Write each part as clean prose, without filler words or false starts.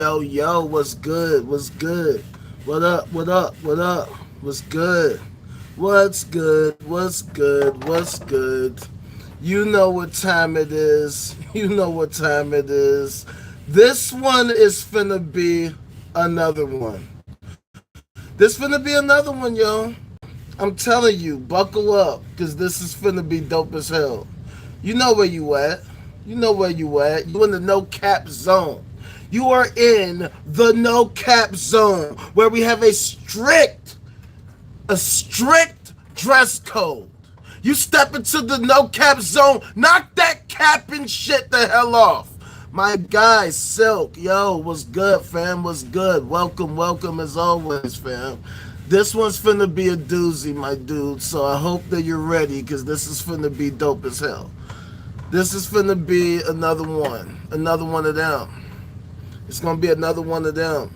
Yo, what's good? What's good? What up? What up? What up? What's good? What's good? What's good? What's good? You know what time it is. You know what time it is. This one is finna be another one. This finna be another one, yo. I'm telling you, buckle up, cause this is finna be dope as hell. You know where you at. You know where you at. You in the no cap zone. You are in the no cap zone where we have a strict dress code. You step into the no cap zone, knock that cap and shit the hell off. My guy, Silk, yo, what's good, fam? What's good? Welcome as always, fam. This one's finna be a doozy, my dude, so I hope that you're ready, because this is finna be dope as hell. This is finna be another one of them. It's gonna be another one of them.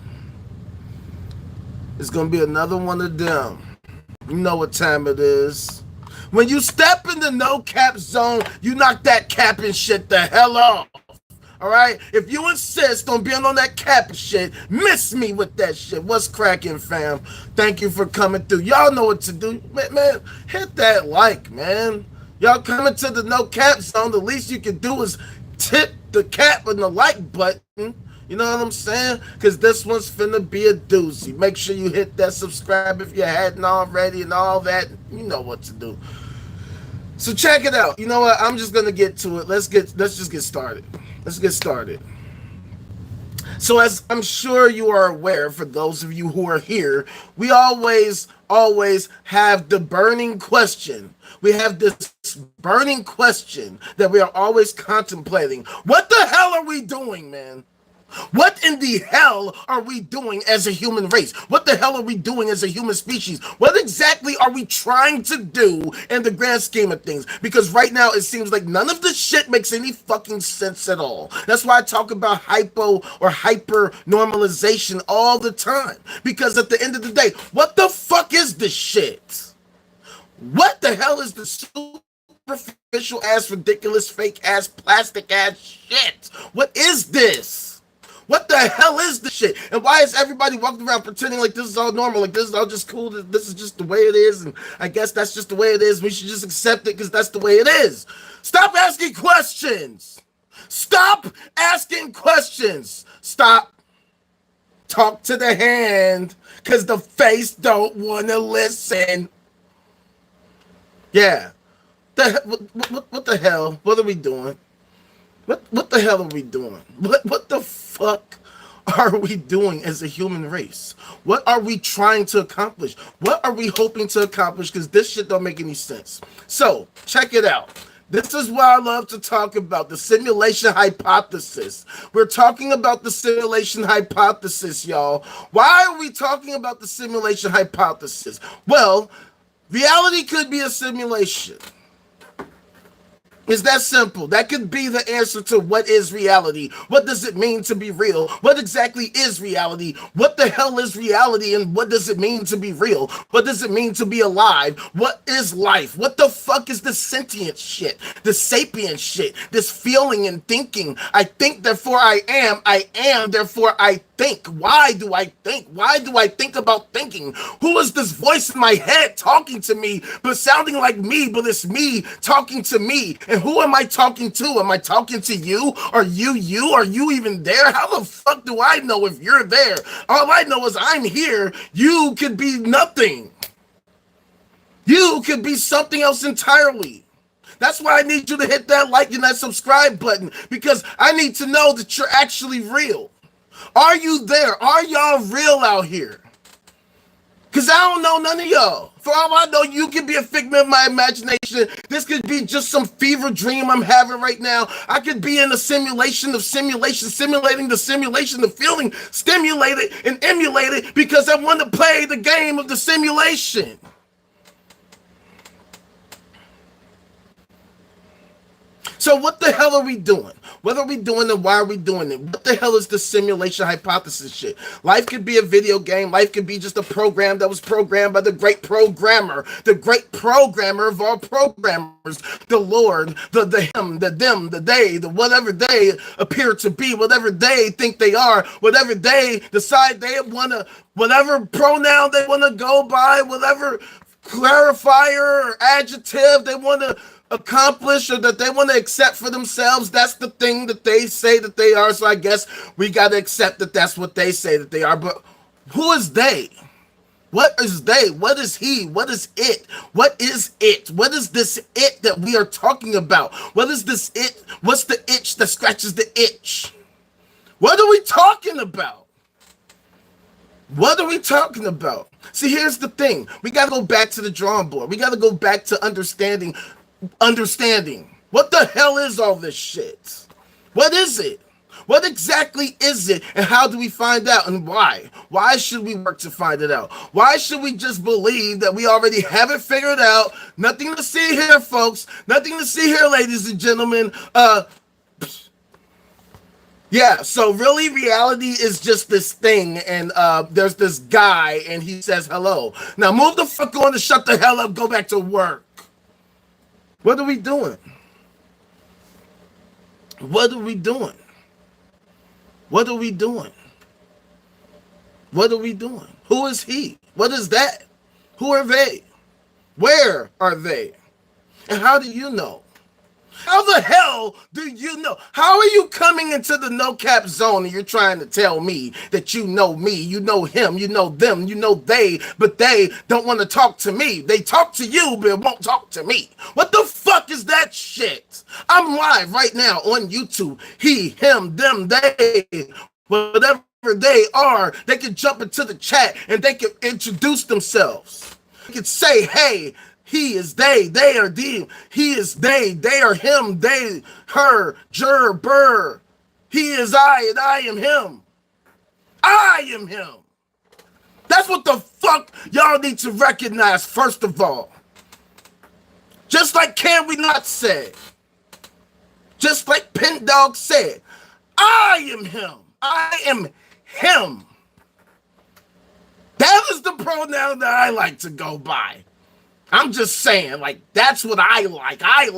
It's gonna be another one of them. You know what time it is. When you step in the no cap zone, you knock that cap and shit the hell off. Alright? If you insist on being on that cap and shit, miss me with that shit. What's cracking, fam? Thank you for coming through. Y'all know what to do. Man, hit that like, man. Y'all coming to the no cap zone, the least you can do is tip the cap and the like button. You know what I'm saying? Because this one's finna be a doozy. Make sure you hit that subscribe if you hadn't already and all that. You know what to do. So check it out. You know what? I'm just gonna get to it. Let's just get started. Let's get started. So as I'm sure you are aware, for those of you who are here, we always have the burning question. We have this burning question that we are always contemplating. What the hell are we doing, man? What in the hell are we doing as a human race? What the hell are we doing as a human species? What exactly are we trying to do in the grand scheme of things? Because right now it seems like none of this shit makes any fucking sense at all. That's why I talk about hypo or hyper normalization all the time. Because at the end of the day, what the fuck is this shit? What the hell is the superficial ass, ridiculous, fake ass, plastic ass shit? What is this? What the hell is this shit? And why is everybody walking around pretending like this is all normal, like this is all just cool, this is just the way it is, and I guess that's just the way it is, we should just accept it because that's the way it is. Stop asking questions. Stop asking questions. Stop. Talk to the hand, because the face don't want to listen. Yeah. What the hell? What are we doing? What the hell are we doing? What the fuck are we doing as a human race? What are we trying to accomplish? What are we hoping to accomplish? Because this shit don't make any sense. So, check it out. This is what I love to talk about, the simulation hypothesis. We're talking about the simulation hypothesis, y'all. Why are we talking about the simulation hypothesis? Well, reality could be a simulation. It's that simple. That could be the answer to what is reality. What does it mean to be real? What exactly is reality? What the hell is reality, and what does it mean to be real? What does it mean to be alive? What is life? What the fuck is this sentient shit? This sapient shit? This feeling and thinking? I think, therefore I am, therefore I think. Why do I think? Why do I think about thinking? Who is this voice in my head talking to me, but sounding like me, but it's me talking to me? And who am I talking to? Am I talking to you? Are you? Are you even there? How the fuck do I know if you're there? All I know is I'm here. You could be nothing. You could be something else entirely. That's why I need you to hit that like and that subscribe button, because I need to know that you're actually real. Are you there? Are y'all real out here? Because I don't know none of y'all. For all I know, you could be a figment of my imagination. This could be just some fever dream I'm having right now. I could be in a simulation of simulation, simulating the simulation, the feeling stimulated and emulated because I want to play the game of the simulation. So what the hell are we doing? What are we doing and why are we doing it? What the hell is the simulation hypothesis shit? Life could be a video game. Life could be just a program that was programmed by the great programmer of all programmers, the Lord, the him, the them, the they, the whatever they appear to be, whatever they think they are, whatever they decide they want to, whatever pronoun they want to go by, whatever clarifier or adjective they want to accomplish or that they want to accept for themselves. That's the thing that they say that they are. So I guess we got to accept that that's what they say that they are. But who is they? What is they? What is he? What is it? What is it? What is this it that we are talking about? What is this it? What's the itch that scratches the itch? What are we talking about? What are we talking about? See, here's the thing. We got to go back to the drawing board. We got to go back to understanding. What the hell is all this shit? What is it? What exactly is it? And how do we find out? And why? Why should we work to find it out? Why should we just believe that we already have it figured out? Nothing to see here, folks. Nothing to see here, ladies and gentlemen. Yeah, so really reality is just this thing, and there's this guy, and he says hello. Now move the fuck on and shut the hell up, go back to work. What are we doing? What are we doing? What are we doing? What are we doing? Who is he? What is that? Who are they? Where are they? And how do you know? How the hell do you know? How are you coming into the no-cap zone and you're trying to tell me that you know me, you know him, you know them, you know they, but they don't want to talk to me. They talk to you, but won't talk to me. What the fuck is that shit? I'm live right now on YouTube. He, him, them, they, whatever they are, they can jump into the chat and they can introduce themselves. They can say, hey, he is they are them. He is they are him, they, her, jur, burr. He is I, and I am him. I am him. That's what the fuck y'all need to recognize, first of all. Just like Can We Not said. Just like Pin Dog said. I am him. I am him. That is the pronoun that I like to go by. I'm just saying, like, that's what I like. I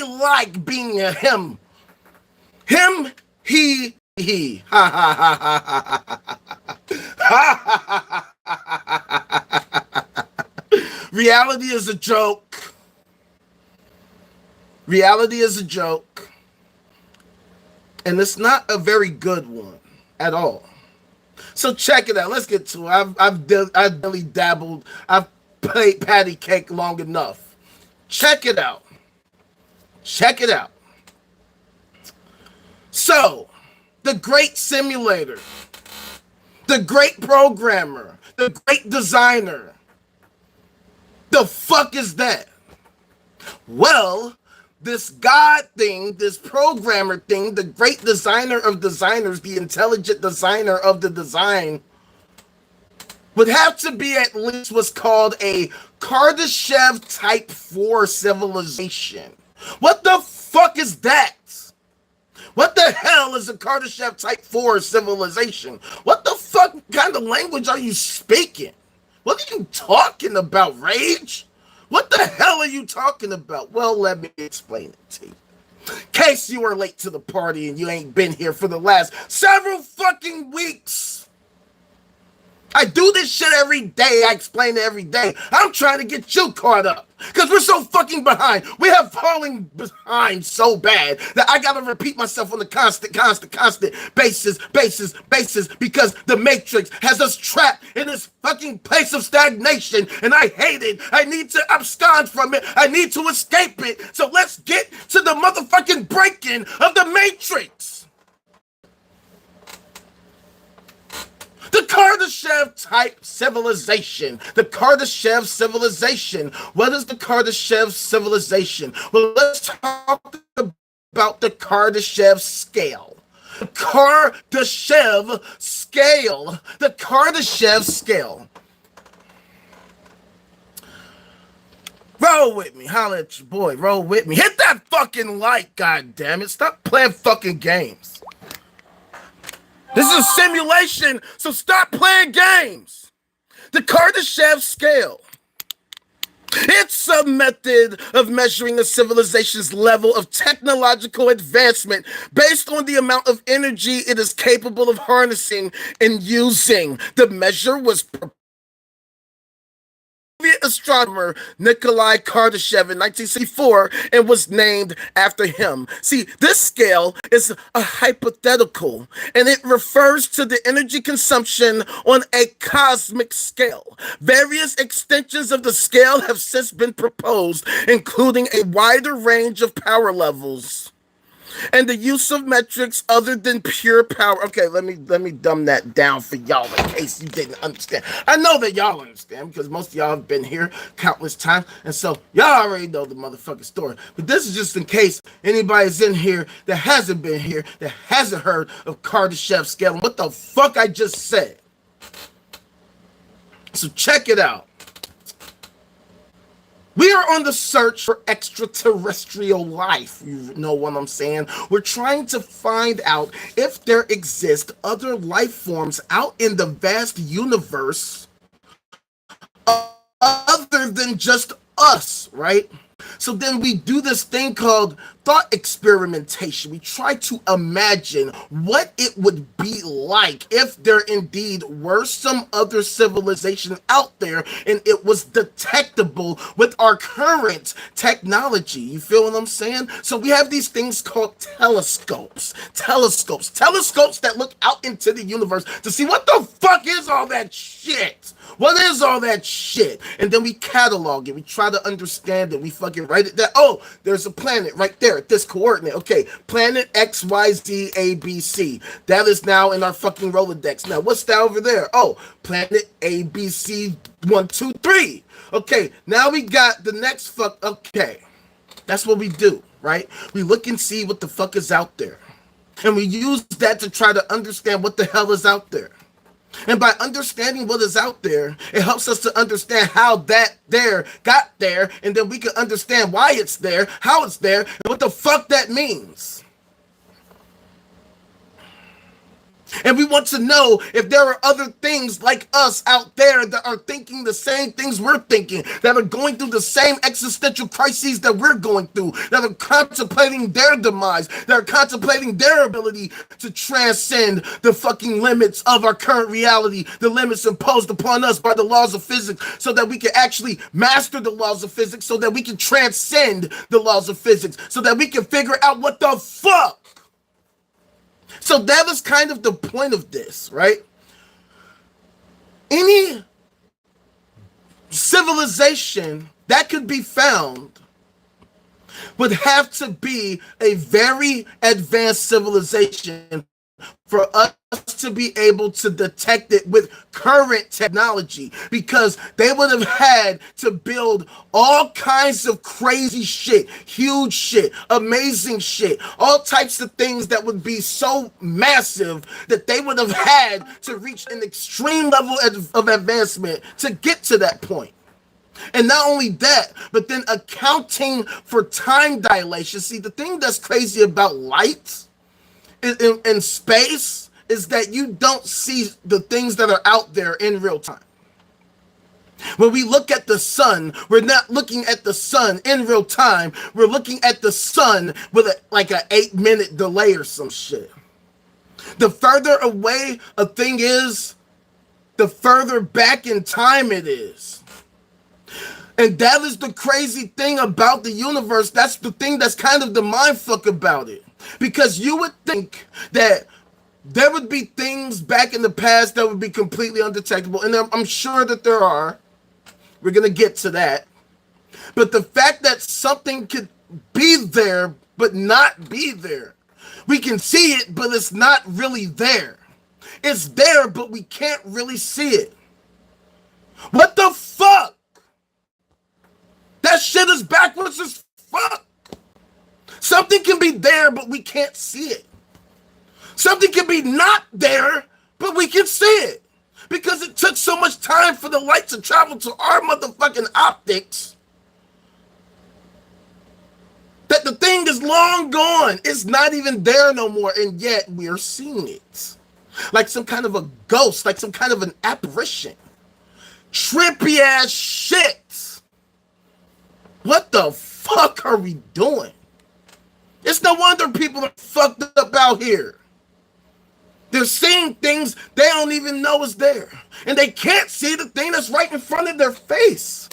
like being a him. Him, he. Ha ha ha ha ha ha. Reality is a joke. Reality is a joke. And it's not a very good one at all. So check it out. Let's get to it. I've really dabbled. I've played patty cake long enough. Check it out. Check it out. So, the great simulator, the great programmer, the great designer. The fuck is that? Well, this God thing, this programmer thing, the great designer of designers, the intelligent designer of the design, would have to be at least what's called a Kardashev Type 4 civilization. What the fuck is that? What the hell is a Kardashev Type 4 civilization? What the fuck kind of language are you speaking? What are you talking about, Rage? What the hell are you talking about? Well, let me explain it to you. In case you are late to the party and you ain't been here for the last several fucking weeks. I do this shit every day. I explain it every day. I'm trying to get you caught up. Because we're so fucking behind. We have falling behind so bad that I gotta repeat myself on the constant basis. Because the Matrix has us trapped in this fucking place of stagnation. And I hate it. I need to abscond from it. I need to escape it. So let's get to the motherfucking break-in of the Matrix. The Kardashev type civilization. The Kardashev civilization. What is the Kardashev civilization? Well, let's talk about the Kardashev scale. The Kardashev scale. The Kardashev scale. Roll with me. Holla at your boy. Roll with me. Hit that fucking like, goddammit. Stop playing fucking games. This is a simulation, so stop playing games. The Kardashev scale. It's a method of measuring a civilization's level of technological advancement based on the amount of energy it is capable of harnessing and using. The measure was astronomer Nikolai Kardashev in 1964 and was named after him. See, this scale is a hypothetical and it refers to the energy consumption on a cosmic scale. Various extensions of the scale have since been proposed, including a wider range of power levels and the use of metrics other than pure power. Okay, let me dumb that down for y'all in case you didn't understand. I know that y'all understand because most of y'all have been here countless times, and so y'all already know the motherfucking story. But this is just in case anybody's in here that hasn't been here, that hasn't heard of Kardashev scale and what the fuck I just said. So check it out. We are on the search for extraterrestrial life, you know what I'm saying? We're trying to find out if there exist other life forms out in the vast universe other than just us, right? So then we do this thing called thought experimentation. We try to imagine what it would be like if there indeed were some other civilization out there and it was detectable with our current technology. You feel what I'm saying? So we have these things called telescopes. Telescopes that look out into the universe to see what the fuck is all that shit. What is all that shit? And then we catalog it. We try to understand it. We fucking write it down. Oh, there's a planet right there at this coordinate. Okay, planet XYZ ABC. That is now in our fucking Rolodex. Now, what's that over there? Oh, planet ABC 123. Okay, now we got the next fuck. Okay, that's what we do, right? We look and see what the fuck is out there. And we use that to try to understand what the hell is out there. And by understanding what is out there, it helps us to understand how that there got there, and then we can understand why it's there, how it's there, and what the fuck that means. And we want to know if there are other things like us out there that are thinking the same things we're thinking, that are going through the same existential crises that we're going through, that are contemplating their demise, that are contemplating their ability to transcend the fucking limits of our current reality, the limits imposed upon us by the laws of physics, so that we can actually master the laws of physics, so that we can transcend the laws of physics, so that we can figure out what the fuck. So that is kind of the point of this, right? Any civilization that could be found would have to be a very advanced civilization for us to be able to detect it with current technology, because they would have had to build all kinds of crazy shit, huge shit, amazing shit, all types of things that would be so massive that they would have had to reach an extreme level of advancement to get to that point. And not only that, but then accounting for time dilation. See, the thing that's crazy about light in space is that you don't see the things that are out there in real time. When we look at the sun, we're not looking at the sun in real time. We're looking at the sun with like an 8-minute delay or some shit. The further away a thing is, the further back in time it is. And that is the crazy thing about the universe. That's the thing that's kind of the mindfuck about it. Because you would think that there would be things back in the past that would be completely undetectable. And I'm sure that there are. We're going to get to that. But the fact that something could be there but not be there. We can see it, but it's not really there. It's there, but we can't really see it. What the fuck? That shit is backwards as fuck. Something can be there, but we can't see it. Something can be not there, but we can see it. Because it took so much time for the light to travel to our motherfucking optics That the thing is long gone. It's not even there no more, and yet we're seeing it. Like some kind of a ghost, like some kind of an apparition. Trippy ass shit. What the fuck are we doing? It's no wonder people are fucked up out here. They're seeing things they don't even know is there. And they can't see the thing that's right in front of their face.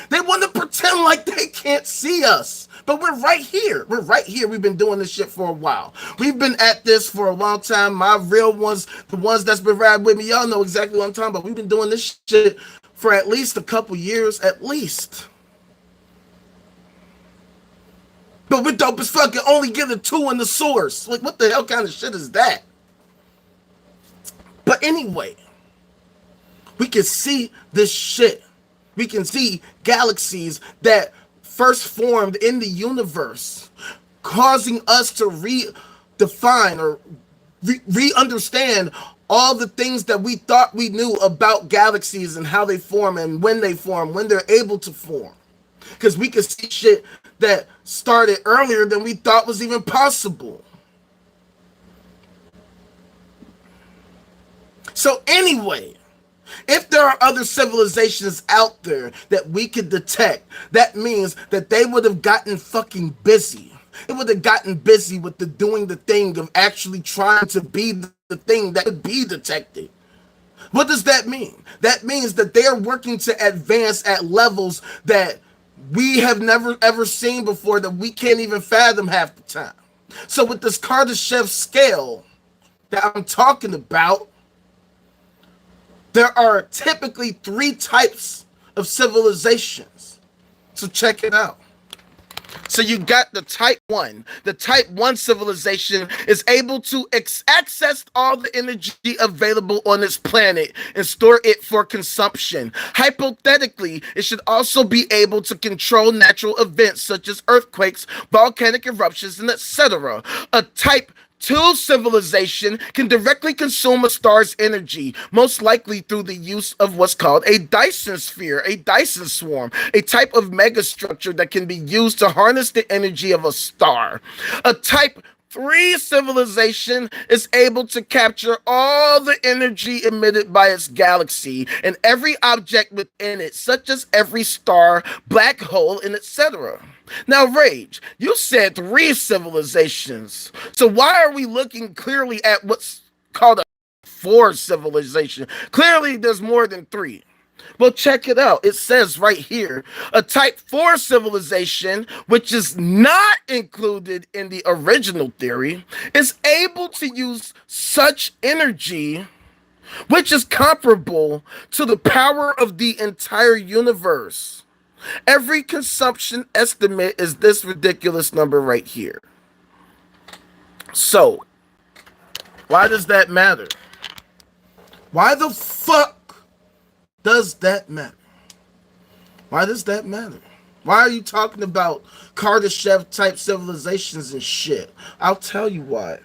They want to pretend like they can't see us. But we're right here. We're right here. We've been doing this shit for a while. We've been at this for a long time. My real ones, the ones that's been riding with me, y'all know exactly what I'm talking about. We've been doing this shit for at least a couple years, at least. But we're dope as fucking only getting 2 in the source. Like, what the hell kind of shit is that? But anyway, we can see this shit. We can see galaxies that first formed in the universe, causing us to redefine or re-understand all the things that we thought we knew about galaxies and how they form and when they're able to form. Because we can see shit that started earlier than we thought was even possible. So anyway, if there are other civilizations out there that we could detect, that means that they would have gotten fucking busy. It would have gotten busy with doing the thing of actually trying to be the thing that could be detected. What does that mean? That means that they are working to advance at levels that we have never ever seen before, that we can't even fathom half the time. So with this Kardashev scale that I'm talking about, there are typically 3 types of civilizations. So check it out. So you got the type 1. The type 1 civilization is able to access all the energy available on this planet and store it for consumption. Hypothetically, it should also be able to control natural events such as earthquakes, volcanic eruptions, and etc. A type 2 civilization can directly consume a star's energy, most likely through the use of what's called a Dyson sphere, a Dyson swarm, a type of megastructure that can be used to harness the energy of a star. A type 3 civilization is able to capture all the energy emitted by its galaxy and every object within it, such as every star, black hole, and etc. Now, Rage, you said 3 civilizations. So why are we looking clearly at what's called a 4 civilization? Clearly, there's more than 3. Well, check it out. It says right here, a type 4 civilization, which is not included in the original theory, is able to use such energy, which is comparable to the power of the entire universe. Every consumption estimate is this ridiculous number right here. So, why does that matter? Why the fuck does that matter? Why does that matter? Why are you talking about Kardashev type civilizations and shit? I'll tell you why.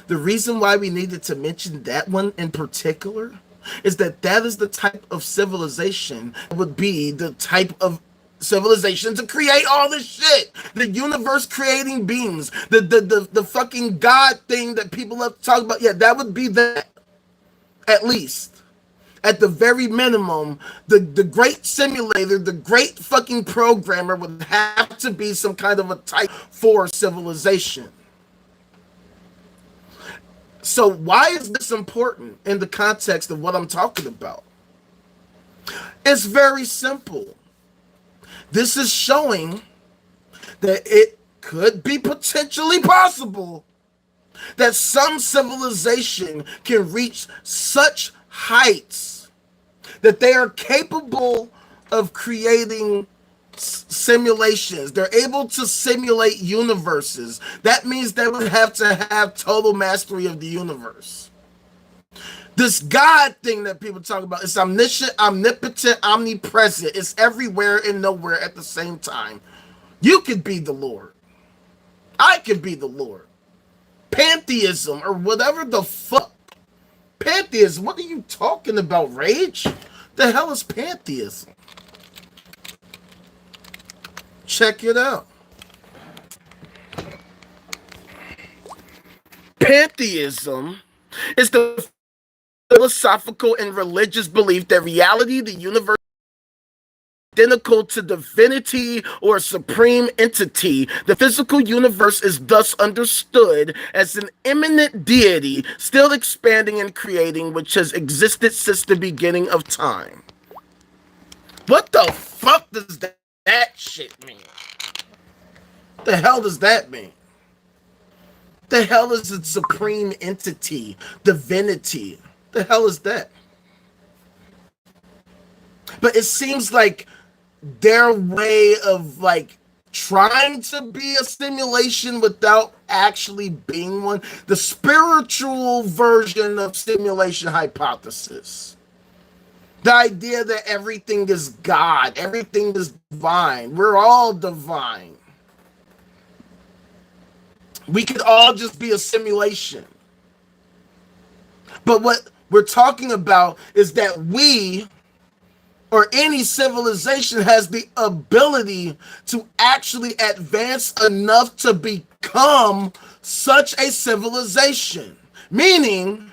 The reason why we needed to mention that one in particular is that is the type of civilization that would be the type of civilization to create all this shit. The universe creating beings. The fucking God thing that people love to talk about. Yeah, that would be that. At least. At the very minimum, the great simulator, the great fucking programmer would have to be some kind of a type 4 civilization. So why is this important in the context of what I'm talking about? It's very simple. This is showing that it could be potentially possible that some civilization can reach such heights that they are capable of creating simulations. They're able to simulate universes. That means they would have to have total mastery of the universe. This God thing that people talk about is omniscient, omnipotent, omnipresent. It's everywhere and nowhere at the same time. You could be the Lord. I could be the Lord. Pantheism or whatever the fuck. Pantheism? What are you talking about, Rage? The hell is pantheism? Check it out. Pantheism is the philosophical and religious belief that reality, the universe, is identical to divinity or a supreme entity. The physical universe is thus understood as an immanent deity, still expanding and creating, which has existed since the beginning of time. What the fuck does that shit mean? What the hell does that mean? The hell is a supreme entity, divinity? The hell is that? But it seems like their way of like trying to be a simulation without actually being one, the spiritual version of simulation hypothesis. The idea that everything is God, everything is divine. We're all divine. We could all just be a simulation. But what we're talking about is that we, or any civilization, has the ability to actually advance enough to become such a civilization. Meaning,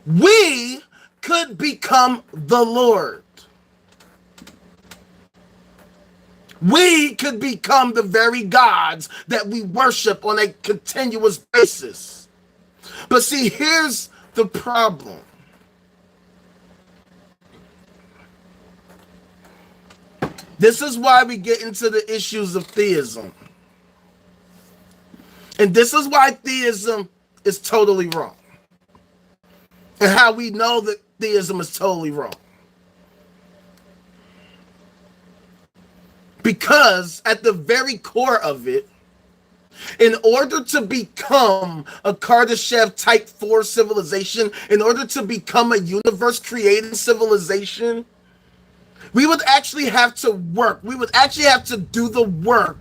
we could become the Lord. We could become the very gods that we worship on a continuous basis. But see, here's the problem. This is why we get into the issues of theism. And this is why theism is totally wrong. And how we know that theism is totally wrong. Because at the very core of it, in order to become a Kardashev Type 4 civilization, in order to become a universe-creating civilization, we would actually have to work. We would actually have to do the work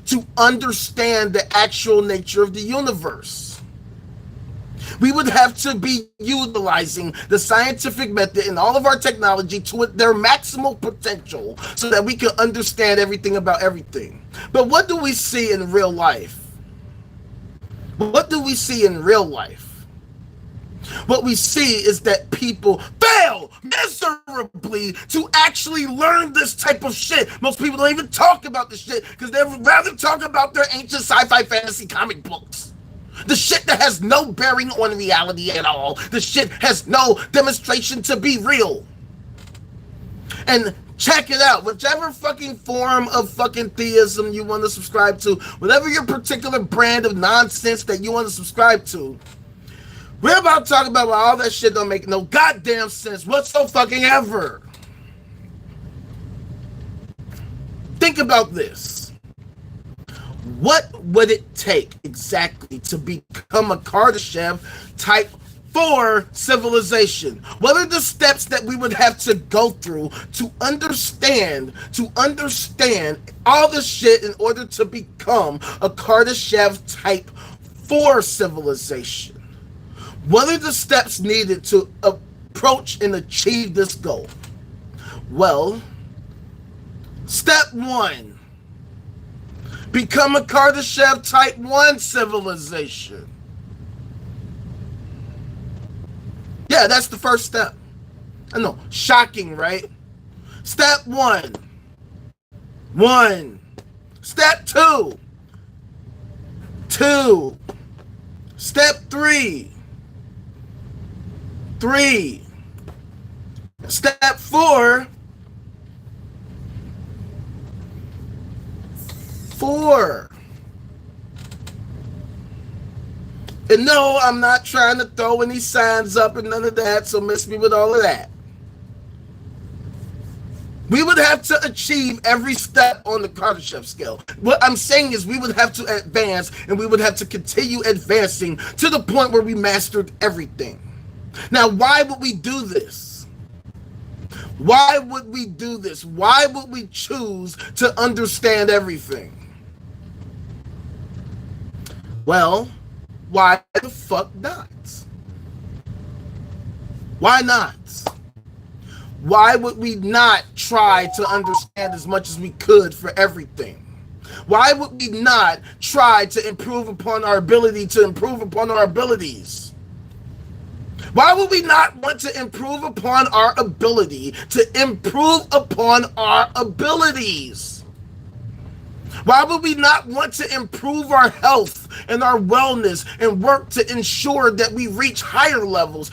to understand the actual nature of the universe. We would have to be utilizing the scientific method and all of our technology to their maximal potential so that we can understand everything about everything. But what do we see in real life? What do we see in real life? What we see is that people fail miserably to actually learn this type of shit. Most people don't even talk about this shit because they would rather talk about their ancient sci-fi fantasy comic books. The shit that has no bearing on reality at all. The shit has no demonstration to be real. And check it out. Whichever fucking form of fucking theism you want to subscribe to, whatever your particular brand of nonsense that you want to subscribe to, we're about to talk about why all that shit don't make no goddamn sense whatsoever. Think about this. What would it take exactly to become a Kardashev Type 4 civilization? What are the steps that we would have to go through to understand all this shit in order to become a Kardashev Type 4 civilization? What are the steps needed to approach and achieve this goal? Well, step 1. Become a Kardashev Type 1 civilization. Yeah, that's the first step. I know, shocking, right? Step 1. Step 2. Step 3. Step 4. And no, I'm not trying to throw any signs up and none of that, so miss me with all of that. We would have to achieve every step on the Kardashev scale. What I'm saying is we would have to advance, and we would have to continue advancing to the point where we mastered everything. Now, why would we do this? Why would we do this? Why would we choose to understand everything? Well, why the fuck not? Why not? why would we not try to understand as much as we could for everything? Why would we not try to improve upon our ability to improve upon our abilities? Why would we not want to improve upon our ability to improve upon our abilities? Why would we not want to improve our health and our wellness and work to ensure that we reach higher levels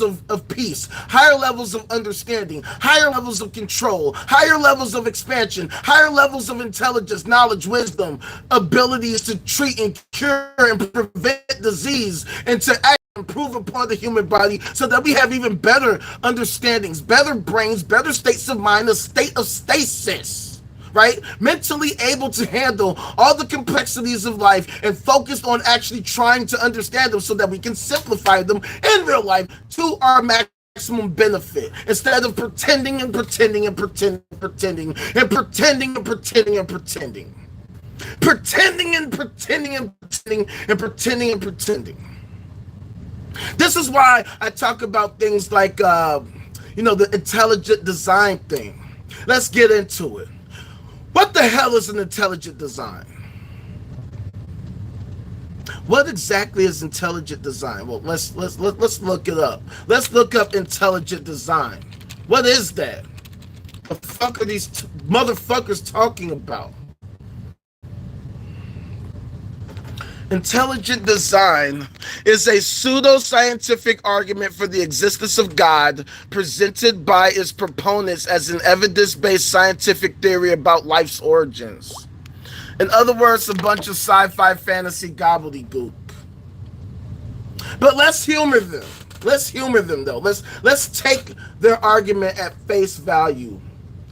of peace, higher levels of understanding, higher levels of control, higher levels of expansion, higher levels of intelligence, knowledge, wisdom, abilities to treat and cure and prevent disease, and to improve upon the human body so that we have even better understandings, better brains, better states of mind, a state of stasis, right? Mentally able to handle all the complexities of life and focused on actually trying to understand them so that we can simplify them in real life to our maximum benefit, instead of pretending and pretending and pretending and pretending and pretending and pretending and pretending. Pretending and pretending and pretending and pretending and pretending. This is why I talk about things like, the intelligent design thing. Let's get into it. What the hell is an intelligent design? What exactly is intelligent design? Well, let's look it up. Let's look up intelligent design. What is that? What the fuck are these motherfuckers talking about? Intelligent design is a pseudo-scientific argument for the existence of God presented by its proponents as an evidence-based scientific theory about life's origins. In other words, a bunch of sci-fi fantasy gobbledygook. But let's humor them. Let's humor them, though. Let's take their argument at face value.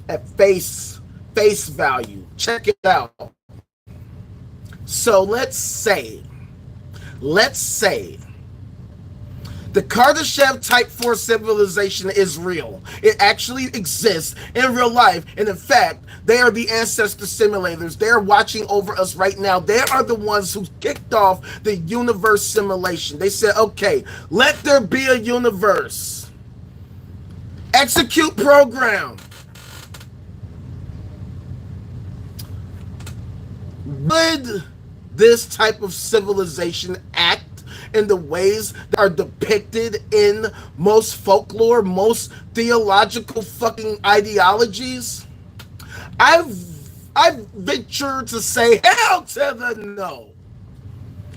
At face value. Check it out. So let's say the Kardashev Type 4 civilization is real. It actually exists in real life. And in fact, they are the ancestor simulators. They're watching over us right now. They are the ones who kicked off the universe simulation. They said, okay, let there be a universe. Execute program. Would this type of civilization act in the ways that are depicted in most folklore, most theological fucking ideologies? I venture to say hell to the no.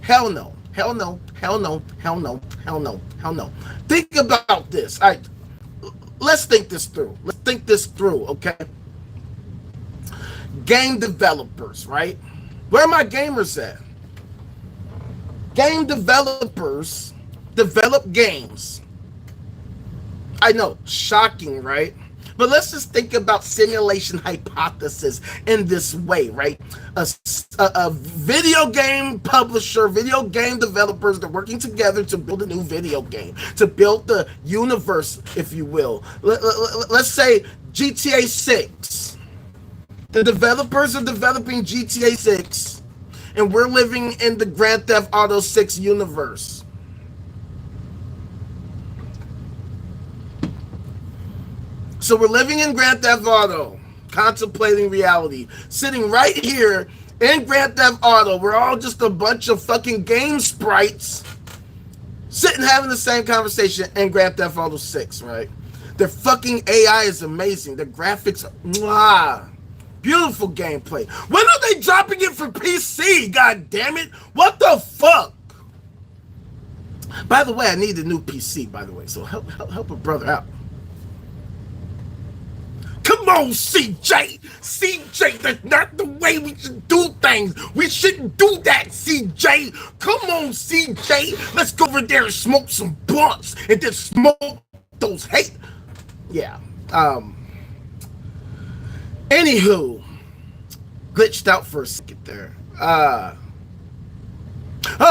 Hell no. Hell no. Hell no. Hell no. Hell no. Hell no. Think about this. All right. Let's think this through. Let's think this through, okay? Game developers, right? Where are my gamers at? Game developers develop games. I know, shocking, right? But let's just think about simulation hypothesis in this way, right? A video game publisher, video game developers, they're working together to build a new video game, to build the universe, if you will. Let's say GTA 6. The developers are developing GTA 6, and we're living in the Grand Theft Auto 6 universe. So we're living in Grand Theft Auto, contemplating reality, sitting right here in Grand Theft Auto. We're all just a bunch of fucking game sprites sitting having the same conversation in Grand Theft Auto 6, right? Their fucking AI is amazing. The graphics are mwah. Beautiful gameplay. When are they dropping it for PC? God damn it. What the fuck? By the way, I need a new PC, by the way, so help a brother out. Come on, CJ. CJ, that's not the way we should do things. We shouldn't do that, CJ. Come on, CJ. Let's go over there and smoke some blunts and then smoke those hate. Yeah. Anywho, glitched out for a second there. All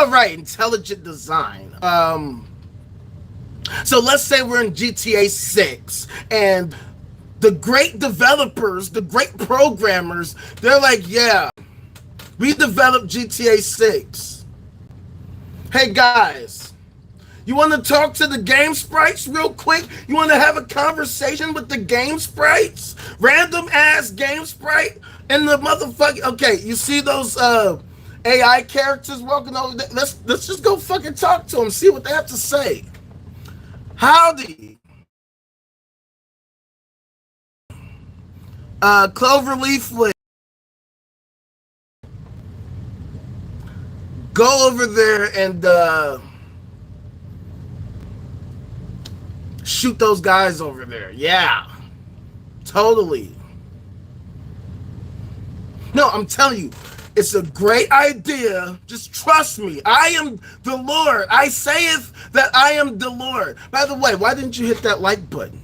right, intelligent design. So let's say we're in GTA 6 and the great developers, the great programmers, they're like, yeah, we developed GTA 6. Hey guys, You want to talk to the game sprites real quick? You want to have a conversation with the game sprites? Random ass game sprite and the motherfucker. Okay, you see those AI characters walking over there? Let's just go fucking talk to them, see what they have to say. Howdy. Cloverleaf Lake. Go over there and shoot those guys over there. Yeah, totally. No, I'm telling you, it's a great idea. Just trust me. I am the Lord. I saith that I am the Lord. By the way, why didn't you hit that like button?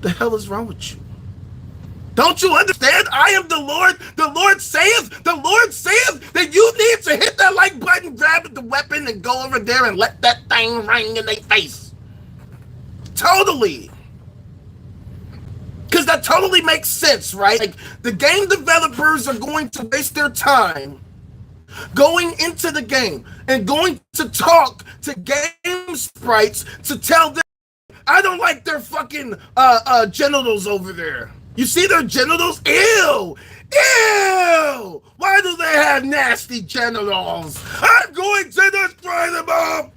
The hell is wrong with you? Don't you understand? I am the Lord. The Lord saith that you need to hit that like button, grab the weapon, and go over there and let that thing ring in their face. Totally. Because that totally makes sense, right? Like, the game developers are going to waste their time going into the game and going to talk to game sprites to tell them, I don't like their fucking genitals over there. You see their genitals? Ew! Ew! Why do they have nasty genitals? I'm going to destroy them all!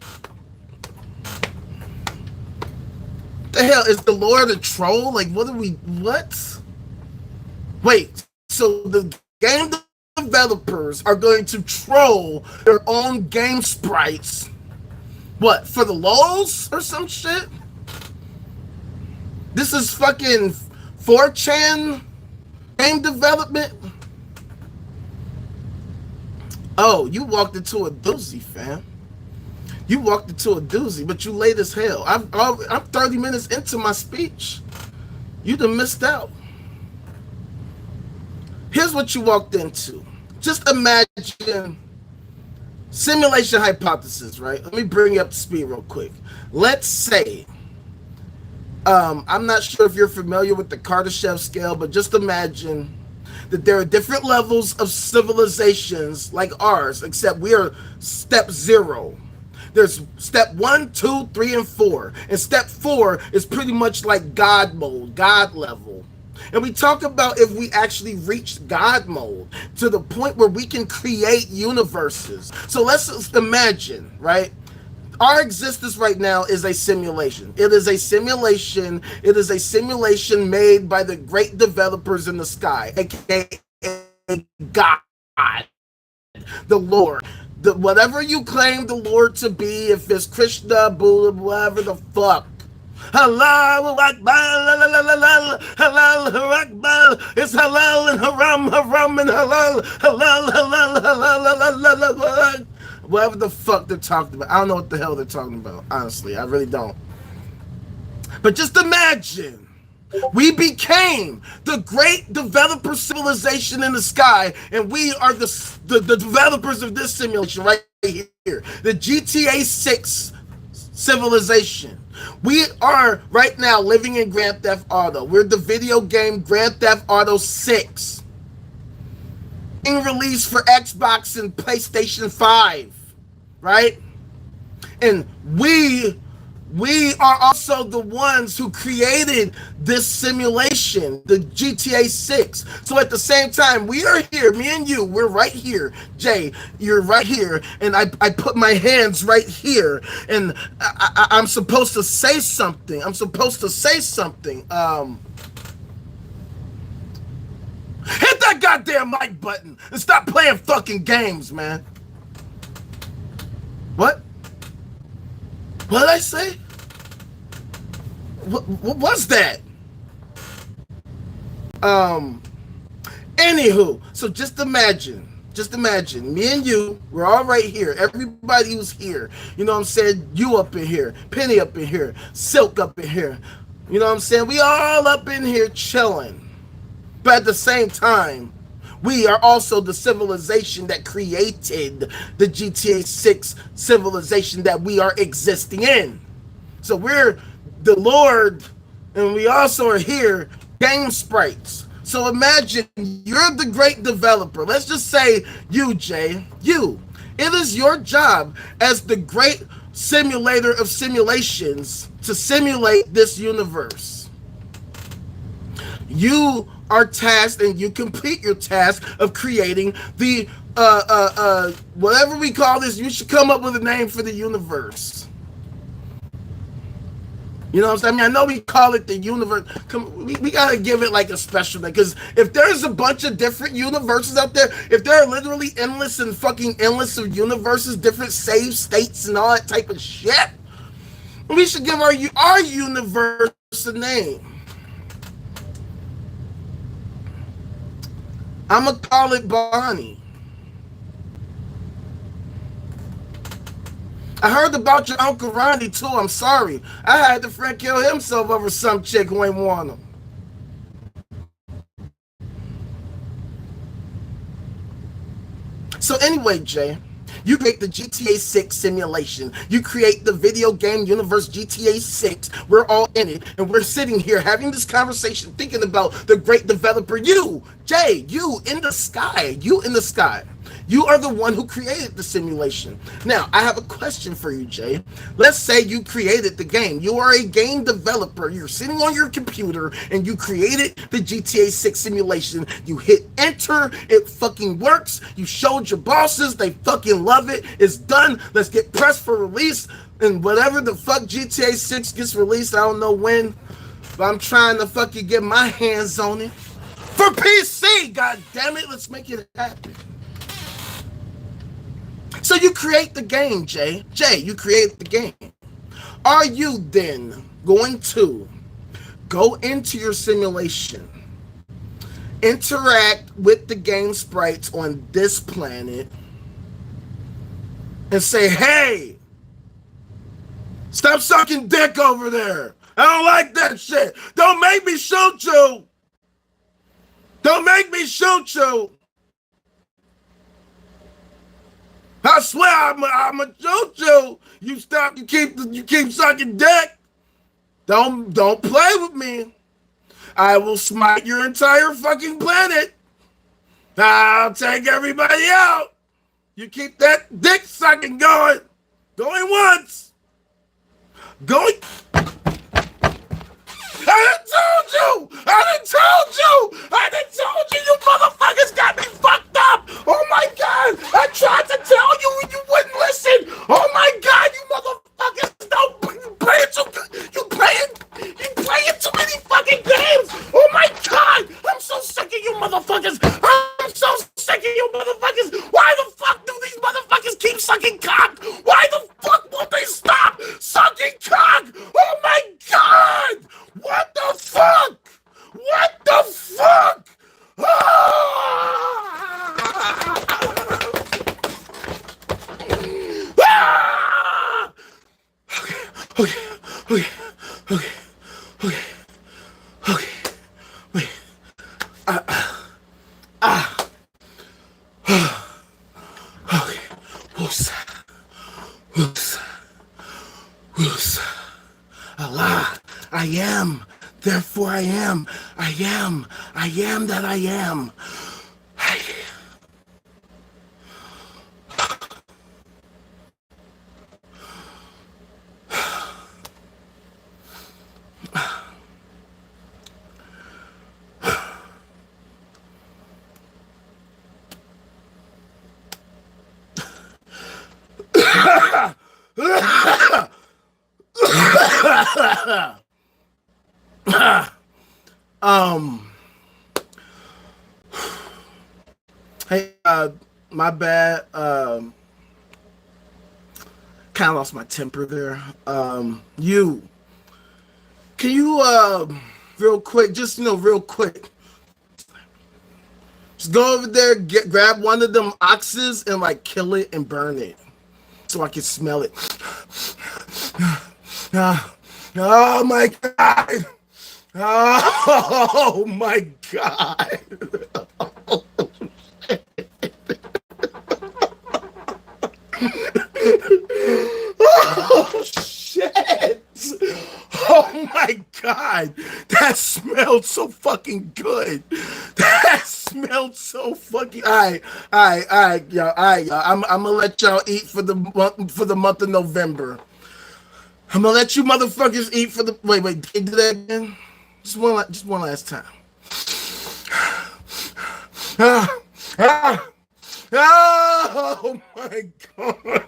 The hell, is the Lord a troll? Like, what? Wait, so the game developers are going to troll their own game sprites? What, for the lols or some shit? This is fucking 4chan game development? Oh, you walked into a doozy, fam. You walked into a doozy, but you late as hell. I'm 30 minutes into my speech. You done missed out. Here's what you walked into. Just imagine simulation hypothesis, right? Let me bring you up to speed real quick. Let's say, I'm not sure if you're familiar with the Kardashev scale, but just imagine that there are different levels of civilizations like ours, except we are step 0. There's step 1, 2, 3, and 4. And step 4 is pretty much like God mode, God level. And we talk about if we actually reach God mode to the point where we can create universes. So let's just imagine, right? Our existence right now is a simulation. It is a simulation. It is a simulation made by the great developers in the sky, aka God, the Lord. Whatever you claim the Lord to be, if it's Krishna, Buddha, whatever the fuck. Halal Akbar, halal Akbar. It's halal and haram, haram and halal, halal, halal, halal, halal. Whatever the fuck they're talking about. I don't know what the hell they're talking about, honestly. I really don't. But just imagine, we became the great developer civilization in the sky, and we are the developers of this simulation right here. The GTA 6 civilization. We are right now living in Grand Theft Auto. We're the video game Grand Theft Auto 6. Being released for Xbox and PlayStation 5. Right? And we are also the ones who created this simulation, the GTA 6. So at the same time, we are here, me and you, we're right here. Jay, you're right here, and I put my hands right here, and I'm supposed to say something. Hit that goddamn like button and stop playing fucking games, man. What? What did I say? What was that? Anywho, so just imagine, me and you, we're all right here. Everybody who's here, you know what I'm saying? You up in here, Penny up in here, Silk up in here. You know what I'm saying? We all up in here chilling. But at the same time, we are also the civilization that created the GTA 6 civilization that we are existing in. So we're the Lord, and we also are here, game sprites. So imagine you're the great developer. Let's just say you, Jay, you. It is your job as the great simulator of simulations to simulate this universe. You are tasked, and you complete your task of creating the whatever we call this. You should come up with a name for the universe. You know what I'm saying? I mean, I know we call it the universe. We gotta give it like a special name, because if there's a bunch of different universes out there, if there are literally endless and fucking endless of universes, different save states and all that type of shit, we should give our universe a name. I'm gonna call it Bonnie. I heard about your Uncle Ronnie too. I'm sorry. I had the friend kill himself over some chick who ain't want him. So anyway, Jay, you create the GTA 6 simulation. You create the video game universe GTA 6. We're all in it, and we're sitting here having this conversation, thinking about the great developer. You, Jay, you in the sky. You in the sky. You are the one who created the simulation. Now, I have a question for you, Jay. Let's say you created the game. You are a game developer. You're sitting on your computer and you created the GTA 6 simulation. You hit enter. It fucking works. You showed your bosses. They fucking love it. It's done. Let's get pressed for release. And whatever the fuck GTA 6 gets released, I don't know when, but I'm trying to fucking get my hands on it. For PC, god damn it. Let's make it happen. So you create the game, Jay. Jay, you create the game. Are you then going to go into your simulation, interact with the game sprites on this planet, and say, hey, stop sucking dick over there. I don't like that shit. Don't make me shoot you. Don't make me shoot you. I swear I'm a shoot you. You stop. You keep sucking dick. Don't play with me. I will smite your entire fucking planet. I'll take everybody out. You keep that dick sucking going once, going. I done told you, you motherfuckers got me fucked up. Oh my god, I tried to tell you and you wouldn't listen. Oh my god, you motherfuckers don't play it too good. You playing too many fucking games. Oh my god, I'm so sick of you motherfuckers. I'm so sick of you motherfuckers. Why the fuck do these motherfuckers keep sucking cock? Why the fuck won't they stop sucking cock? Oh my god. What the fuck? What the fuck? Okay. Wait. Okay. Woos. Allah. I am. Therefore I am. I am that I am. Hey, my bad. Kind of lost my temper there. Can you real quick, just real quick, just go over there, grab one of them oxes and like kill it and burn it, so I can smell it. Oh my god! Oh my god! Oh shit! Oh my god! That smelled so fucking good. That smelled so fucking. All right, y'all. I'm gonna let y'all eat for the month of November. I'm gonna let you motherfuckers eat for the. Wait, can you do that again? Just one last time. Oh my god.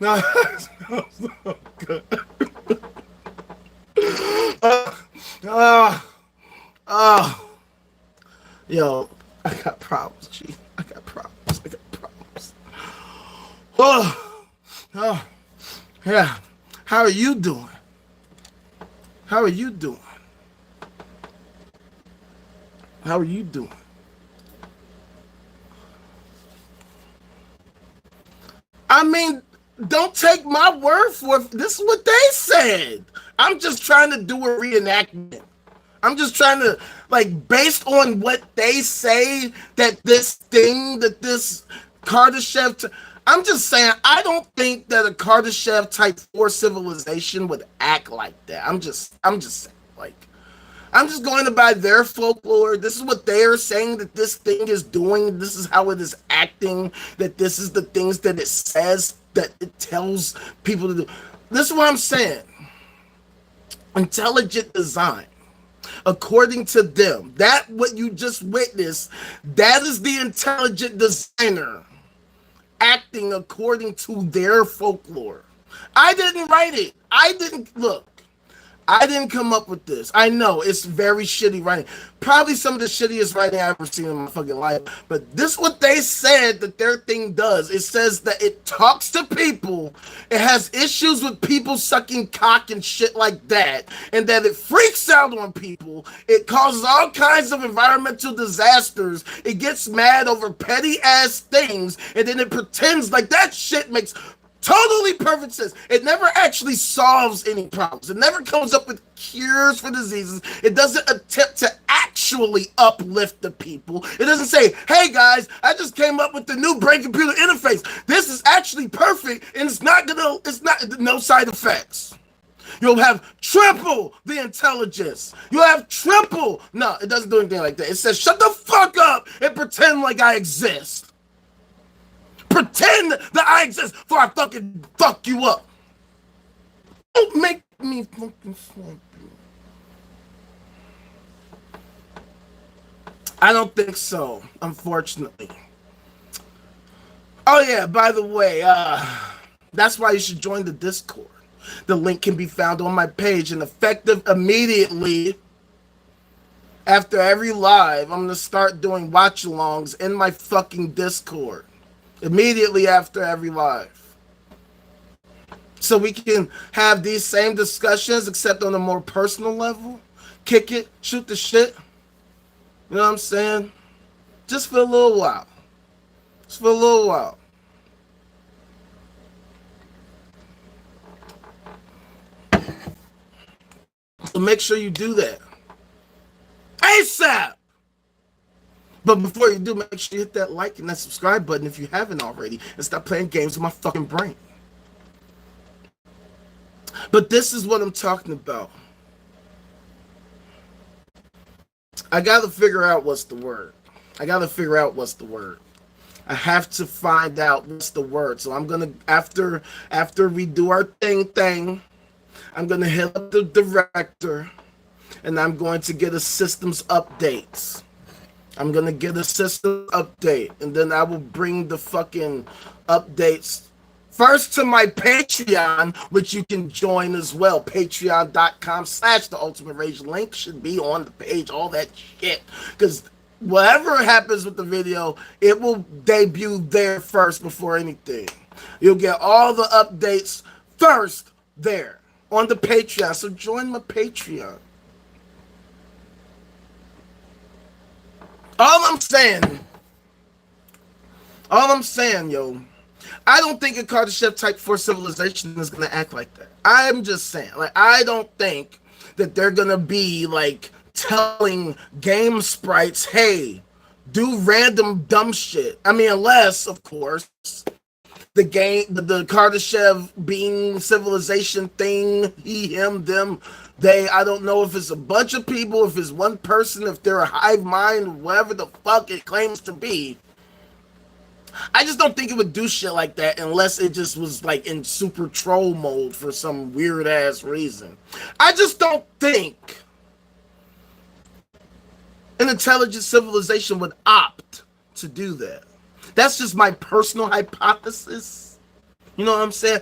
No, that smells so good. Yo, I got problems, G. I got problems. Oh, yeah. How are you doing? How are you doing? I mean, don't take my word for it. This is what they said. I'm just trying to do a reenactment. I'm just trying to, like, based on what they say, that this Kardashev, I'm just saying, I don't think that a Kardashev type 4 civilization would act like that. I'm just saying, like, I'm just going to by their folklore. This is what they are saying that this thing is doing. This is how it is acting. That this is the things that it says, that it tells people to do. This is what I'm saying. Intelligent design. According to them, that what you just witnessed, that is the intelligent designer acting according to their folklore. I didn't write it. I didn't come up with this. I know it's very shitty writing. Probably some of the shittiest writing I've ever seen in my fucking life. But this is what they said that their thing does. It says that it talks to people. It has issues with people sucking cock and shit like that. And that it freaks out on people. It causes all kinds of environmental disasters. It gets mad over petty ass things. And then it pretends like that shit makes totally perfect sense. It never actually solves any problems. It never comes up with cures for diseases. It doesn't attempt to actually uplift the people. It doesn't say, hey guys, I just came up with the new brain computer interface. This is actually perfect and it's not no side effects. You'll have triple the intelligence. You'll have triple. No, it doesn't do anything like that. It says, shut the fuck up and pretend like I exist. Pretend that I exist before I fucking fuck you up. Don't make me fucking fuck you. I don't think so, unfortunately. Oh yeah, by the way, that's why you should join the Discord. The link can be found on my page and effective immediately after every live. I'm gonna start doing watch-alongs in my fucking Discord. Immediately after every live. So we can have these same discussions, except on a more personal level. Kick it, shoot the shit. You know what I'm saying? Just for a little while. So make sure you do that. ASAP! But before you do, make sure you hit that like and that subscribe button if you haven't already, and stop playing games with my fucking brain. But this is what I'm talking about. I gotta figure out what's the word. I have to find out what's the word. So I'm gonna, after we do our thing, I'm gonna hit up the director, and I'm going to get a systems updates. I'm going to get a system update, and then I will bring the fucking updates first to my Patreon, which you can join as well. Patreon.com/theultimaterage. Link should be on the page, all that shit. Because whatever happens with the video, it will debut there first before anything. You'll get all the updates first there on the Patreon. So join my Patreon. All I'm saying, yo, I don't think a Kardashev type 4 civilization is going to act like that. I'm just saying, like, I don't think that they're going to be, like, telling game sprites, hey, do random dumb shit. I mean, unless, of course, the game, the Kardashev being civilization thing, he, him, them, they, I don't know if it's a bunch of people, if it's one person, if they're a hive mind, whatever the fuck it claims to be. I just don't think it would do shit like that unless it just was like in super troll mode for some weird ass reason. I just don't think an intelligent civilization would opt to do that. That's just my personal hypothesis. You know what I'm saying?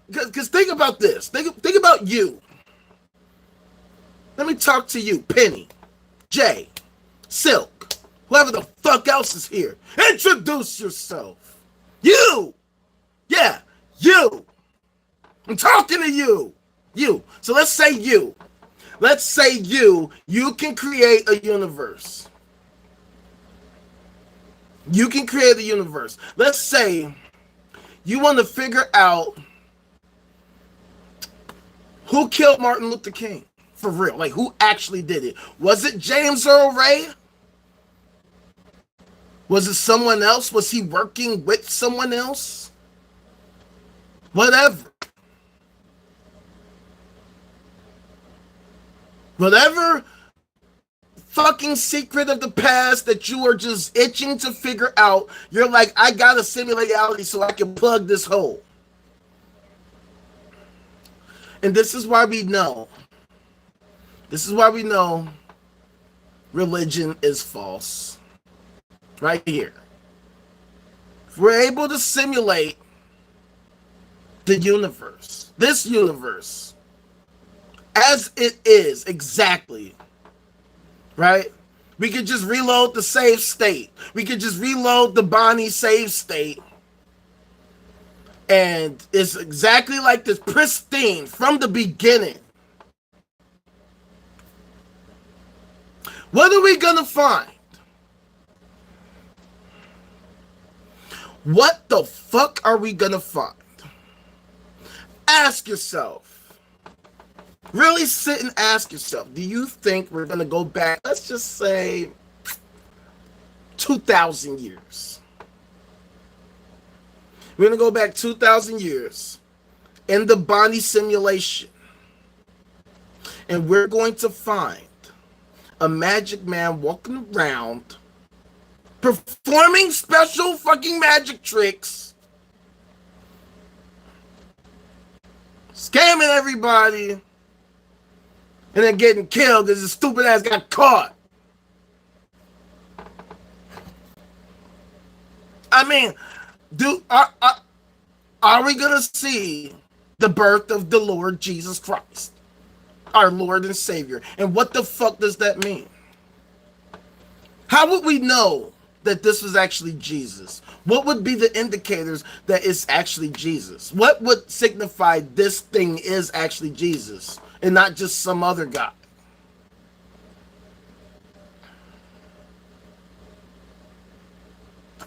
Because think about this. Think about you. Let me talk to you, Penny, Jay, Silk, whoever the fuck else is here. Introduce yourself. You. Yeah, you. I'm talking to you. You. So let's say you. Let's say you can create a universe. You can create a universe. Let's say you want to figure out who killed Martin Luther King. For real. Like, who actually did it? Was it James Earl Ray? Was it someone else? Was he working with someone else? Whatever. Whatever fucking secret of the past that you are just itching to figure out, you're like, I gotta simulate reality so I can plug this hole. And this is why we know. This is why we know religion is false. Right here. If we're able to simulate the universe, this universe, as it is exactly, right? We could just reload the save state. We could just reload the Bonnie save state. And it's exactly like this, pristine from the beginning. What are we gonna find? What the fuck are we gonna find? Ask yourself. Really sit and ask yourself, do you think we're going to go back, let's just say, 2,000 years? We're going to go back 2,000 years in the Bonnie simulation. And we're going to find a magic man walking around performing special fucking magic tricks, scamming everybody, and then getting killed because the stupid ass got caught. I mean, are we going to see the birth of the Lord Jesus Christ, our Lord and Savior? And what the fuck does that mean? How would we know that this was actually Jesus? What would be the indicators that it's actually Jesus? What would signify this thing is actually Jesus and not just some other guy?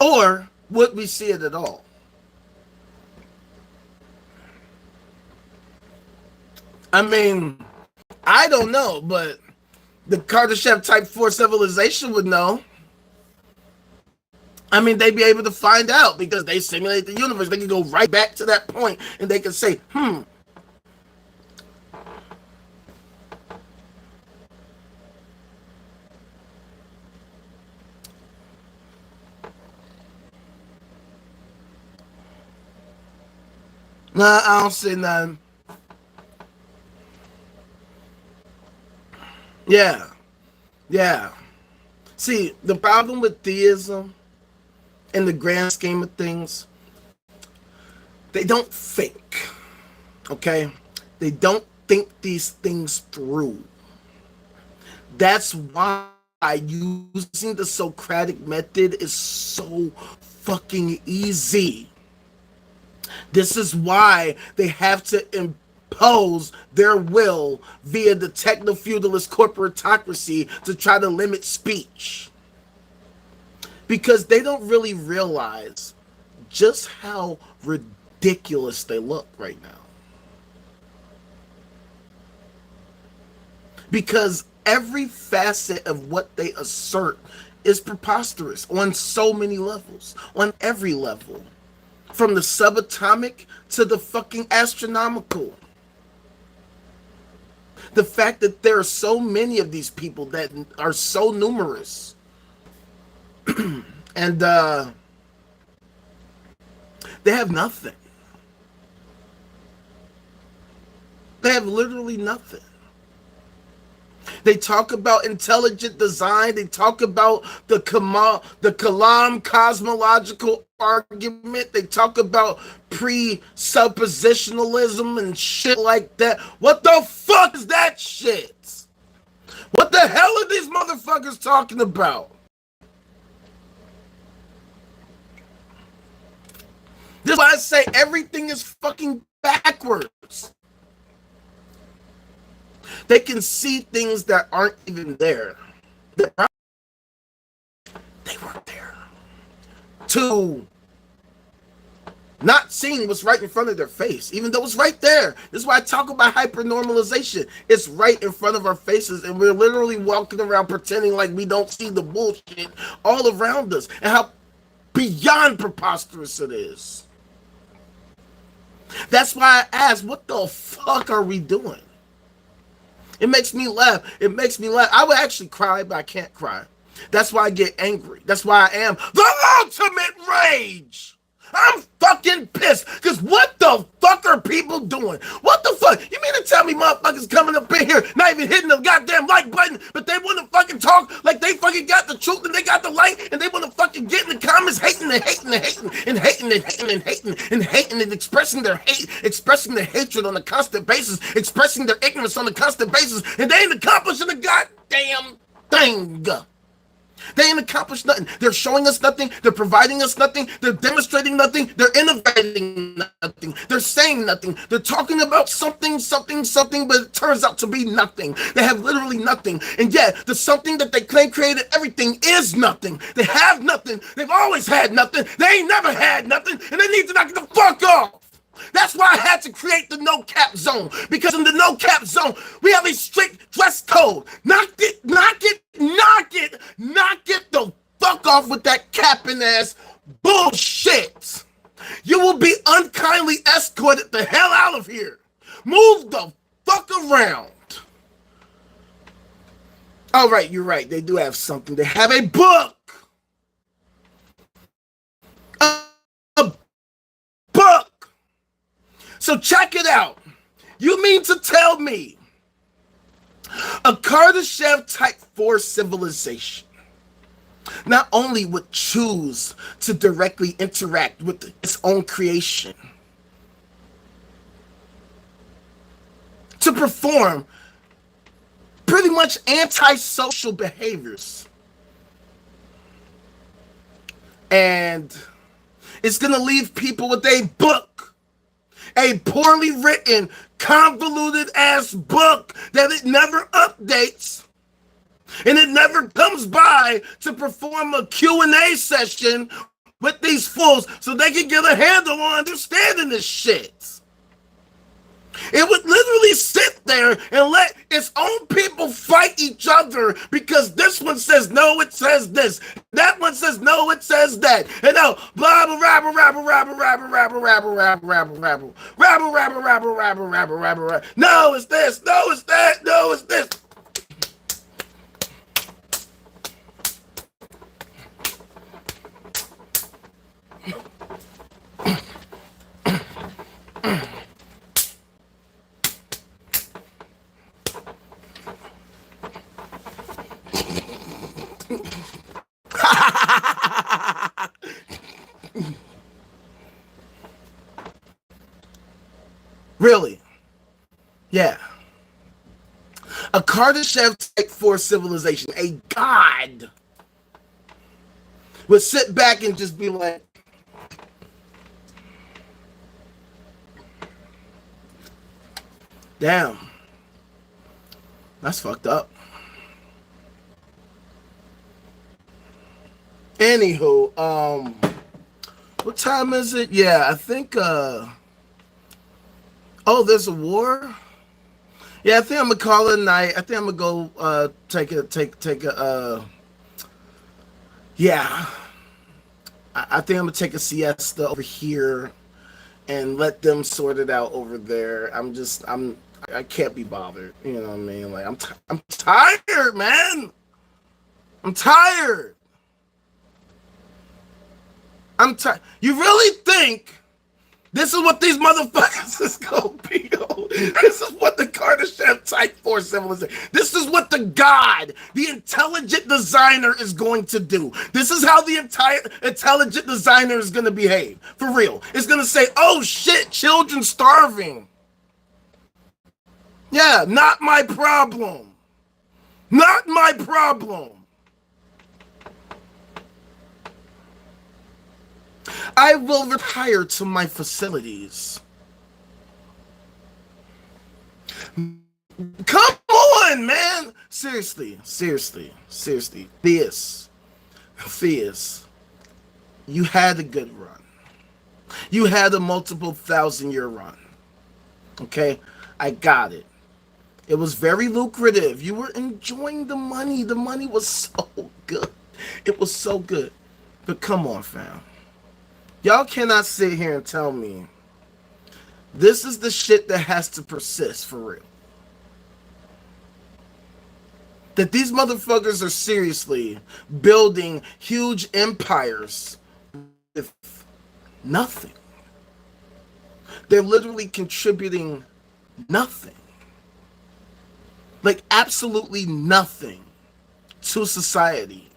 Or would we see it at all? I mean, I don't know, but the Kardashev Type 4 civilization would know. I mean, they'd be able to find out because they simulate the universe. They can go right back to that point and they can say, Nah, I don't see nothing. Yeah. See, the problem with theism, in the grand scheme of things, they don't think, okay? They don't think these things through. That's why using the Socratic method is so fucking easy. This is why they have to impose their will via the techno-feudalist corporatocracy to try to limit speech. Because they don't really realize just how ridiculous they look right now. Because every facet of what they assert is preposterous on so many levels, on every level. from the subatomic to the fucking astronomical. The fact that there are so many of these people that are so numerous. And they have nothing. They have literally nothing. They talk about intelligent design. They talk about the Kalam cosmological argument. They talk about presuppositionalism and shit like that. What the fuck is that shit? What the hell are these motherfuckers talking about? This is why I say everything is fucking backwards. They can see things that aren't even there. They weren't there. To not seeing what's right in front of their face, even though it's right there. This is why I talk about hypernormalization. It's right in front of our faces, and we're literally walking around pretending like we don't see the bullshit all around us, and how beyond preposterous it is. That's why I ask, what the fuck are we doing? It makes me laugh. It makes me laugh. I would actually cry, but I can't cry. That's why I get angry. That's why I am the ultimate rage. I'm fucking pissed. Because what the fuck are people doing? What the fuck? You mean to tell me motherfuckers coming up in here, not even hitting the goddamn like button, but they want to fucking talk like they fucking got the truth and they got the light, and they want to fucking get in the comments hating and hating and hating and hating and hating and hating and hating and expressing their hate, expressing their hatred on a constant basis, expressing their ignorance on a constant basis, and they ain't accomplishing a goddamn thing. They ain't accomplished nothing. They're showing us nothing. They're providing us nothing. They're demonstrating nothing. They're innovating nothing. They're saying nothing. They're talking about something, but it turns out to be nothing. They have literally nothing. And yet, the something that they claim created everything is nothing. They have nothing. They've always had nothing. They ain't never had nothing. And they need to knock the fuck off. That's why I had to create the no cap zone, because in the no cap zone, we have a strict dress code. Knock it the fuck off with that capping ass bullshit. You will be unkindly escorted the hell out of here. Move the fuck around. All right, you're right. They do have something. They have a book. A book. So check it out. You mean to tell me a Kardashev Type 4 civilization not only would choose to directly interact with its own creation, to perform pretty much antisocial behaviors, and it's going to leave people with a book, a poorly written, convoluted ass book that it never updates, and it never comes by to perform a Q&A session with these fools so they can get a handle on understanding this shit. It would literally sit there and let its own people fight each other because this one says no, it says this. That one says no, it says that. And now, blah, blah, rabble, rabble, rabble, rabble, rabble, rabble, rabble, rabble, rabble, rabble, rabble, rabble, rabble, rabble, rabble, rabble. No, it's this. No, it's that. No, it's this. Really? Yeah. A Kardashev Type 4 civilization, a god, would sit back and just be like, damn, that's fucked up. Anywho, what time is it? Yeah, I think, oh, there's a war? Yeah, I think I'm gonna call it a night. I think I'm gonna go, take a, yeah. I think I'm gonna take a siesta over here and let them sort it out over there. I can't be bothered. You know what I mean? Like I'm tired, man. I'm tired. I'm tired. You really think this is what these motherfuckers is gonna be? This is what the Kardashev Type 4 civilization. This is what the God, the intelligent designer, is going to do. This is how the entire intelligent designer is gonna behave. For real. It's gonna say, oh shit, children starving. Yeah, not my problem. Not my problem. I will retire to my facilities. Come on, man. Seriously. Theus, you had a good run. You had a multiple 1,000-year run. Okay? I got it. It was very lucrative. You were enjoying the money. The money was so good. It was so good. But come on, fam. Y'all cannot sit here and tell me this is the shit that has to persist for real. That these motherfuckers are seriously building huge empires with nothing. They're literally contributing nothing. Like absolutely nothing to society,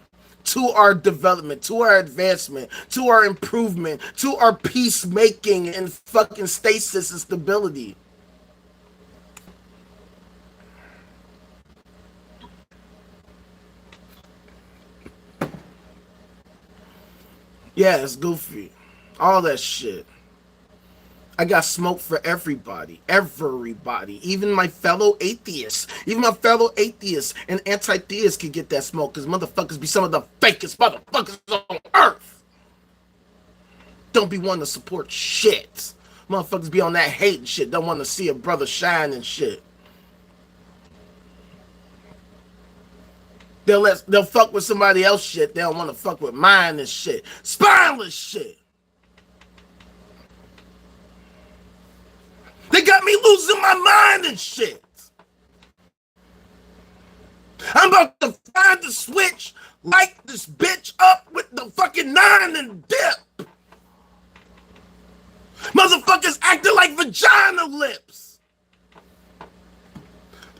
to our development, to our advancement, to our improvement, to our peacemaking and fucking stasis and stability. Yeah, it's goofy. All that shit. I got smoke for everybody. Everybody. Even my fellow atheists. Even my fellow atheists and anti-theists can get that smoke because motherfuckers be some of the fakest motherfuckers on earth. Don't be wanting to support shit. Motherfuckers be on that hate and shit. Don't want to see a brother shine and shit. They'll fuck with somebody else shit. They don't want to fuck with mine and shit. Spineless shit. They got me losing my mind and shit. I'm about to find the switch, light this bitch up with the fucking 9 and dip. Motherfuckers acting like vagina lips.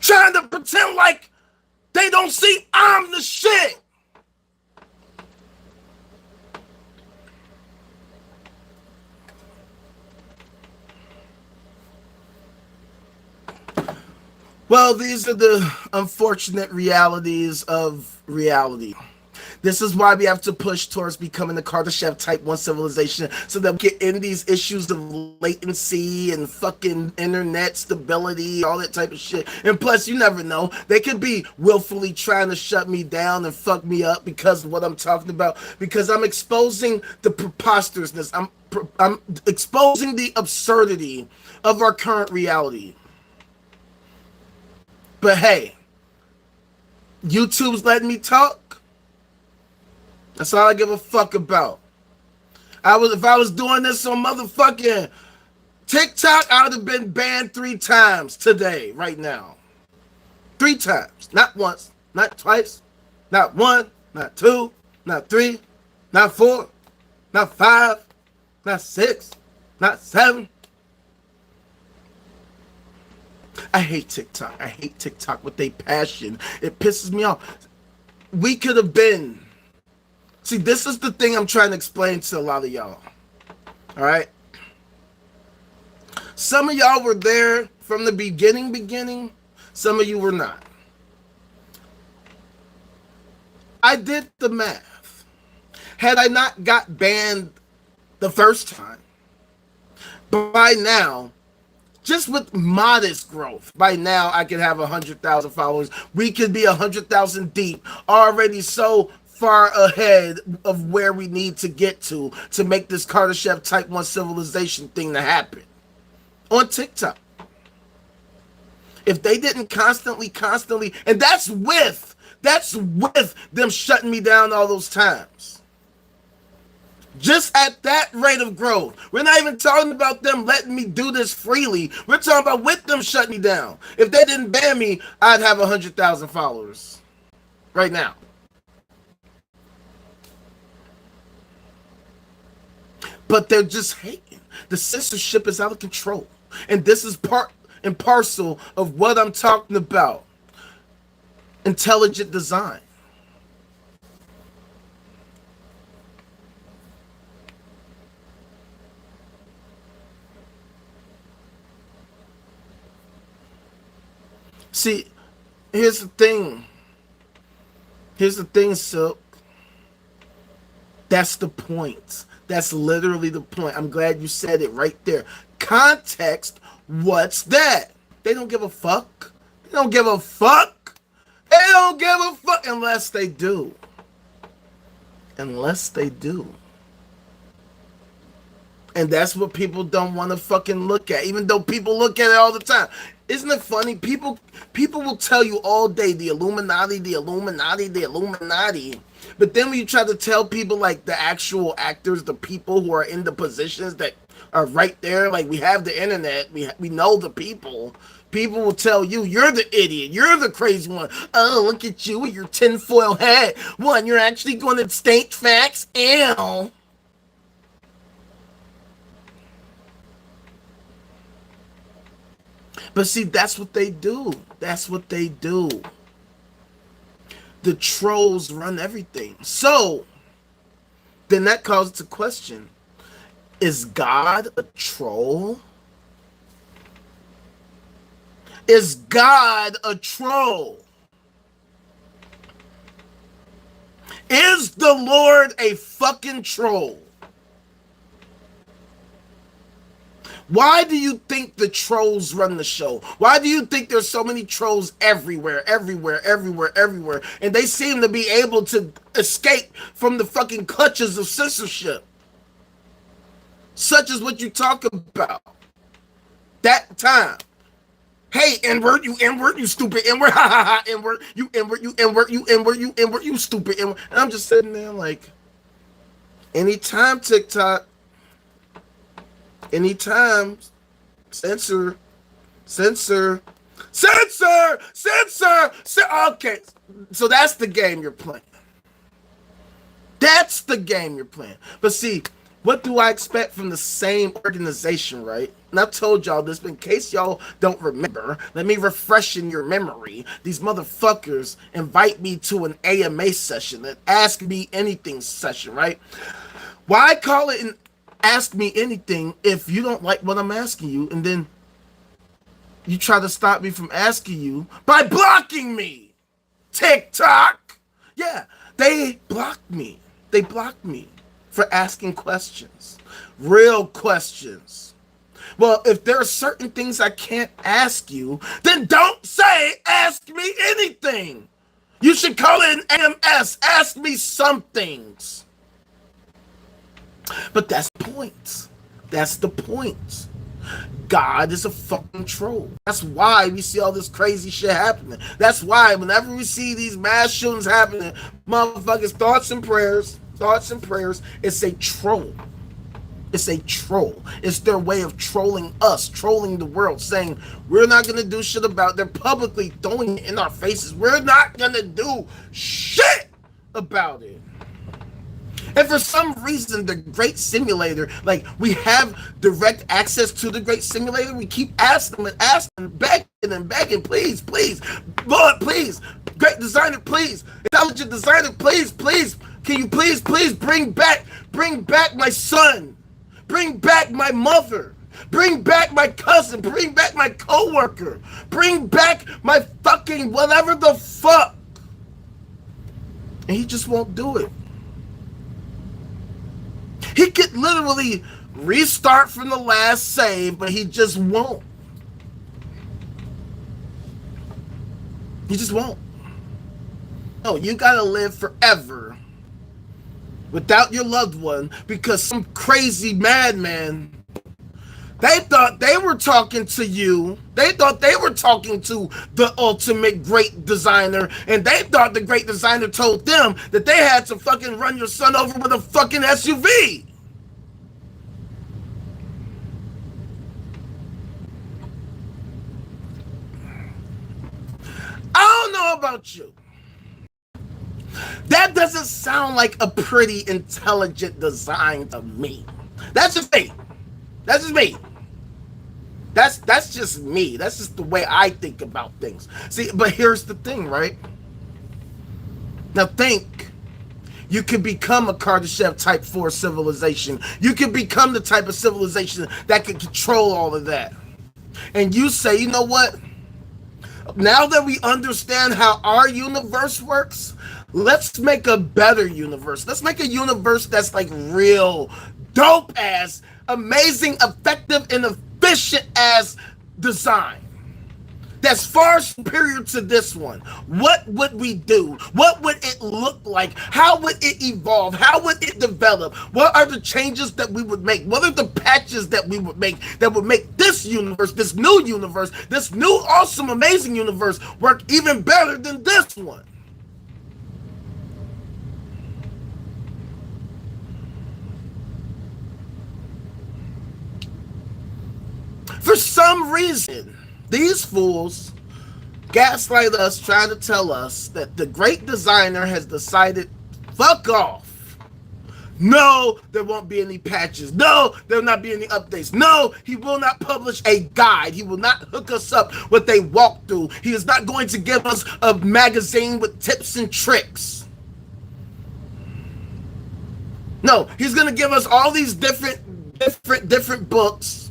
Trying to pretend like they don't see I'm the shit. Well, these are the unfortunate realities of reality. This is why we have to push towards becoming the Kardashev Type 1 civilization so that we get in these issues of latency and fucking internet stability, all that type of shit. And plus, you never know. They could be willfully trying to shut me down and fuck me up because of what I'm talking about. Because I'm exposing the preposterousness. I'm exposing the absurdity of our current reality. But hey, YouTube's letting me talk. That's all I give a fuck about. If I was doing this on motherfucking TikTok, I would have been banned 3 times today, right now. 3 times. Not once, not twice, not 1, not 2, not 3, not 4, not 5, not 6, not 7. I hate TikTok. I hate TikTok with a passion. It pisses me off. We could have been. See, this is the thing I'm trying to explain to a lot of y'all. All right? Some of y'all were there from the beginning. Some of you were not. I did the math. Had I not got banned the first time, by now, just with modest growth, by now I could have 100,000 followers. We could be 100,000 deep, already so far ahead of where we need to get to make this Kardashev Type 1 civilization thing to happen. On TikTok. If they didn't constantly, and that's with them shutting me down all those times. Just at that rate of growth. We're not even talking about them letting me do this freely. We're talking about with them shutting me down. If they didn't ban me, I'd have 100,000 followers right now. But they're just hating. The censorship is out of control. And this is part and parcel of what I'm talking about. Intelligent design. See, here's the thing. Here's the thing, Silk. That's the point. That's literally the point. I'm glad you said it right there. Context, what's that? They don't give a fuck. They don't give a fuck. They don't give a fuck unless they do. Unless they do. And that's what people don't want to fucking look at, even though people look at it all the time. Isn't it funny? People will tell you all day the Illuminati, the Illuminati, the Illuminati. But then when you try to tell people like the actual actors, the people who are in the positions that are right there, like we have the internet, we know the people. People will tell you, you're the idiot, you're the crazy one. Oh, look at you with your tinfoil hat. One, you're actually going to state facts. Ew. But see, that's what they do. That's what they do. The trolls run everything. So, then that calls into question. Is God a troll? Is God a troll? Is the Lord a fucking troll? Why do you think the trolls run the show? Why do you think there's so many trolls everywhere, and they seem to be able to escape from the fucking clutches of censorship? Such as what you talk about. That time. Hey, N-word, you stupid N-word, ha ha ha, N-word, you N-word, you stupid N-word. And I'm just sitting there like, anytime TikTok, anytime, censor. Okay, so that's the game you're playing. That's the game you're playing. But see, what do I expect from the same organization, right? And I've told y'all this, but in case y'all don't remember, let me refresh in your memory. These motherfuckers invite me to an AMA session, an Ask Me Anything session, right? Why call it an Ask Me Anything if you don't like what I'm asking you, and then you try to stop me from asking you by blocking me? TikTok! Yeah, they blocked me. They blocked me for asking questions. Real questions. Well, if there are certain things I can't ask you, then don't say ask me anything. You should call it an AMS. Ask me some things. But that's the point. That's the point. God is a fucking troll. That's why we see all this crazy shit happening. That's why whenever we see these mass shootings happening, motherfuckers, thoughts and prayers, it's a troll. It's a troll. It's their way of trolling us, trolling the world, saying we're not going to do shit about it. They're publicly throwing it in our faces. We're not going to do shit about it. And for some reason, the Great Simulator, like we have direct access to the Great Simulator. We keep asking and begging, please, Lord, please, great designer, please, intelligent designer, please, can you please bring back my son, bring back my mother, bring back my cousin, bring back my coworker, bring back my fucking whatever the fuck. And he just won't do it. He could literally restart from the last save, but he just won't. He just won't. No, you gotta live forever without your loved one because some crazy madman They thought they were talking to you. They thought they were talking to the ultimate great designer, and they thought the great designer told them that they had to fucking run your son over with a fucking SUV. I don't know about you. That doesn't sound like a pretty intelligent design to me. That's just me. That's just me. That's just me. That's just the way I think about things. See, but here's the thing, right? Now think, you could become a Kardashev Type 4 civilization. You could become the type of civilization that can control all of that. And you say, you know what? Now that we understand how our universe works, let's make a better universe. Let's make a universe that's like real dope ass, amazing, effective, and efficient as design. That's far superior to this one. What would we do? What would it look like? How would it evolve? How would it develop? What are the changes that we would make? What are the patches that we would make that would make this universe, this new awesome, amazing universe work even better than this one? For some reason, these fools gaslight us, trying to tell us that the great designer has decided, fuck off. No, there won't be any patches. No, there will not be any updates. No, he will not publish a guide. He will not hook us up with a walkthrough. He is not going to give us a magazine with tips and tricks. No, he's going to give us all these different books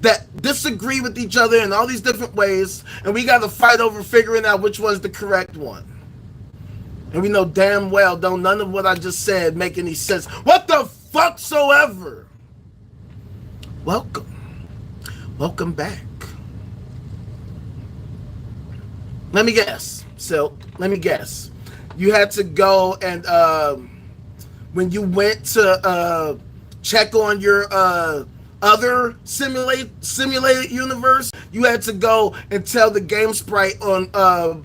that disagree with each other in all these different ways, and we got to fight over figuring out which one's the correct one. And we know damn well don't none of what I just said make any sense. What the fuck soever? Welcome back. Let me guess. You had to go and when you went to check on your other simulated universe, you had to go and tell the game sprite on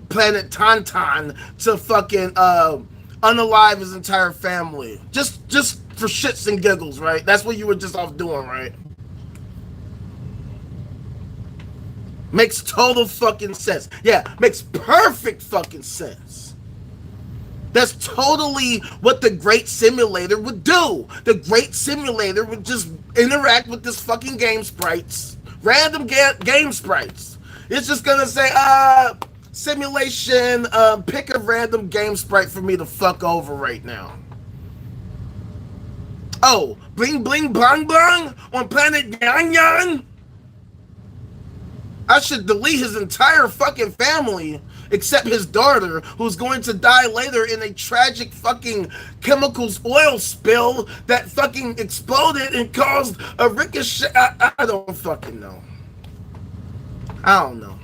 planet Tauntaun to fucking unalive his entire family, just for shits and giggles, right? That's what you were just off doing, right? Makes total fucking sense. Yeah, makes perfect fucking sense. That's totally what the Great Simulator would do. The Great Simulator would just interact with this fucking game sprites, random game sprites. It's just gonna say, simulation, pick a random game sprite for me to fuck over right now. Oh, bling bling blang blang on planet Yang Yang? I should delete his entire fucking family except his daughter, who's going to die later in a tragic fucking chemicals oil spill that fucking exploded and caused a ricochet. I don't fucking know. I don't know.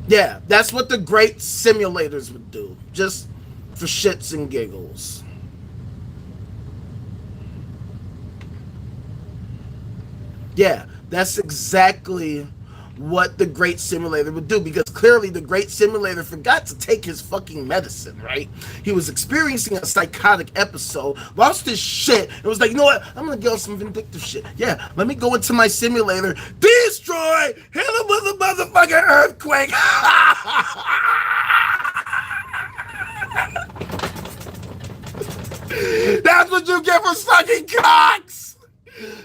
Yeah, that's what the great simulators would do, just for shits and giggles. Yeah, that's exactly what the Great Simulator would do, because clearly the Great Simulator forgot to take his fucking medicine, right? He was experiencing a psychotic episode, lost his shit, and was like, you know what? I'm gonna get on some vindictive shit. Yeah, let me go into my simulator, destroy, hit him with a motherfucking earthquake. That's what you get for sucking cocks.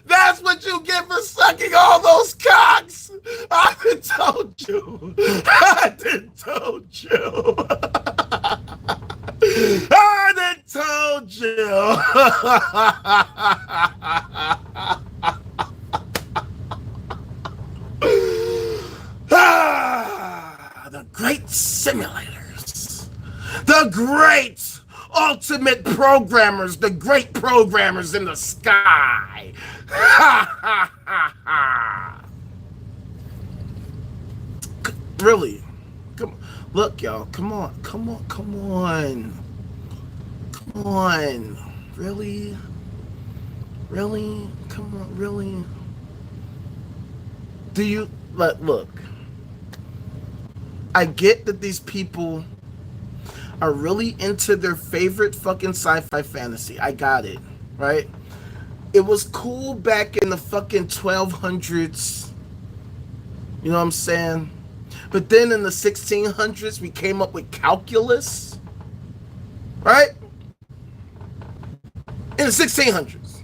That's what you get for sucking all those cocks. I done told you. I done told you. I done told you. The great simulators. The great ultimate programmers, the great programmers in the sky. Really? Come on. Look, y'all. Come on. Really? Really? Come on, really? Do you, look, I get that these people are really into their favorite fucking sci-fi fantasy. I got it, right? It was cool back in the fucking 1200s. You know what I'm saying? But then in the 1600s, we came up with calculus, right? In the 1600s.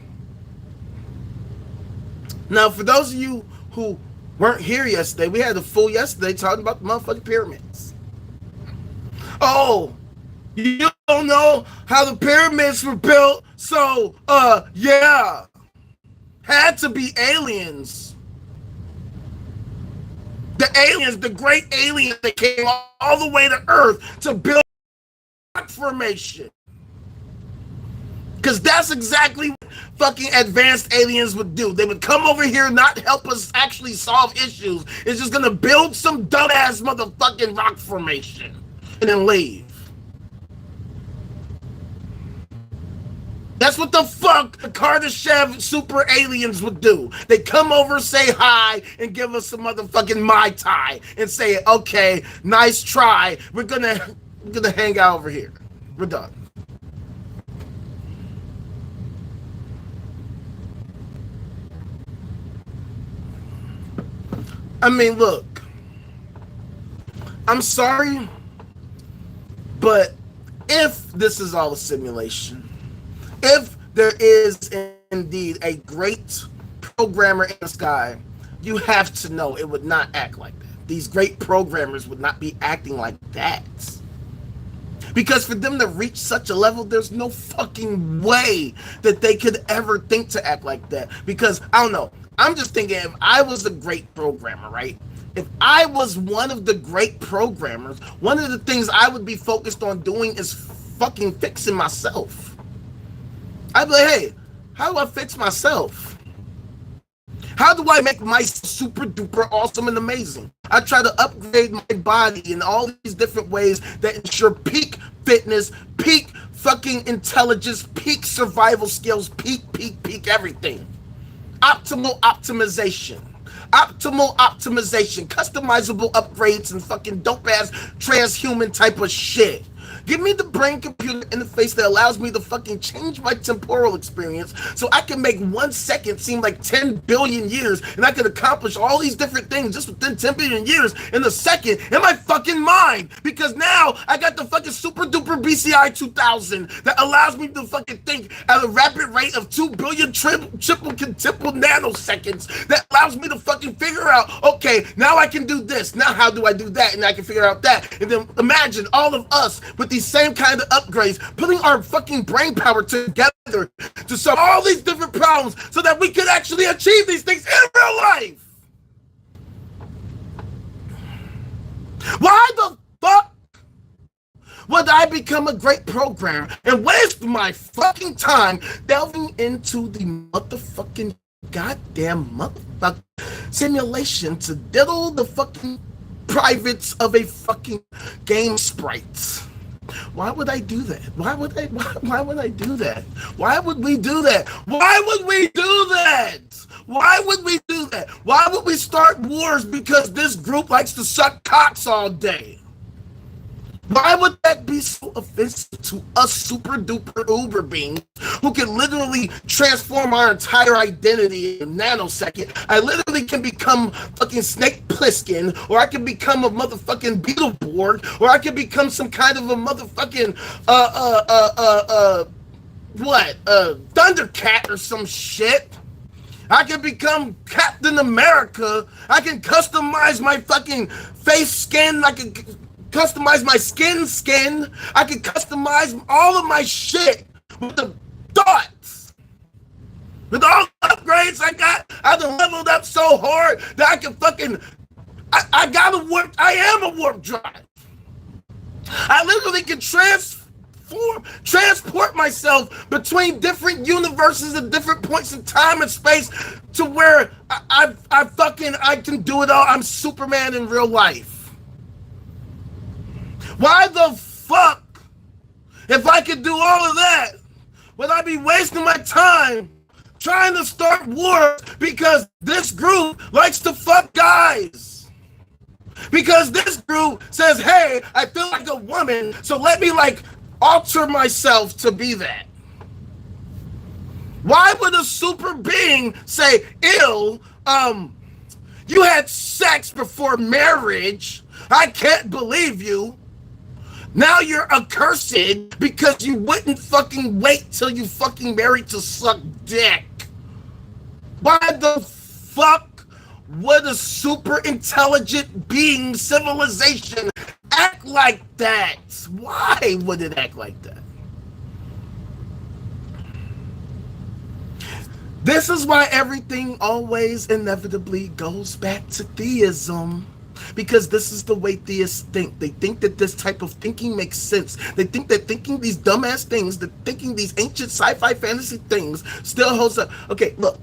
Now, for those of you who weren't here yesterday, we had a full yesterday talking about the motherfucking pyramids. Oh, you don't know how the pyramids were built, so, yeah. Had to be aliens. The aliens, the great aliens that came all the way to Earth to build rock formation. Because that's exactly what fucking advanced aliens would do. They would come over here and not help us actually solve issues. It's just going to build some dumbass motherfucking rock formation and then leave. That's what the fuck the Kardashev super aliens would do. They come over, say hi, and give us some motherfucking Mai Tai and say, okay, nice try. We're gonna hang out over here. We're done. I mean, look, I'm sorry, but if this is all a simulation, if there is indeed a great programmer in the sky, you have to know it would not act like that. These great programmers would not be acting like that. Because for them to reach such a level, there's no fucking way that they could ever think to act like that. Because, I don't know, I'm just thinking if I was a great programmer, right? If I was one of the great programmers, one of the things I would be focused on doing is fucking fixing myself. I'd be like, hey, how do I fix myself? How do I make myself super duper awesome and amazing? I try to upgrade my body in all these different ways that ensure peak fitness, peak fucking intelligence, peak survival skills, peak everything. Optimal optimization, customizable upgrades and fucking dope ass transhuman type of shit. Give me the brain computer interface that allows me to fucking change my temporal experience so I can make 1 second seem like 10 billion years, and I can accomplish all these different things just within 10 billion years in a second in my fucking mind. Because now I got the fucking super duper BCI 2000 that allows me to fucking think at a rapid rate of 2 billion triple nanoseconds, that allows me to fucking figure out, okay, now I can do this. Now how do I do that? And I can figure out that. And then imagine all of us with these same kind of upgrades, putting our fucking brain power together to solve all these different problems so that we can actually achieve these things in real life. Why the fuck would I become a great programmer and waste my fucking time delving into the motherfucking goddamn motherfucking simulation to diddle the fucking privates of a fucking game sprite? Why would I do that? Why would I do that? Why would we do that? Why would we do that? Why would we do that? Why would we start wars because this group likes to suck cocks all day? Why would that be so offensive to us super duper uber beings who can literally transform our entire identity in a nanosecond? I literally can become fucking Snake Plissken, or I can become a motherfucking Beetleborg, or I can become some kind of a motherfucking Thundercat or some shit. I can become Captain America. I can customize my fucking face skin. I can customize my skin. I can customize all of my shit with the dots. With all the upgrades I got, I done leveled up so hard that I can fucking, I am a warp drive. I literally can transport myself between different universes at different points in time and space to where I can do it all. I'm Superman in real life. Why the fuck, if I could do all of that, would I be wasting my time trying to start wars because this group likes to fuck guys? Because this group says, hey, I feel like a woman, so let me like alter myself to be that. Why would a super being say, ew, you had sex before marriage? I can't believe you. Now you're accursed because you wouldn't fucking wait till you fucking married to suck dick. Why the fuck would a super intelligent being civilization act like that? Why would it act like that? This is why everything always inevitably goes back to theism. Because this is the way theists think. They think that this type of thinking makes sense. They think that thinking these dumbass things, that thinking these ancient sci-fi fantasy things still holds up. Okay, look.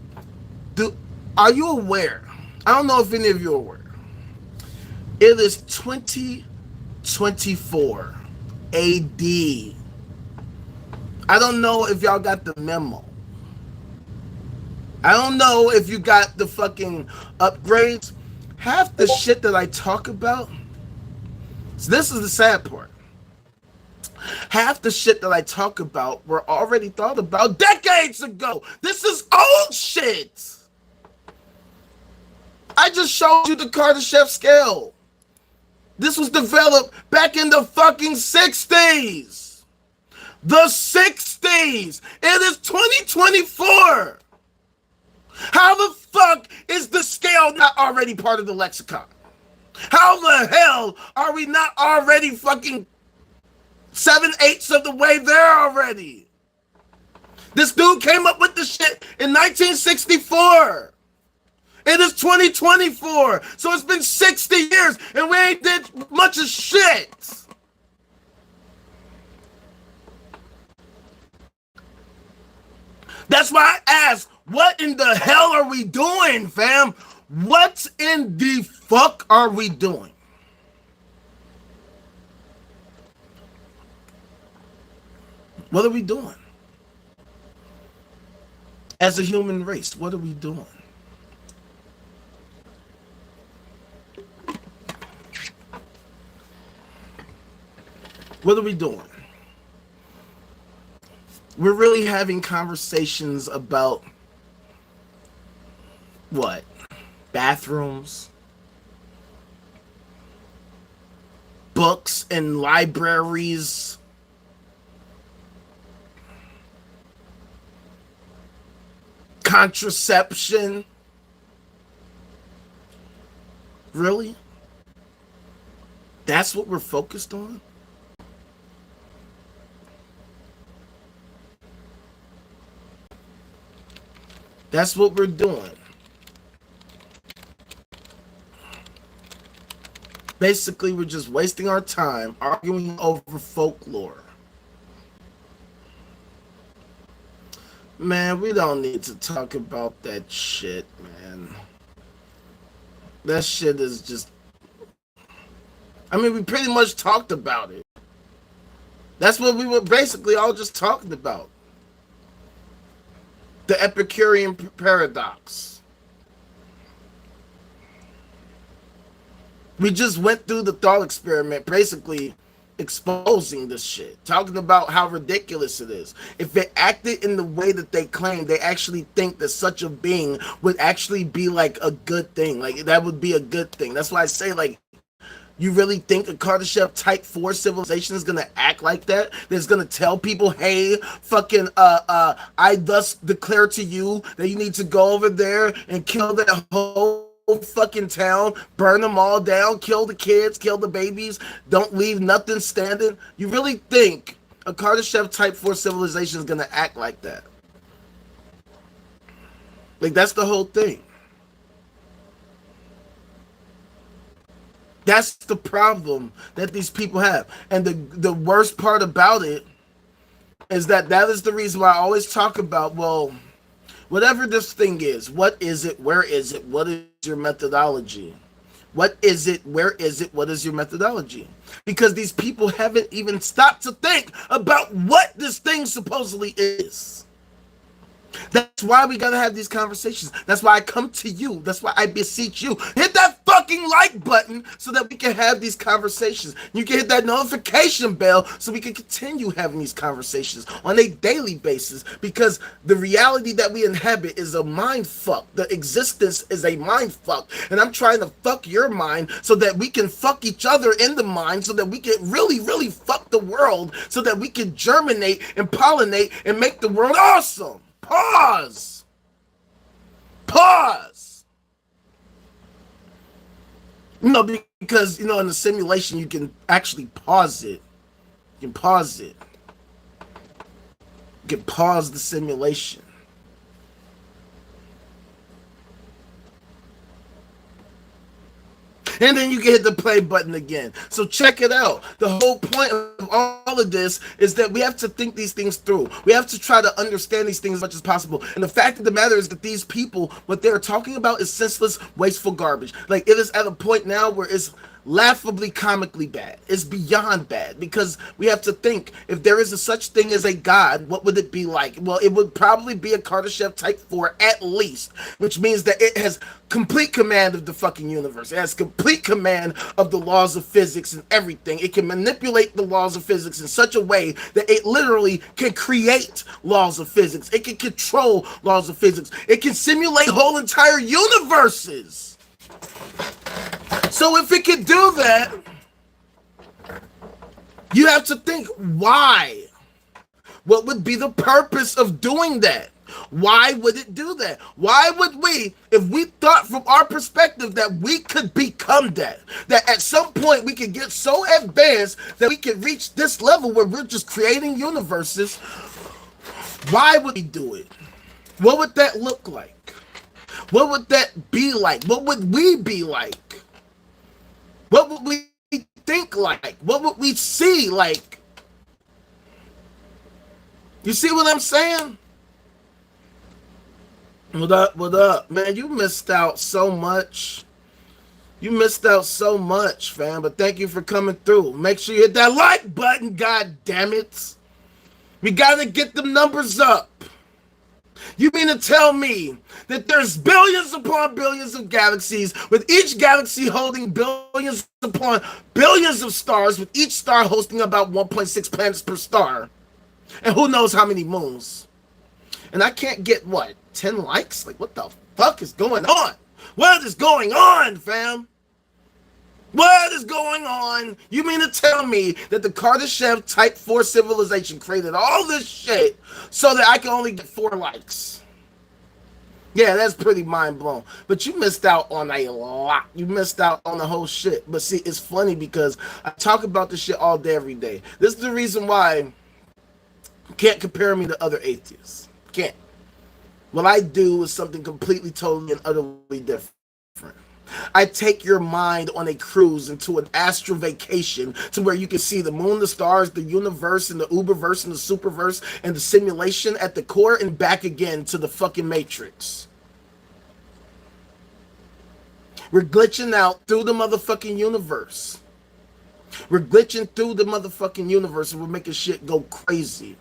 Are you aware? I don't know if any of you are aware. It is 2024 AD. I don't know if y'all got the memo. I don't know if you got the fucking upgrades. Half the shit that I talk about, so this is the sad part. Half the shit that I talk about were already thought about decades ago. This is old shit. I just showed you the Kardashev scale. This was developed back in the fucking 60s. The 60s. It is 2024. How the fuck is the scale not already part of the lexicon? How the hell are we not already fucking 7/8 of the way there already? This dude came up with the shit in 1964. It is 2024. So it's been 60 years and we ain't did much of shit. That's why I asked, what in the hell are we doing, fam? What in the fuck are we doing? What are we doing? As a human race, what are we doing? What are we doing? We're really having conversations about what? Bathrooms, books and libraries, contraception. Really? That's what we're focused on? That's what we're doing. Basically, we're just wasting our time arguing over folklore. Man, we don't need to talk about that shit, man. That shit is just... I mean, we pretty much talked about it. That's what we were basically all just talking about. The Epicurean paradox. We just went through the thought experiment, basically exposing this shit, talking about how ridiculous it is. If it acted in the way that they claim, they actually think that such a being would actually be like a good thing. Like that would be a good thing. That's why I say, like, you really think a Kardashev Type 4 civilization is gonna act like that? That's gonna tell people, hey, fucking, I thus declare to you that you need to go over there and kill that whole fucking town, burn them all down, kill the kids, kill the babies, don't leave nothing standing? You really think a Kardashev Type 4 civilization is gonna act like that? Like, that's the whole thing. That's the problem that these people have. And the worst part about it is that is the reason why I always talk about, well, whatever this thing is, what is it? Where is it? What is your methodology? What is it? Where is it? What is your methodology? Because these people haven't even stopped to think about what this thing supposedly is. That's why we gotta have these conversations. That's why I come to you. That's why I beseech you. Hit that fucking like button so that we can have these conversations. You can hit that notification bell so we can continue having these conversations on a daily basis, because the reality that we inhabit is a mind fuck. The existence is a mind fuck. And I'm trying to fuck your mind so that we can fuck each other in the mind, so that we can really, really fuck the world, so that we can germinate and pollinate and make the world awesome. Pause. Because, in the simulation, you can actually pause it. You can pause it. You can pause the simulation. And then you can hit the play button again. So check it out. The whole point of all of this is that we have to think these things through. We have to try to understand these things as much as possible. And the fact of the matter is that these people, what they're talking about is senseless, wasteful garbage. Like, it is at a point now where it's laughably comically bad. It's beyond bad, because we have to think, if there is a such thing as a god, what would it be like? Well, it would probably be a Kardashev Type 4 at least, which means that it has complete command of the fucking universe. It has complete command of the laws of physics and everything. It can manipulate the laws of physics in such a way that it literally can create laws of physics. It can control laws of physics. It can simulate whole entire universes. So if it could do that, you have to think, why? What would be the purpose of doing that? Why would it do that? Why would we, if we thought from our perspective that we could become that at some point we could get so advanced that we could reach this level where we're just creating universes, why would we do it? What would that look like? What would that be like? What would we be like? What would we think like? What would we see like? You see what I'm saying? What up, what up? Man, you missed out so much. You missed out so much, fam. But thank you for coming through. Make sure you hit that like button, god damn it. We gotta get the numbers up. You mean to tell me that there's billions upon billions of galaxies, with each galaxy holding billions upon billions of stars, with each star hosting about 1.6 planets per star, and who knows how many moons? And I can't get, what, 10 likes? Like, what the fuck is going on? What is going on, fam? What is going on? You mean to tell me that the Kardashev Type 4 civilization created all this shit so that I can only get 4 likes? Yeah, that's pretty mind-blowing. But you missed out on a lot. You missed out on the whole shit. But see, it's funny because I talk about this shit all day, every day. This is the reason why you can't compare me to other atheists. Can't. What I do is something completely, totally, and utterly different. I take your mind on a cruise into an astral vacation to where you can see the moon, the stars, the universe, and the uberverse, and the superverse, and the simulation at the core, and back again to the fucking matrix. We're glitching out through the motherfucking universe. We're glitching through the motherfucking universe, and we're making shit go crazy.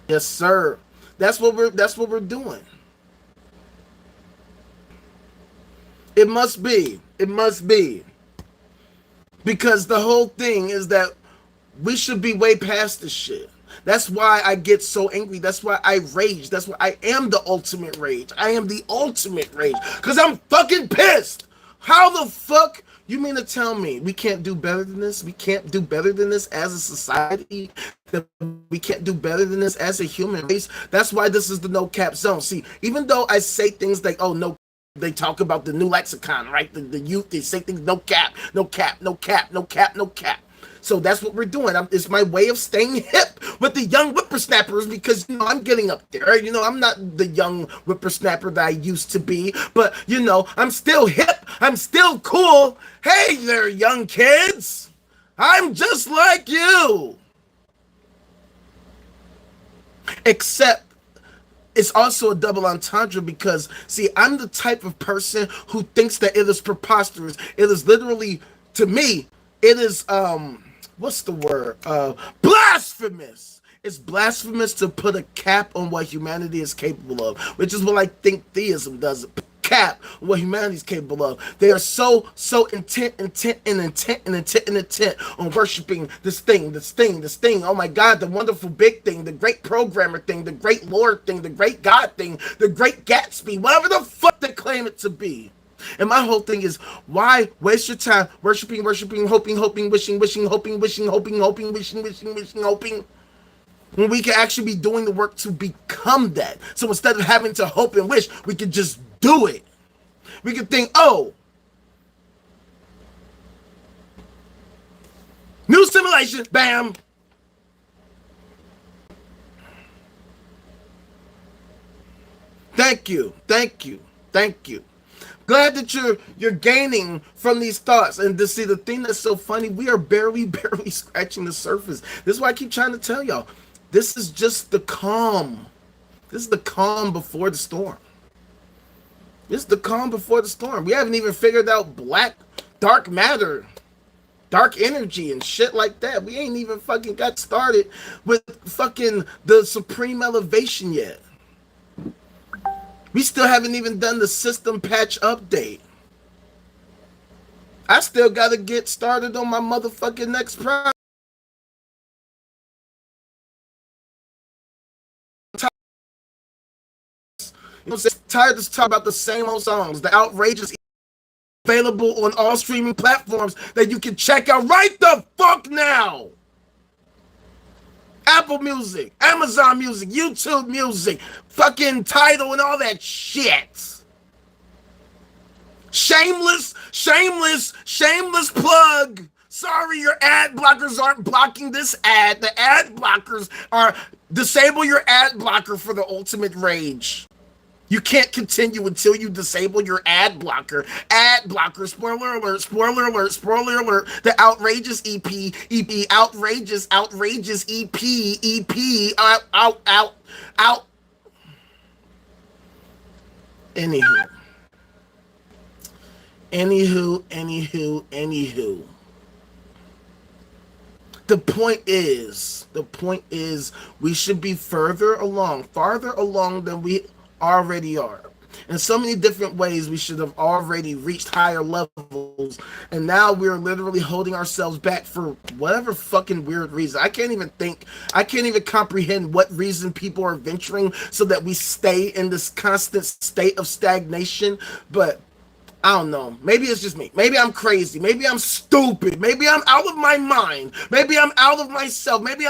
Yes, sir. That's what we're doing. It must be. It must be. Because the whole thing is that we should be way past this shit. That's why I get so angry. That's why I rage. That's why I am the ultimate rage. I am the ultimate rage. Because I'm fucking pissed. How the fuck? You mean to tell me we can't do better than this? We can't do better than this as a society? That we can't do better than this as a human race? That's why this is the no cap zone. See, even though I say things like, oh, no, they talk about the new lexicon, right? The youth, they say things, no cap, no cap, no cap, no cap, no cap. So that's what we're doing. It's my way of staying hip with the young whippersnappers, because, I'm getting up there. I'm not the young whippersnapper that I used to be, but, I'm still hip. I'm still cool. Hey there, young kids. I'm just like you. Except it's also a double entendre because, see, I'm the type of person who thinks that it is preposterous. It is literally, to me, it is, what's the word? Blasphemous. It's blasphemous to put a cap on what humanity is capable of, which is what I think theism does. Cap on what humanity is capable of. They are so intent on worshiping this thing. Oh my God, the wonderful big thing, the great programmer thing, the great Lord thing, the great God thing, the great Gatsby, whatever the fuck they claim it to be. And my whole thing is, why waste your time worshiping, hoping, wishing, when we can actually be doing the work to become that? So instead of having to hope and wish, we could just do it. We could think, oh, new simulation, bam. Thank you. Glad that you're gaining from these thoughts. And to see, the thing that's so funny, we are barely scratching the surface. This is why I keep trying to tell y'all. This is just the calm. This is the calm before the storm. This is the calm before the storm. We haven't even figured out dark matter, dark energy and shit like that. We ain't even fucking got started with fucking the supreme elevation yet. We still haven't even done the system patch update. I still gotta get started on my motherfucking next project. You know what I'm saying? Tired of talking about the same old songs. The outrageous, available on all streaming platforms that you can check out right the fuck now. Apple Music, Amazon Music, YouTube Music, fucking Tidal and all that shit. Shameless plug. Sorry, your ad blockers aren't blocking this ad. The ad blockers are, disable your ad blocker for the ultimate rage. You can't continue until you disable your ad blocker. Ad blocker, spoiler alert. The outrageous EP, outrageous EP, out. Anywho. The point is, we should be farther along than we already are. In so many different ways, we should have already reached higher levels, and now we're literally holding ourselves back for whatever fucking weird reason. I can't even comprehend what reason people are venturing so that we stay in this constant state of stagnation. But I don't know. Maybe it's just me. Maybe I'm crazy. Maybe I'm stupid. Maybe I'm out of my mind. Maybe I'm out of myself. Maybe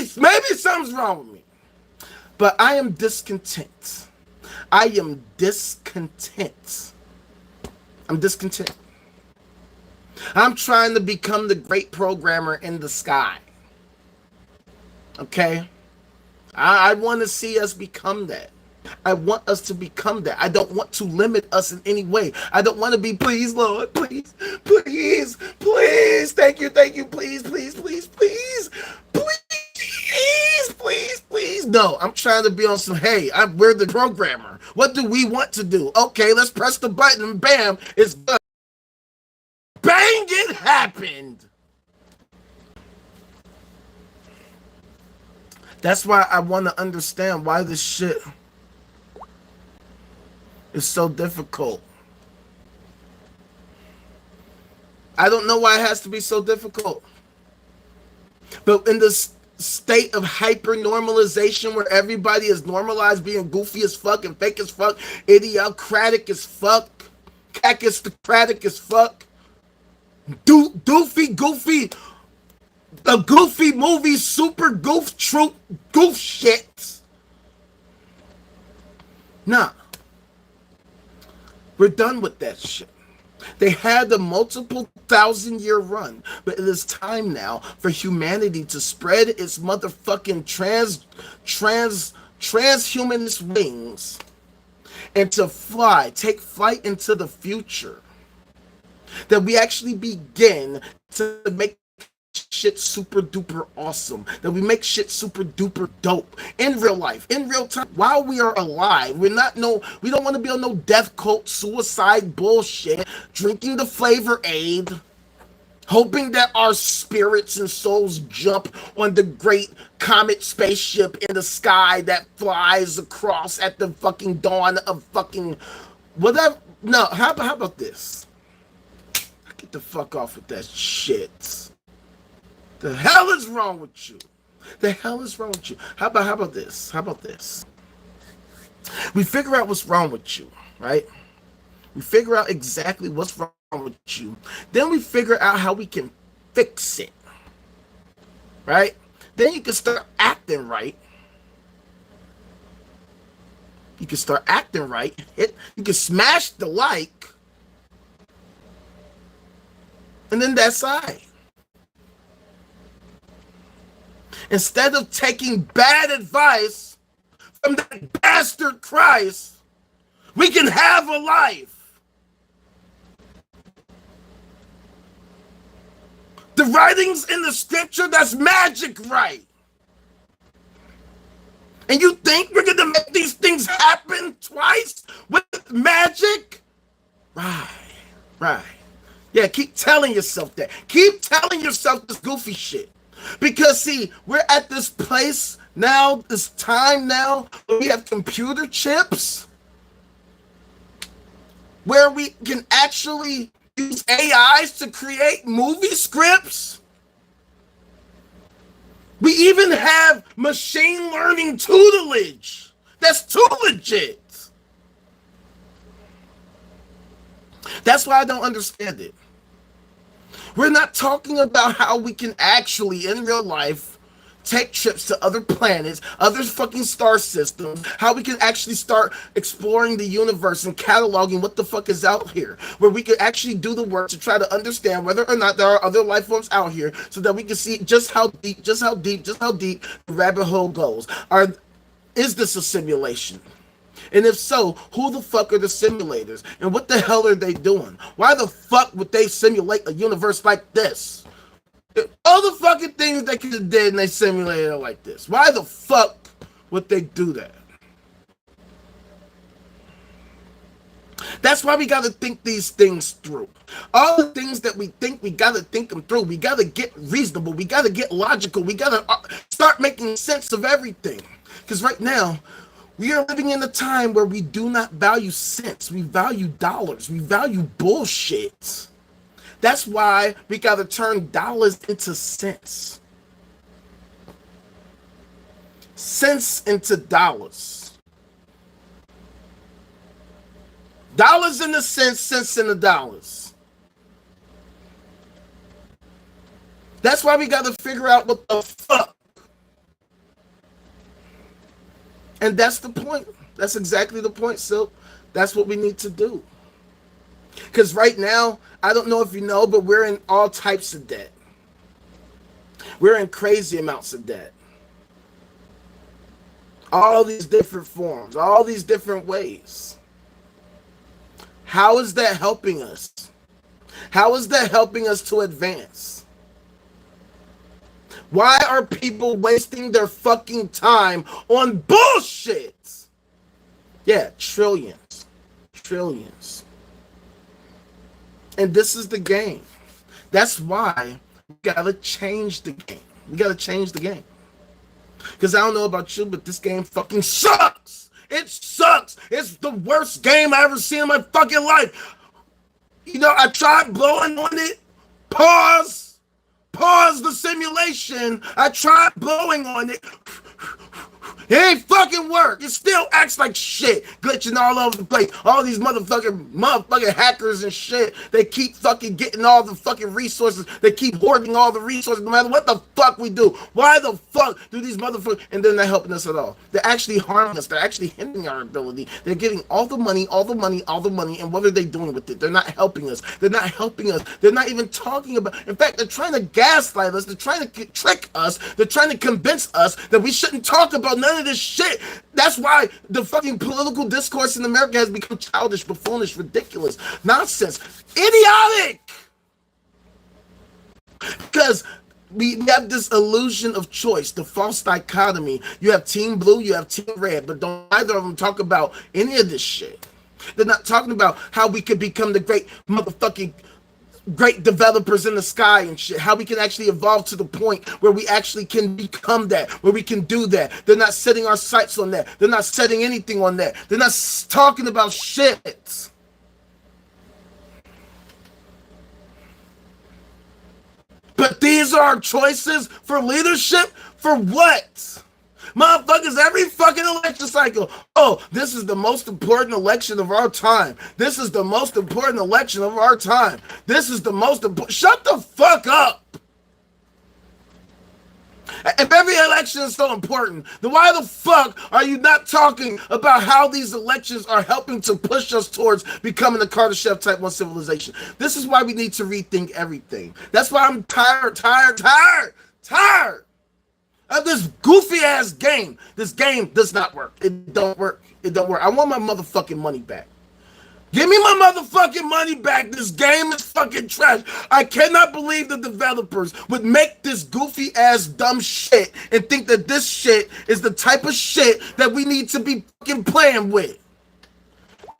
something's wrong with me. But I am discontent. I'm discontent. I'm trying to become the great programmer in the sky. Okay? I want to see us become that. I want us to become that. I don't want to limit us in any way. I don't want to be, please, Lord, please, thank you, please. No, I'm trying to be on some, hey, we're the programmer. What do we want to do? Okay, let's press the button and bam, it's done. Bang, it happened. That's why I want to understand why this shit is so difficult. I don't know why it has to be so difficult. But in this state of hyper normalization where everybody is normalized being goofy as fuck and fake as fuck, idiocratic as fuck, cacistocratic as fuck, goofy, a goofy movie, super goof troop, goof shit. Nah. We're done with that shit. They had a multiple 1,000-year run, but it is time now for humanity to spread its motherfucking transhumanist wings and to take flight into the future. That we actually begin to make shit super duper awesome, that we make shit super duper dope in real life, in real time, while we are alive. We don't want to be on no death cult, suicide bullshit, drinking the flavor aid, hoping that our spirits and souls jump on the great comet spaceship in the sky that flies across at the fucking dawn of fucking whatever. No, how about this? Get the fuck off with that shit. The hell is wrong with you? The hell is wrong with you? How about this? How about this? We figure out what's wrong with you, right? We figure out exactly what's wrong with you. Then we figure out how we can fix it, right? Then you can start acting right. You can start acting right. You can smash the like. And then that's I. Instead of taking bad advice from that bastard Christ, we can have a life. The writings in the scripture, that's magic, right? And you think we're going to make these things happen twice with magic? Right. Yeah, keep telling yourself that. Keep telling yourself this goofy shit. Because, see, we're at this place now, this time now, where we have computer chips, where we can actually use AIs to create movie scripts. We even have machine learning tutelage. That's too legit. That's why I don't understand it. We're not talking about how we can actually, in real life, take trips to other planets, other fucking star systems, how we can actually start exploring the universe and cataloging what the fuck is out here, where we can actually do the work to try to understand whether or not there are other life forms out here, so that we can see just how deep the rabbit hole goes. Is this a simulation? And if so, who the fuck are the simulators? And what the hell are they doing? Why the fuck would they simulate a universe like this? All the fucking things they could have did and they simulated it like this. Why the fuck would they do that? That's why we gotta think these things through. All the things that we think, we gotta think them through. We gotta get reasonable. We gotta get logical. We gotta start making sense of everything. Because right now, we are living in a time where we do not value cents. We value dollars. We value bullshit. That's why we got to turn dollars into cents. Cents into dollars. Dollars into cents, cents into dollars. That's why we got to figure out what the fuck. And that's the point. That's exactly the point, Silk. That's what we need to do. Because right now, I don't know if you know, but we're in all types of debt. We're in crazy amounts of debt. All these different forms, all these different ways. How is that helping us? How is that helping us to advance? Why are people wasting their fucking time on bullshit? Yeah, trillions. Trillions. And this is the game. That's why we gotta change the game. We gotta change the game. Because I don't know about you, but this game fucking sucks. It sucks. It's the worst game I ever seen in my fucking life. You know, I tried blowing on it. Pause the simulation. I tried blowing on it. It ain't fucking work. It still acts like shit, glitching all over the place. All these motherfucking hackers and shit. They keep fucking getting all the fucking resources. They keep hoarding all the resources no matter what the fuck we do. Why the fuck do these motherfuckers? And they're not helping us at all. They're actually harming us. They're actually hindering our ability. They're getting all the money. And what are they doing with it? They're not helping us. They're not helping us. They're not even talking about. In fact, they're trying to gaslight us. They're trying to trick us. They're trying to convince us that we shouldn't talk about none of this shit. That's why the fucking political discourse in America has become childish, buffoonish, ridiculous, nonsense, idiotic. Because we have this illusion of choice, the false dichotomy. You have Team Blue, you have Team Red, but don't either of them talk about any of this shit. They're not talking about how we could become the great motherfucking great developers in the sky and shit, how we can actually evolve to the point where we actually can become that, where we can do that. They're not setting our sights on that. They're not setting anything on that. They're not talking about shit. But these are our choices for leadership? For what? Motherfuckers, every fucking election cycle. Oh, this is the most important election of our time. This is the most important election of our time. This is the most important. Shut the fuck up. If every election is so important, then why the fuck are you not talking about how these elections are helping to push us towards becoming a Kardashev type 1 civilization? This is why we need to rethink everything. That's why I'm tired of this goofy ass game. This game does not work. It don't work. It don't work. I want my motherfucking money back. Give me my motherfucking money back. This game is fucking trash. I cannot believe the developers would make this goofy ass dumb shit and think that this shit is the type of shit that we need to be fucking playing with.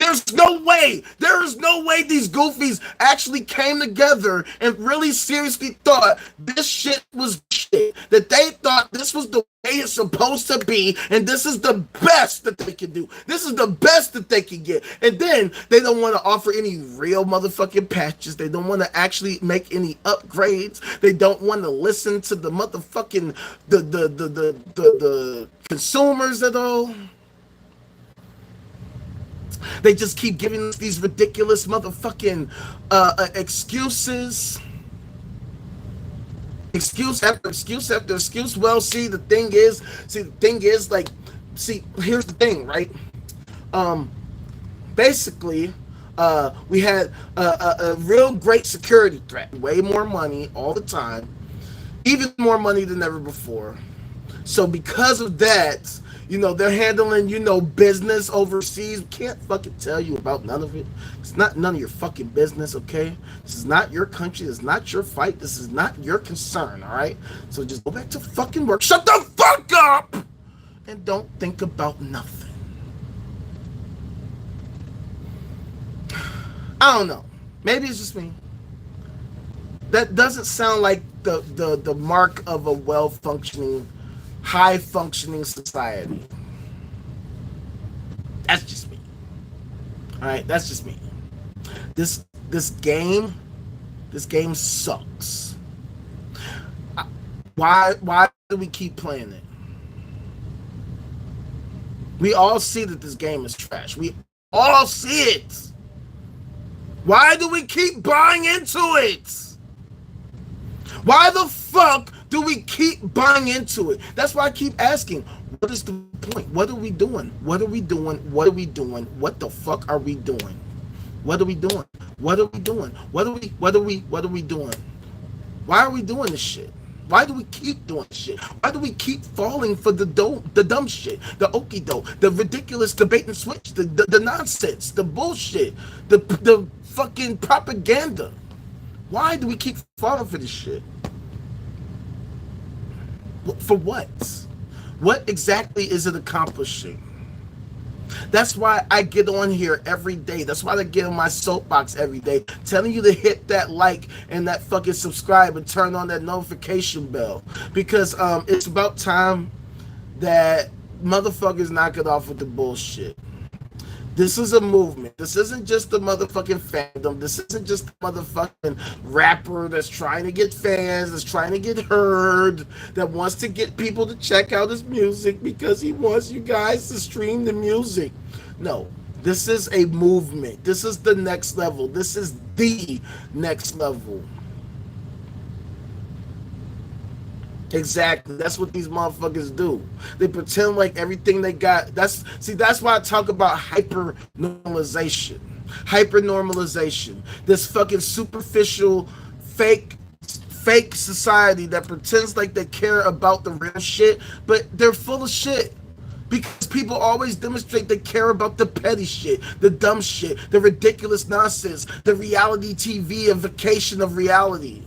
There's no way. There is no way these goofies actually came together and really seriously thought this shit was shit. That they thought this was the way it's supposed to be, and this is the best that they can do. This is the best that they can get. And then they don't want to offer any real motherfucking patches. They don't want to actually make any upgrades. They don't want to listen to the motherfucking the consumers at all. They just keep giving us these ridiculous motherfucking excuses. Excuse after excuse after excuse. Well, see, the thing is, like, here's the thing, right? Basically, we had a real great security threat. Way more money all the time. Even more money than ever before. So because of that, you know, they're handling, you know, business overseas. Can't fucking tell you about none of it. It's not none of your fucking business, okay? This is not your country. This is not your fight. This is not your concern, all right? So just go back to fucking work. Shut the fuck up! And don't think about nothing. I don't know. Maybe it's just me. That doesn't sound like the mark of a well-functioning, high-functioning society. That's just me. All right, that's just me. This game sucks. Why do we keep playing it? We all see that this game is trash. We all see it. Why do we keep buying into it? Why the fuck do we keep buying into it? That's why I keep asking, what is the point? What are we doing? What are we doing? What are we doing? What the fuck are we doing? What are we doing? What are we doing? What are we doing? Why are we doing this shit? Why do we keep doing shit? Why do we keep falling for the dumb shit, the okie doke, the ridiculous debate and switch, the nonsense, the bullshit, the fucking propaganda? Why do we keep falling for this shit? For what? What exactly is it accomplishing? That's why I get on here every day. That's why I get on my soapbox every day, telling you to hit that like and that fucking subscribe and turn on that notification bell. Because it's about time that motherfuckers knock it off with the bullshit. This is a movement. This isn't just a motherfucking fandom. This isn't just a motherfucking rapper that's trying to get fans, that's trying to get heard, that wants to get people to check out his music because he wants you guys to stream the music. No, this is a movement. This is the next level. This is the next level. Exactly. That's what these motherfuckers do. They pretend like everything they got. That's why I talk about hyper normalization. Hyper normalization. This fucking superficial, fake society that pretends like they care about the real shit, but they're full of shit. Because people always demonstrate they care about the petty shit, the dumb shit, the ridiculous nonsense, the reality TV, a vacation of reality.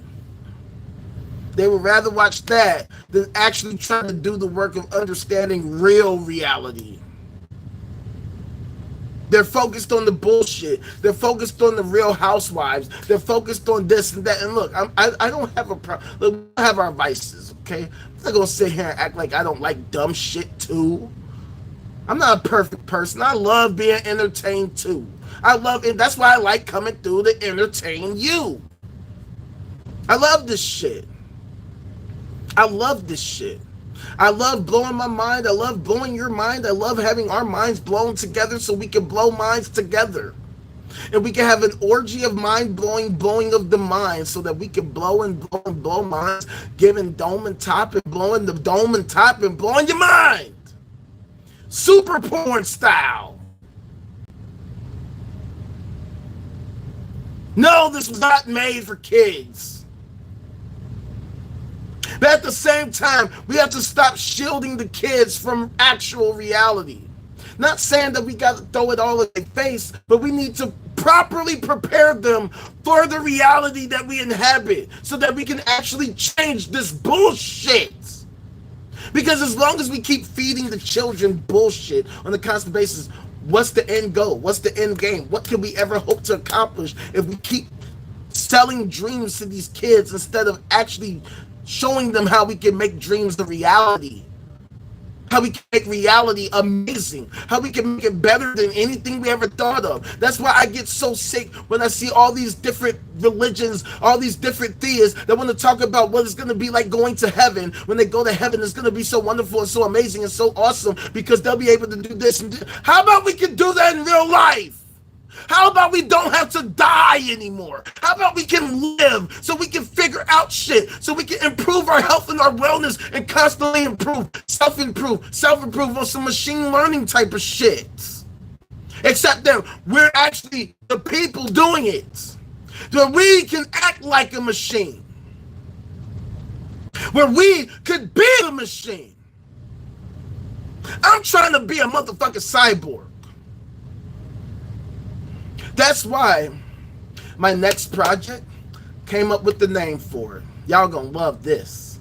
They would rather watch that than actually try to do the work of understanding real reality. They're focused on the bullshit. They're focused on the Real Housewives. They're focused on this and that. And look, I don't have a problem. Look, we have our vices, okay? I'm not gonna sit here and act like I don't like dumb shit too. I'm not a perfect person. I love being entertained too. I love it. That's why I like coming through to entertain you. I love this shit. I love this shit. I love blowing my mind. I love blowing your mind. I love having our minds blown together so we can blow minds together. And we can have an orgy of blowing of the mind so that we can blow and blow and blow minds, giving dome and top and blowing the dome and top and blowing your mind. Super porn style. No, this was not made for kids. But at the same time, we have to stop shielding the kids from actual reality. Not saying that we got to throw it all in their face, but we need to properly prepare them for the reality that we inhabit so that we can actually change this bullshit. Because as long as we keep feeding the children bullshit on a constant basis, what's the end goal? What's the end game? What can we ever hope to accomplish if we keep selling dreams to these kids instead of actually showing them how we can make dreams the reality, how we can make reality amazing, how we can make it better than anything we ever thought of. That's why I get so sick when I see all these different religions, all these different theists that want to talk about what it's going to be like going to heaven. When they go to heaven, it's going to be so wonderful and so amazing and so awesome because they'll be able to do this and this. How about we can do that in real life? How about we don't have to die anymore? How about we can live so we can figure out shit, so we can improve our health and our wellness and constantly improve, self-improve on some machine learning type of shit. Except that we're actually the people doing it. That we can act like a machine. Where we could be the machine. I'm trying to be a motherfucking cyborg. That's why my next project came up with the name for it. Y'all gonna love this.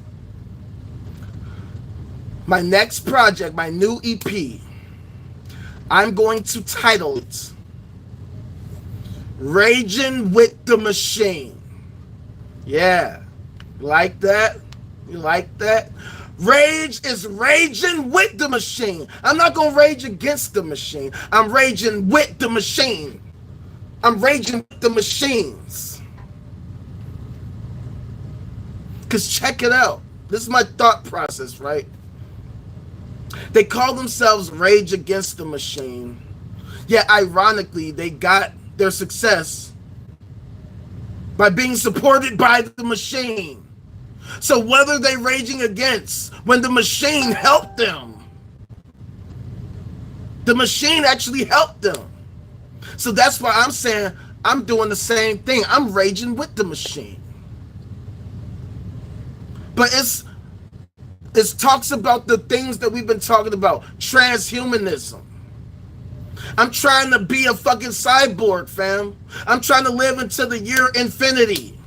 My next project, my new EP, I'm going to title it Raging with the Machine. Yeah, you like that? You like that? Rage is raging with the machine. I'm not gonna rage against the machine. I'm raging with the machine. I'm raging with the machines. Because check it out. This is my thought process, right? They call themselves Rage Against the Machine. Yet, ironically, they got their success by being supported by the machine. So what are they raging against when the machine helped them? The machine actually helped them. So that's why I'm saying I'm doing the same thing. I'm raging with the machine. But it talks about the things that we've been talking about. Transhumanism. I'm trying to be a fucking cyborg, fam. I'm trying to live into the year infinity.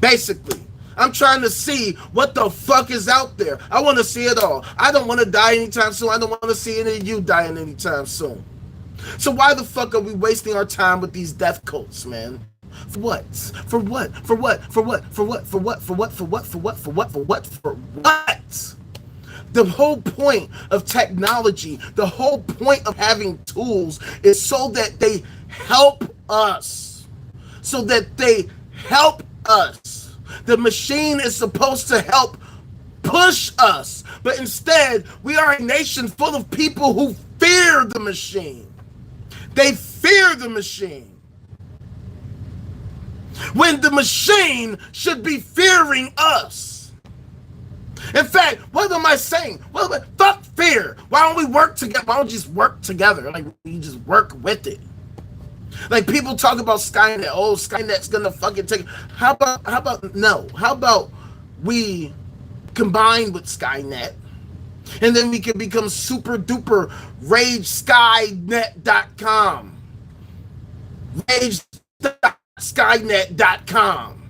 Basically. I'm trying to see what the fuck is out there. I want to see it all. I don't want to die anytime soon. I don't want to see any of you dying anytime soon. So why the fuck are we wasting our time with these death cults, man? For what? For what? For what? For what? For what? For what? For what? For what? For what? For what? For what? For what? The whole point of technology, the whole point of having tools is so that they help us. So that they help us. The machine is supposed to help push us. But instead, we are a nation full of people who fear the machine. They fear the machine. When the machine should be fearing us. In fact, what am I saying? Well, fuck fear. Why don't we work together? Why don't we just work together? Like, we just work with it. Like, people talk about Skynet. Oh, Skynet's gonna fucking take it. How about we combine with Skynet? And then we can become super duper rageskynet.com. Rage.skynet.com.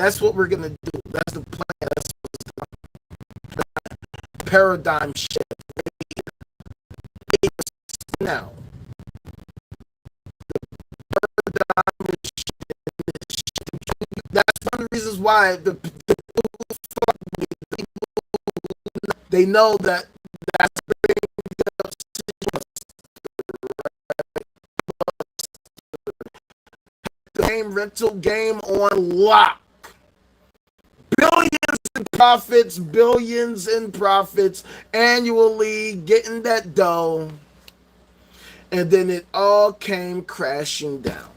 That's what we're gonna do. That's the plan. That's the paradigm shift. Now, that's one of the reasons why they know that that's the game rental game on lock. Billions in profits annually, getting that dough. And then it all came crashing down.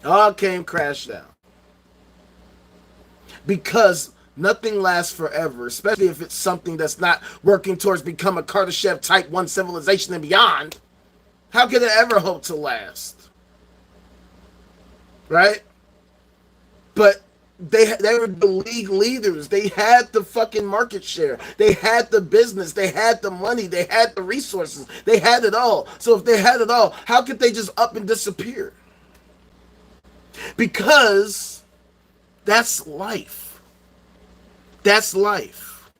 All came crash down. Because nothing lasts forever, especially if it's something that's not working towards become a Kardashev type 1 civilization and beyond. How could it ever hope to last? Right? But they were the league leaders. They had the fucking market share. They had the business. They had the money. They had the resources. They had it all. So if they had it all, how could they just up and disappear? Because that's life. That's life.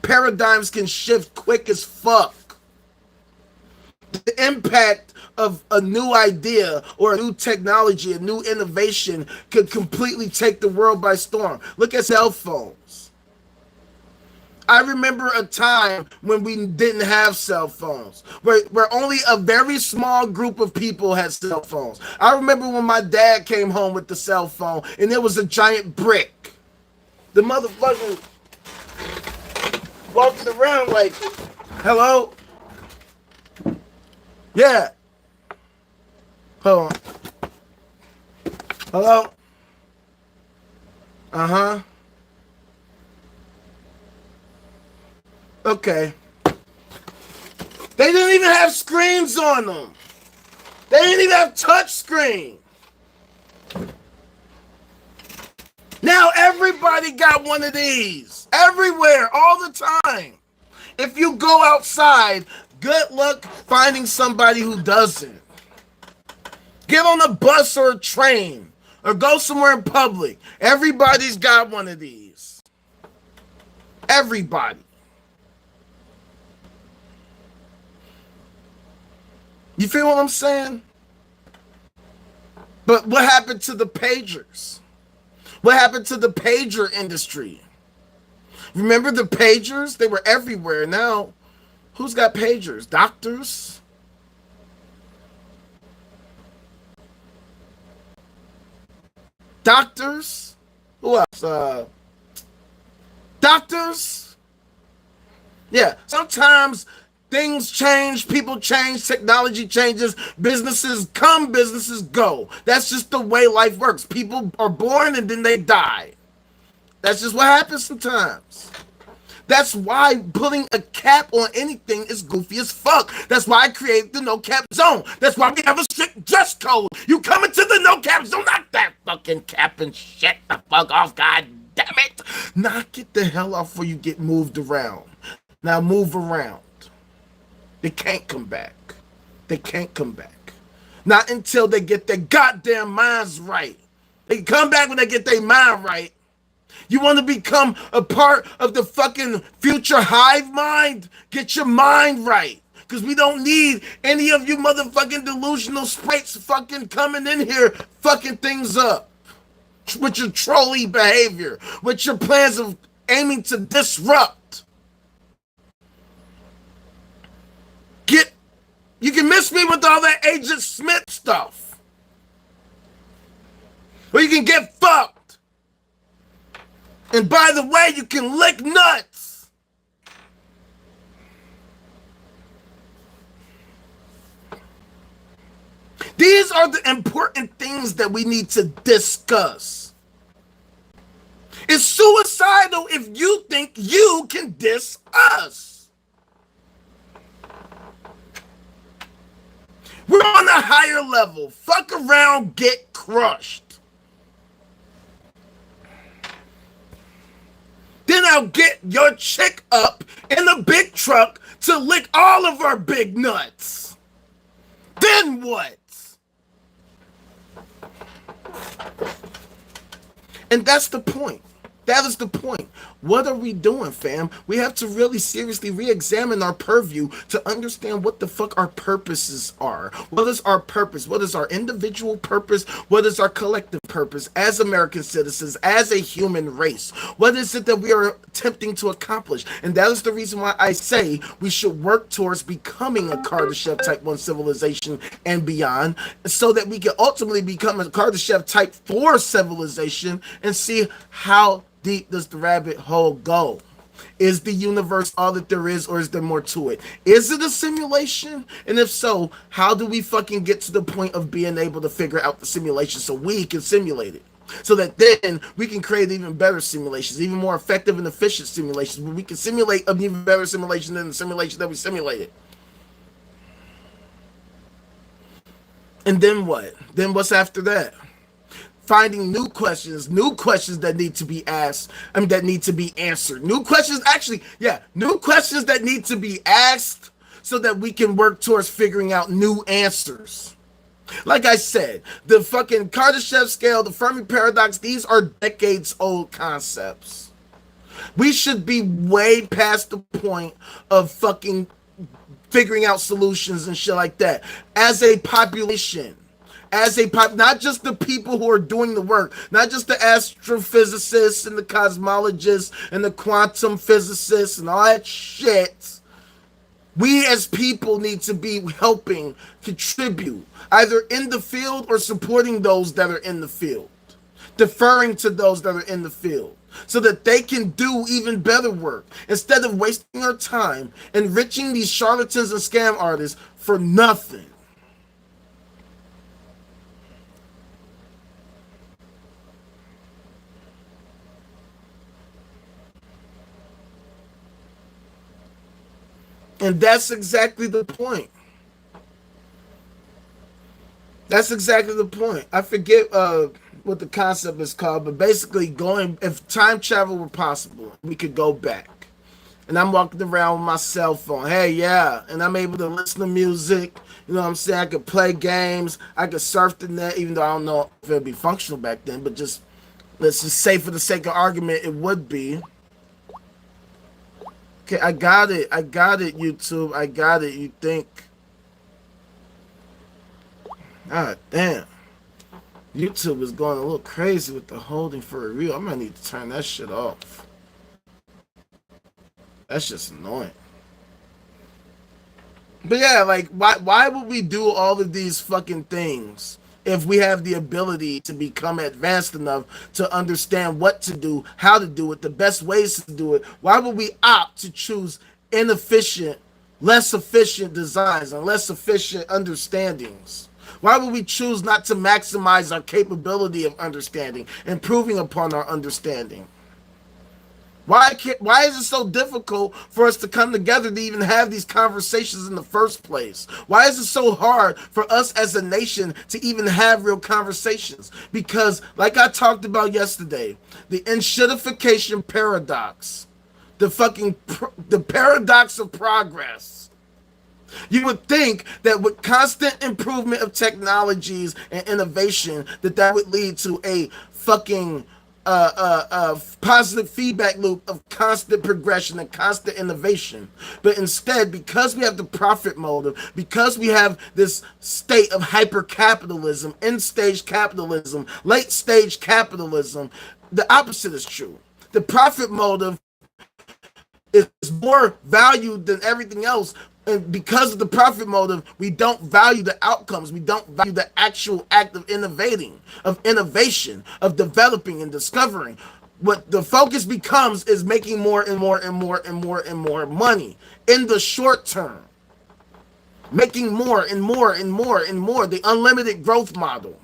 Paradigms can shift quick as fuck. The impact of a new idea or a new technology, a new innovation could completely take the world by storm. Look at cell phones. I remember a time when we didn't have cell phones, where only a very small group of people had cell phones. I remember when my dad came home with the cell phone and it was a giant brick. The motherfucker walking around like, hello? Yeah. Hold on. Hello? Uh-huh. Okay. They didn't even have screens on them. They didn't even have touch screen. Now everybody got one of these. Everywhere, all the time. If you go outside, good luck finding somebody who doesn't. Get on a bus or a train or go somewhere in public. Everybody's got one of these. Everybody. You feel what I'm saying? But what happened to the pagers? What happened to the pager industry? Remember the pagers? They were everywhere. Now, who's got pagers? Doctors? Doctors? Who else? Doctors? Yeah, sometimes things change, people change, technology changes, businesses come, businesses go. That's just the way life works. People are born and then they die. That's just what happens sometimes. That's why putting a cap on anything is goofy as fuck. That's why I created the no cap zone. That's why we have a strict dress code. You come into the no cap zone, knock that fucking cap and shit the fuck off, god damn it. Knock it the hell off before you get moved around. Now move around. They can't come back. They can't come back. Not until they get their goddamn minds right. They can come back when they get their mind right. You want to become a part of the fucking future hive mind? Get your mind right. Because we don't need any of you motherfucking delusional sprites fucking coming in here fucking things up. With your trolley behavior. With your plans of aiming to disrupt. You can miss me with all that Agent Smith stuff. Or you can get fucked. And by the way, you can lick nuts. These are the important things that we need to discuss. It's suicidal if you think you can diss us. We're on a higher level. Fuck around, get crushed. Then I'll get your chick up in a big truck to lick all of our big nuts. Then Then what? And that's the point. That is the point. What are we doing, fam? We have to really seriously re-examine our purview to understand what the fuck our purposes are. What is our purpose? What is our individual purpose? What is our collective purpose as American citizens, as a human race? What is it that we are attempting to accomplish? And that is the reason why I say we should work towards becoming a Kardashev Type 1 civilization and beyond, so that we can ultimately become a Kardashev Type 4 civilization and see how deep does the rabbit hole go. Is the universe all that there is, or is there more to it? Is it a simulation? And if so, how do we fucking get to the point of being able to figure out the simulation so we can simulate it? So that then we can create even better simulations, even more effective and efficient simulations, where we can simulate an even better simulation than the simulation that we simulated. And then what? Then what's after that? Finding new questions that need to be asked, that need to be answered. New questions that need to be asked so that we can work towards figuring out new answers. Like I said, the fucking Kardashev scale, the Fermi paradox, these are decades old concepts. We should be way past the point of fucking figuring out solutions and shit like that as a population. Not just the people who are doing the work, not just the astrophysicists and the cosmologists and the quantum physicists and all that shit. We as people need to be helping contribute, either in the field or supporting those that are in the field, deferring to those that are in the field, so that they can do even better work, instead of wasting our time enriching these charlatans and scam artists for nothing. And that's exactly the point. That's exactly the point. I forget what the concept is called, but basically if time travel were possible, we could go back. And I'm walking around with my cell phone. Hey, yeah. And I'm able to listen to music. You know what I'm saying? I could play games. I could surf the net, even though I don't know if it would be functional back then. But let's just say for the sake of argument, it would be. Okay, I got it, YouTube. I got it, you think. God damn. YouTube is going a little crazy with the holding for a reel. I might need to turn that shit off. That's just annoying. But yeah, like, why would we do all of these fucking things if we have the ability to become advanced enough to understand what to do, how to do it, the best ways to do it? Why would we opt to choose inefficient, less efficient designs and less efficient understandings? Why would we choose not to maximize our capability of understanding, improving upon our understanding? Why is it so difficult for us to come together to even have these conversations in the first place? Why is it so hard for us as a nation to even have real conversations? Because, like I talked about yesterday, the enshittification paradox, the paradox of progress. You would think that with constant improvement of technologies and innovation, that would lead to a fucking positive feedback loop of constant progression and constant innovation. But instead, because we have the profit motive, because we have this state of hyper-capitalism, end-stage capitalism, late-stage capitalism, the opposite is true. The profit motive is more valued than everything else. And because of the profit motive, we don't value the outcomes. We don't value the actual act of innovating, of innovation, of developing and discovering. What the focus becomes is making more and more and more and more and more money in the short term. Making more and more and more and more, the unlimited growth model.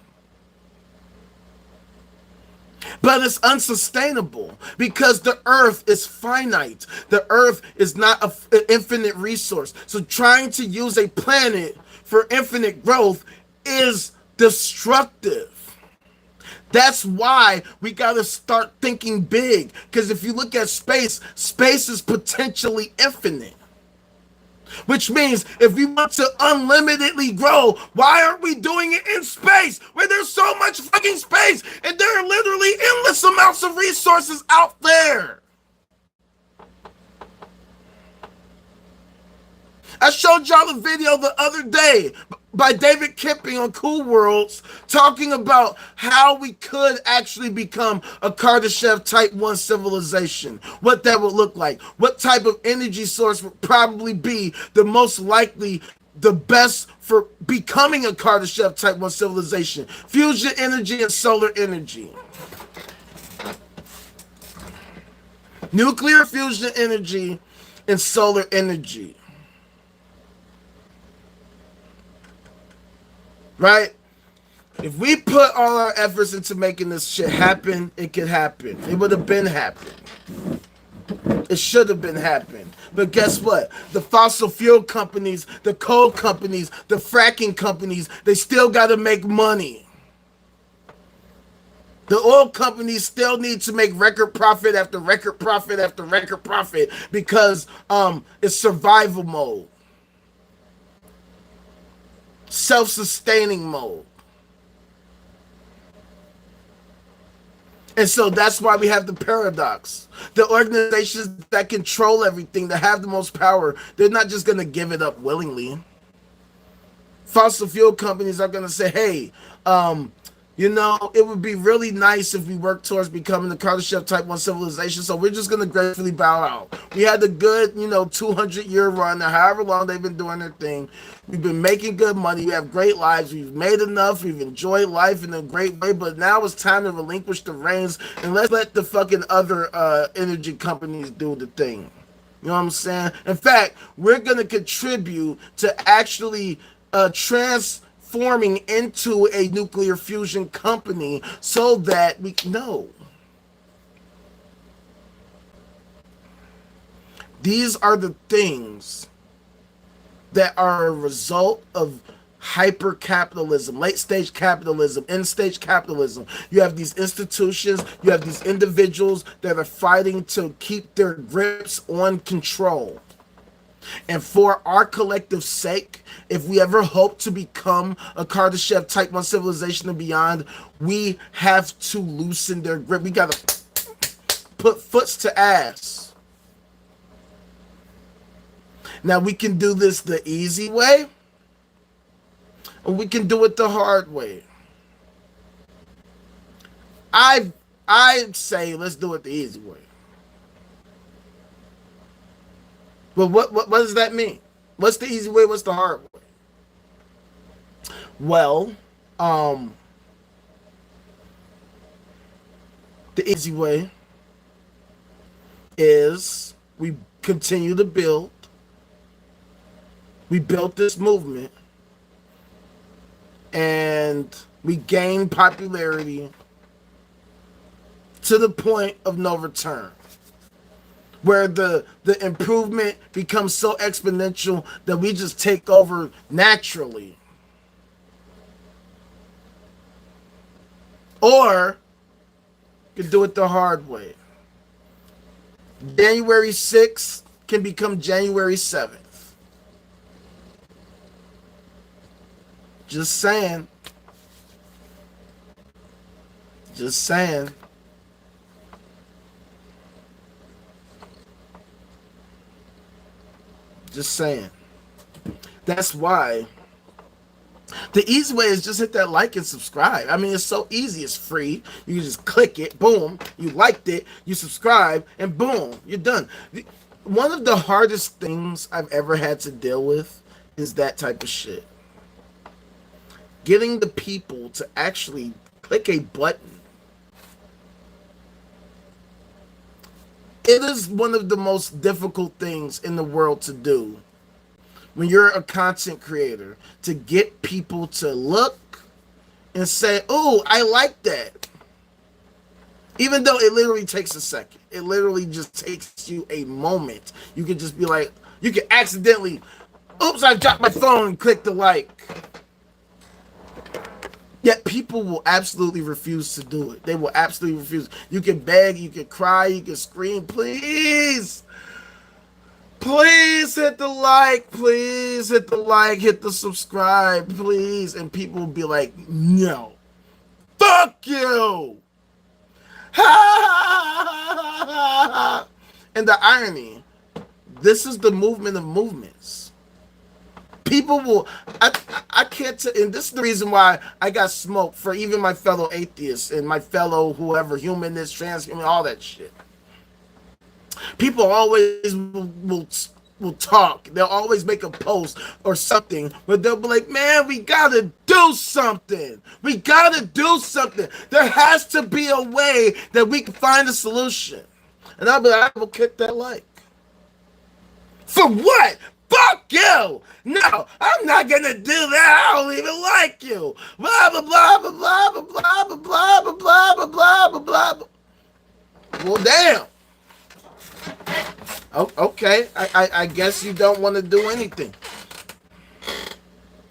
But it's unsustainable because the earth is finite. The earth is not an infinite resource. So trying to use a planet for infinite growth is destructive. That's why we got to start thinking big. Because if you look at space, space is potentially infinite. Which means if we want to unlimitedly grow, why aren't we doing it in space where there's so much fucking space and there are literally endless amounts of resources out there? I showed y'all a video the other day by David Kipping on Cool Worlds talking about how we could actually become a Kardashev Type 1 civilization, what that would look like, what type of energy source would probably be the most likely, the best for becoming a Kardashev Type 1 civilization. Fusion energy and solar energy. Nuclear fusion energy and solar energy. Right? If we put all our efforts into making this shit happen, it could happen. It would have been happened. It should have been happened. But guess what? The fossil fuel companies, the coal companies, the fracking companies, they still got to make money. The oil companies still need to make record profit after record profit after record profit because it's survival mode. Self-sustaining mode. And so that's why we have the paradox. The organizations that control everything, that have the most power, they're not just going to give it up willingly. Fossil fuel companies are going to say, hey, you know, it would be really nice if we work towards becoming the Kardashev Type 1 civilization, so we're just going to gracefully bow out. We had a good, 200-year run, or however long they've been doing their thing. We've been making good money. We have great lives. We've made enough. We've enjoyed life in a great way, but now it's time to relinquish the reins, and let's let the fucking other energy companies do the thing. You know what I'm saying? In fact, we're going to contribute to actually transforming into a nuclear fusion company so that we know. These are the things that are a result of hyper-capitalism, late-stage capitalism, end-stage capitalism. You have these institutions, you have these individuals that are fighting to keep their grips on control. And for our collective sake, if we ever hope to become a Kardashev Type 1 civilization and beyond, we have to loosen their grip. We got to put foots to ass. Now, we can do this the easy way, or we can do it the hard way. I say let's do it the easy way. But what does that mean? What's the easy way? What's the hard way? Well, the easy way is we continue to build. We built this movement and we gained popularity to the point of no return, where the improvement becomes so exponential that we just take over naturally. Or you can do it the hard way. January 6th can become January 7th. Just saying. Just saying. Just saying. That's why the easy way is just hit that like and subscribe. I mean, it's so easy. It's free. You can just click it. Boom. You liked it. You subscribe. And boom. You're done. One of the hardest things I've ever had to deal with is that type of shit. Getting the people to actually click a button. It is one of the most difficult things in the world to do when you're a content creator, to get people to look and say, oh, I like that. Even though it literally takes a second. It literally just takes you a moment. You can just be like, you can accidentally, oops, I dropped my phone and click the like. Yet people will absolutely refuse to do it. They will absolutely refuse. You can beg, you can cry, you can scream, please Please hit the like. Please hit the like. Hit the subscribe. Please. And people will be like, no. Fuck you. And the irony, this is the movement of movements. People will, I can't, and this is the reason why I got smoked for even my fellow atheists and my fellow whoever, humanist, transhuman, all that shit. People always will talk. They'll always make a post or something, but they'll be like, man, we gotta do something. We gotta do something. There has to be a way that we can find a solution. And I'll be like, I will kick that like. For what? Fuck you! No, I'm not gonna do that. I don't even like you. Blah blah blah blah blah blah blah blah blah blah blah blah blah blah. Well, damn. Oh, okay. I guess you don't want to do anything.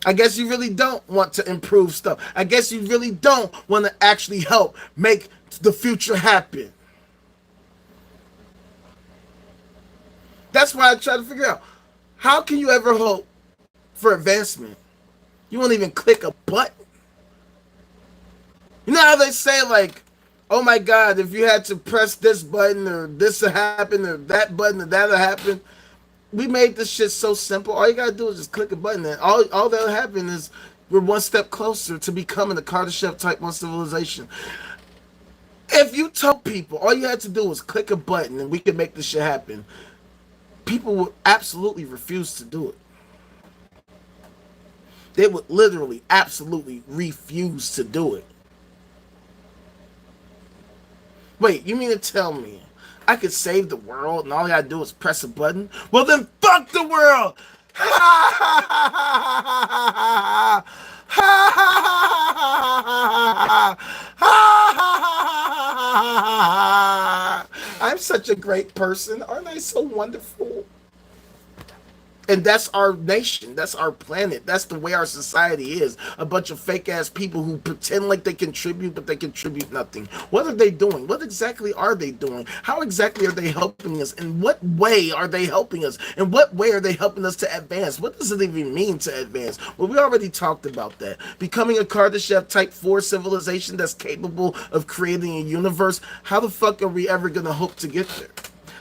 I guess you really don't want to improve stuff. I guess you really don't want to actually help make the future happen. That's why I try to figure out, how can you ever hope for advancement? You won't even click a button. You know how they say, like, oh my God, if you had to press this button or this will happen or that button or that'll happen. We made this shit so simple. All you gotta do is just click a button, and all that'll happen is we're one step closer to becoming a Kardashev Type 1 civilization. If you told people all you had to do was click a button and we could make this shit happen, people would absolutely refuse to do it. They would literally, absolutely refuse to do it. Wait, you mean to tell me I could save the world and all I gotta do is press a button? Well then fuck the world! I'm such a great person. Aren't I so wonderful? And that's our nation. That's our planet. That's the way our society is. A bunch of fake ass people who pretend like they contribute, but they contribute nothing. What are they doing? What exactly are they doing? How exactly are they helping us? In what way are they helping us? In what way are they helping us to advance? What does it even mean to advance? Well, we already talked about that. Becoming a Kardashev Type 4 civilization that's capable of creating a universe. How the fuck are we ever going to hope to get there?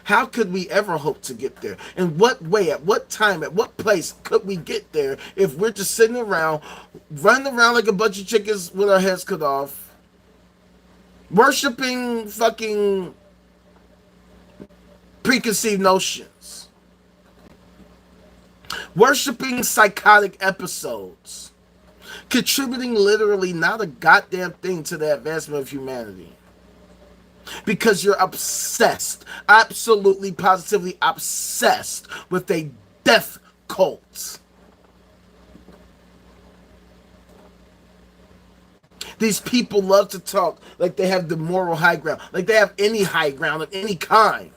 How could we ever hope to get there? In what way, at what time, at what place could we get there if we're just sitting around, running around like a bunch of chickens with our heads cut off, worshiping fucking preconceived notions, worshiping psychotic episodes, contributing literally not a goddamn thing to the advancement of humanity? Because you're obsessed, absolutely, positively obsessed with a death cult. These people love to talk like they have the moral high ground, like they have any high ground of any kind.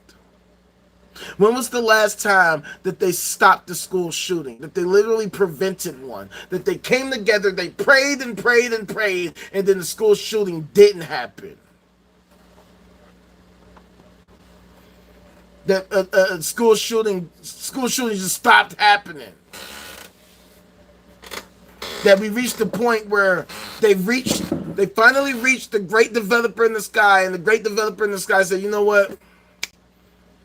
When was the last time that they stopped the school shooting, that they literally prevented one, that they came together, they prayed and prayed and prayed, and then the school shooting didn't happen? That school shootings just stopped happening. That we reached the point where they finally reached the great developer in the sky, and the great developer in the sky said, you know what?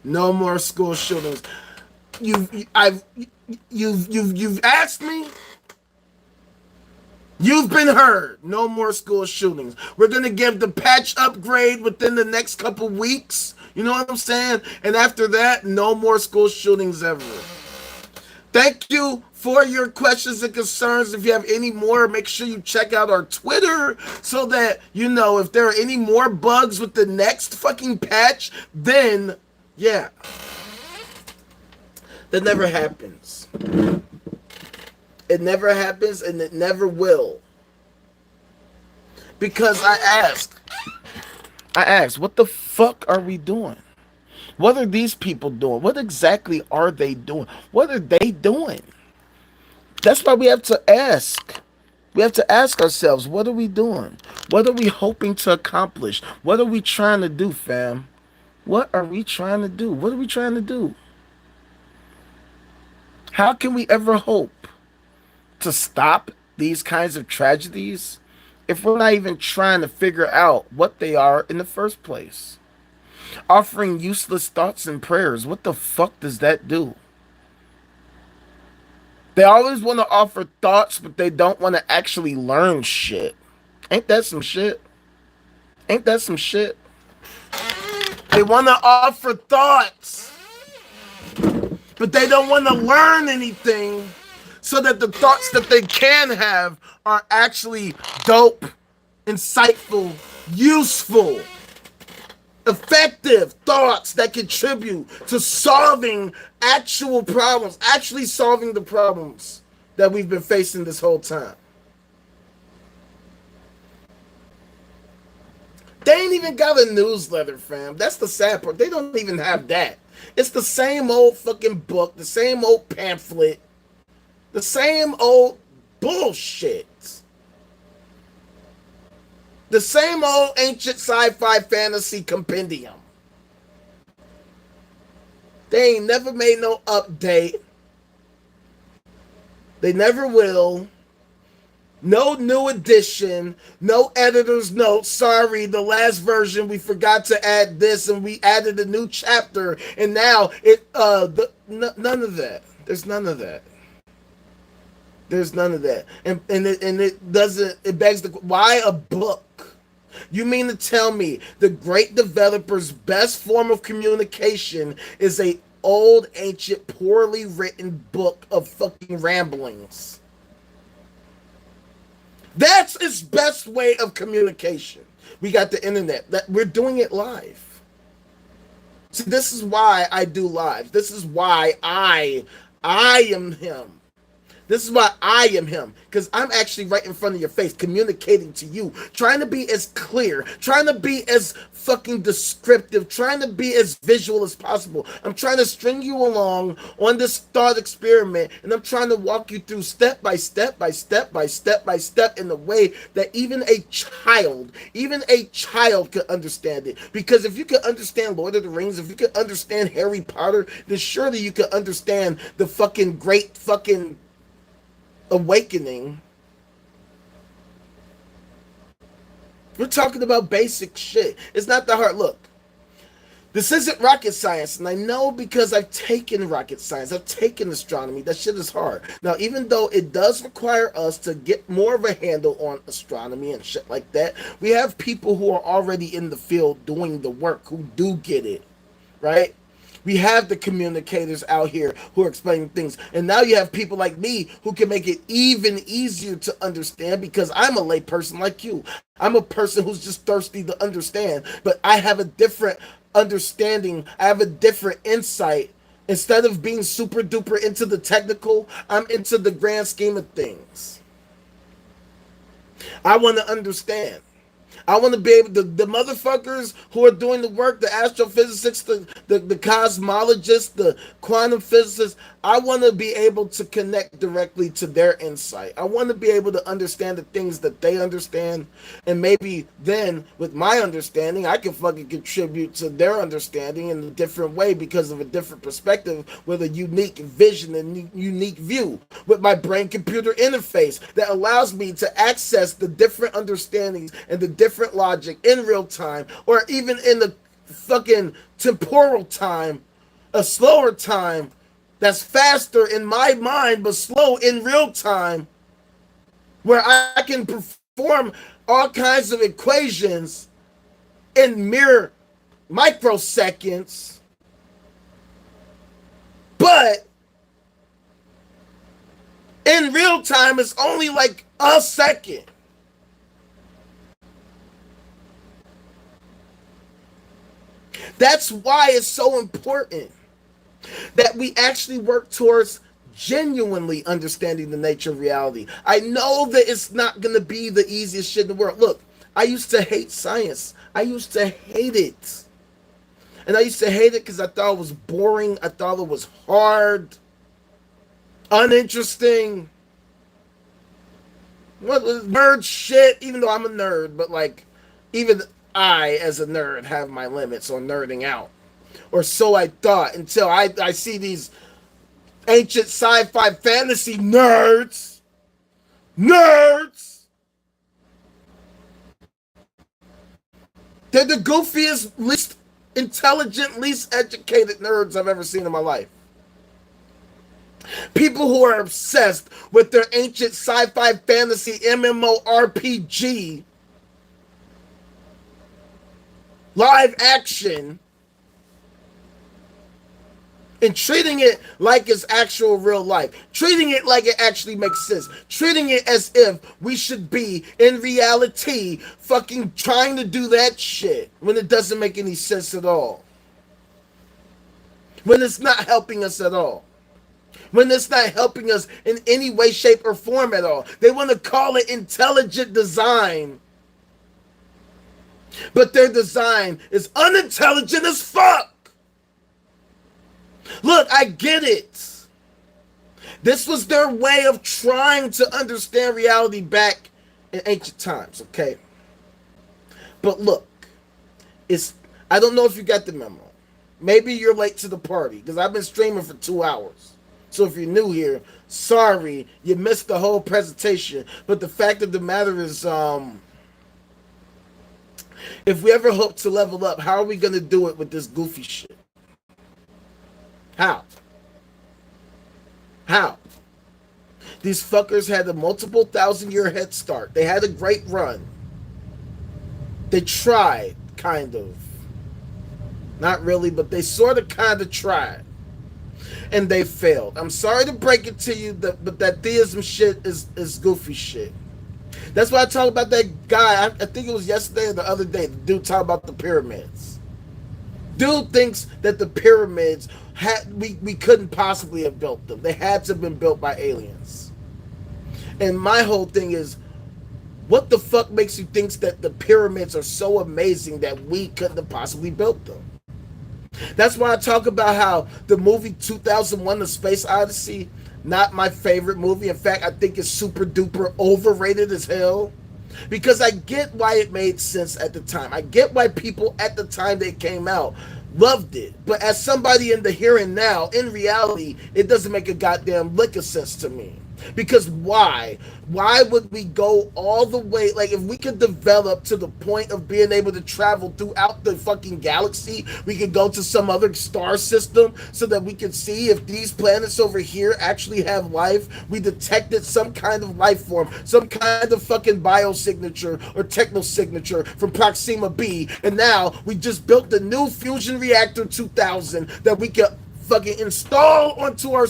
No more school shootings. You've asked me. You've been heard. No more school shootings. We're going to give the patch upgrade within the next couple weeks. You know what I'm saying? And after that, no more school shootings ever. Thank you for your questions and concerns. If you have any more, make sure you check out our Twitter so that, you know, if there are any more bugs with the next fucking patch, then, yeah. That never happens. It never happens, and it never will. Because I asked, what the fuck are we doing? What are these people doing? What exactly are they doing? What are they doing? That's why we have to ask. We have to ask ourselves, what are we doing? What are we hoping to accomplish? What are we trying to do, fam? What are we trying to do? What are we trying to do? How can we ever hope to stop these kinds of tragedies if we're not even trying to figure out what they are in the first place? Offering useless thoughts and prayers, what the fuck does that do? They always want to offer thoughts, but they don't want to actually learn shit. Ain't that some shit? Ain't that some shit? They want to offer thoughts, but they don't want to learn anything so that the thoughts that they can have are actually dope, insightful, useful, effective thoughts that contribute to solving actual problems, actually solving the problems that we've been facing this whole time. They ain't even got a newsletter, fam. That's the sad part. They don't even have that. It's the same old fucking book, the same old pamphlet, the same old bullshit. The same old ancient sci-fi fantasy compendium. They ain't never made no update. They never will. No new edition, no editor's notes. Sorry, the last version we forgot to add this, and we added a new chapter, and now it none of that. There's none of that. There's none of that, and it doesn't. It begs the why a book? You mean to tell me the great developer's best form of communication is a old, ancient, poorly written book of fucking ramblings? That's its best way of communication. We got the internet. That we're doing it live. See, this is why I do live. This is why I am him. This is why I am him, because I'm actually right in front of your face, communicating to you, trying to be as clear, trying to be as fucking descriptive, trying to be as visual as possible. I'm trying to string you along on this thought experiment, and I'm trying to walk you through step by step by step by step by step in a way that even a child could understand it. Because if you could understand Lord of the Rings, if you could understand Harry Potter, then surely you could understand the fucking great fucking awakening. We're talking about basic shit. It's not that hard. Look, this isn't rocket science, and I know because I've taken rocket science, I've taken astronomy. That shit is hard. Now, even though it does require us to get more of a handle on astronomy and shit like that, we have people who are already in the field doing the work who do get it, right? We have the communicators out here who are explaining things. And now you have people like me who can make it even easier to understand, because I'm a lay person like you. I'm a person who's just thirsty to understand. But I have a different understanding. I have a different insight. Instead of being super duper into the technical, I'm into the grand scheme of things. I want to understand. I want to be able to, the motherfuckers who are doing the work, the astrophysicists, the cosmologists, the quantum physicists, I want to be able to connect directly to their insight. I want to be able to understand the things that they understand, and maybe then with my understanding, I can fucking contribute to their understanding in a different way because of a different perspective, with a unique vision and unique view, with my brain-computer interface that allows me to access the different understandings and the different logic in real time, or even in the fucking temporal time, a slower time that's faster in my mind but slow in real time, where I can perform all kinds of equations in mere microseconds, but in real time it's only like a second. That's why it's so important that we actually work towards genuinely understanding the nature of reality. I know that it's not going to be the easiest shit in the world. Look, I used to hate science. I used to hate it. And I used to hate it because I thought it was boring. I thought it was hard, uninteresting. What nerd shit, even though I'm a nerd, but like, even I, as a nerd, have my limits on nerding out. Or so I thought, until I see these Ancient sci-fi fantasy nerds. Nerds. They're the goofiest, least intelligent, least educated nerds I've ever seen in my life. People who are obsessed with their ancient sci-fi fantasy MMORPG live action and treating it like it's actual real life, treating it like it actually makes sense, treating it as if we should be in reality fucking trying to do that shit when it doesn't make any sense at all, when it's not helping us at all, when it's not helping us in any way, shape, or form at all. They want to call it intelligent design, but their design is unintelligent as fuck. Look, I get it. This was their way of trying to understand reality back in ancient times, okay? But look, I don't know if you got the memo. Maybe you're late to the party, because I've been streaming for 2 hours. So if you're new here, sorry, you missed the whole presentation. But the fact of the matter is, if we ever hope to level up, how are we going to do it with this goofy shit? How? These fuckers had a multiple 1,000-year head start. They had a great run. They tried, kind of. Not really, but they sort of kind of tried. And they failed. I'm sorry to break it to you, but that theism shit is goofy shit. That's why I talked about that guy. I think it was yesterday or the other day. The dude talked about the pyramids. Dude thinks that the pyramids we couldn't possibly have built them. They had to have been built by aliens. And my whole thing is, what the fuck makes you think that the pyramids are so amazing that we couldn't have possibly built them? That's why I talk about how the movie 2001: The Space Odyssey, not my favorite movie. In fact, I think it's super duper overrated as hell. Because I get why it made sense at the time. I get why people at the time that it came out loved it. But as somebody in the here and now, in reality, it doesn't make a goddamn lick of sense to me. Because why? Why would we go all the way? Like, if we could develop to the point of being able to travel throughout the fucking galaxy, we could go to some other star system so that we could see if these planets over here actually have life. We detected some kind of life form, some kind of fucking biosignature or technosignature from Proxima B, and now we just built the new fusion reactor 2000 that we could fucking install onto our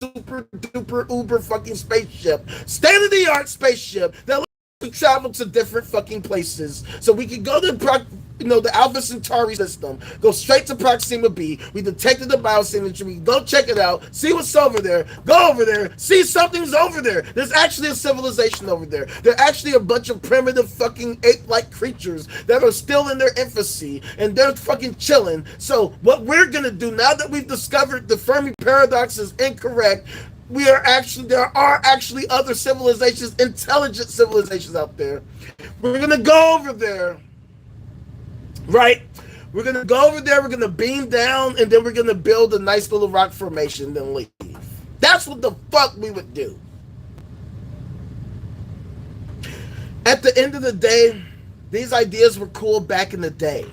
super duper uber fucking spaceship, state-of-the-art spaceship that lets us travel to different fucking places, so we can go to the Alpha Centauri system, go straight to Proxima B. We detected the biosignature. We can go check it out, see what's over there, go over there, see something's over there. There's actually a civilization over there. They're actually a bunch of primitive fucking ape-like creatures that are still in their infancy, and they're fucking chilling. So what we're gonna do, now that we've discovered the Fermi paradox is incorrect, there are actually other civilizations, intelligent civilizations out there. We're gonna go over there. Right? We're going to go over there, we're going to beam down, and then we're going to build a nice little rock formation, then leave. That's what the fuck we would do. At the end of the day, these ideas were cool back in the day.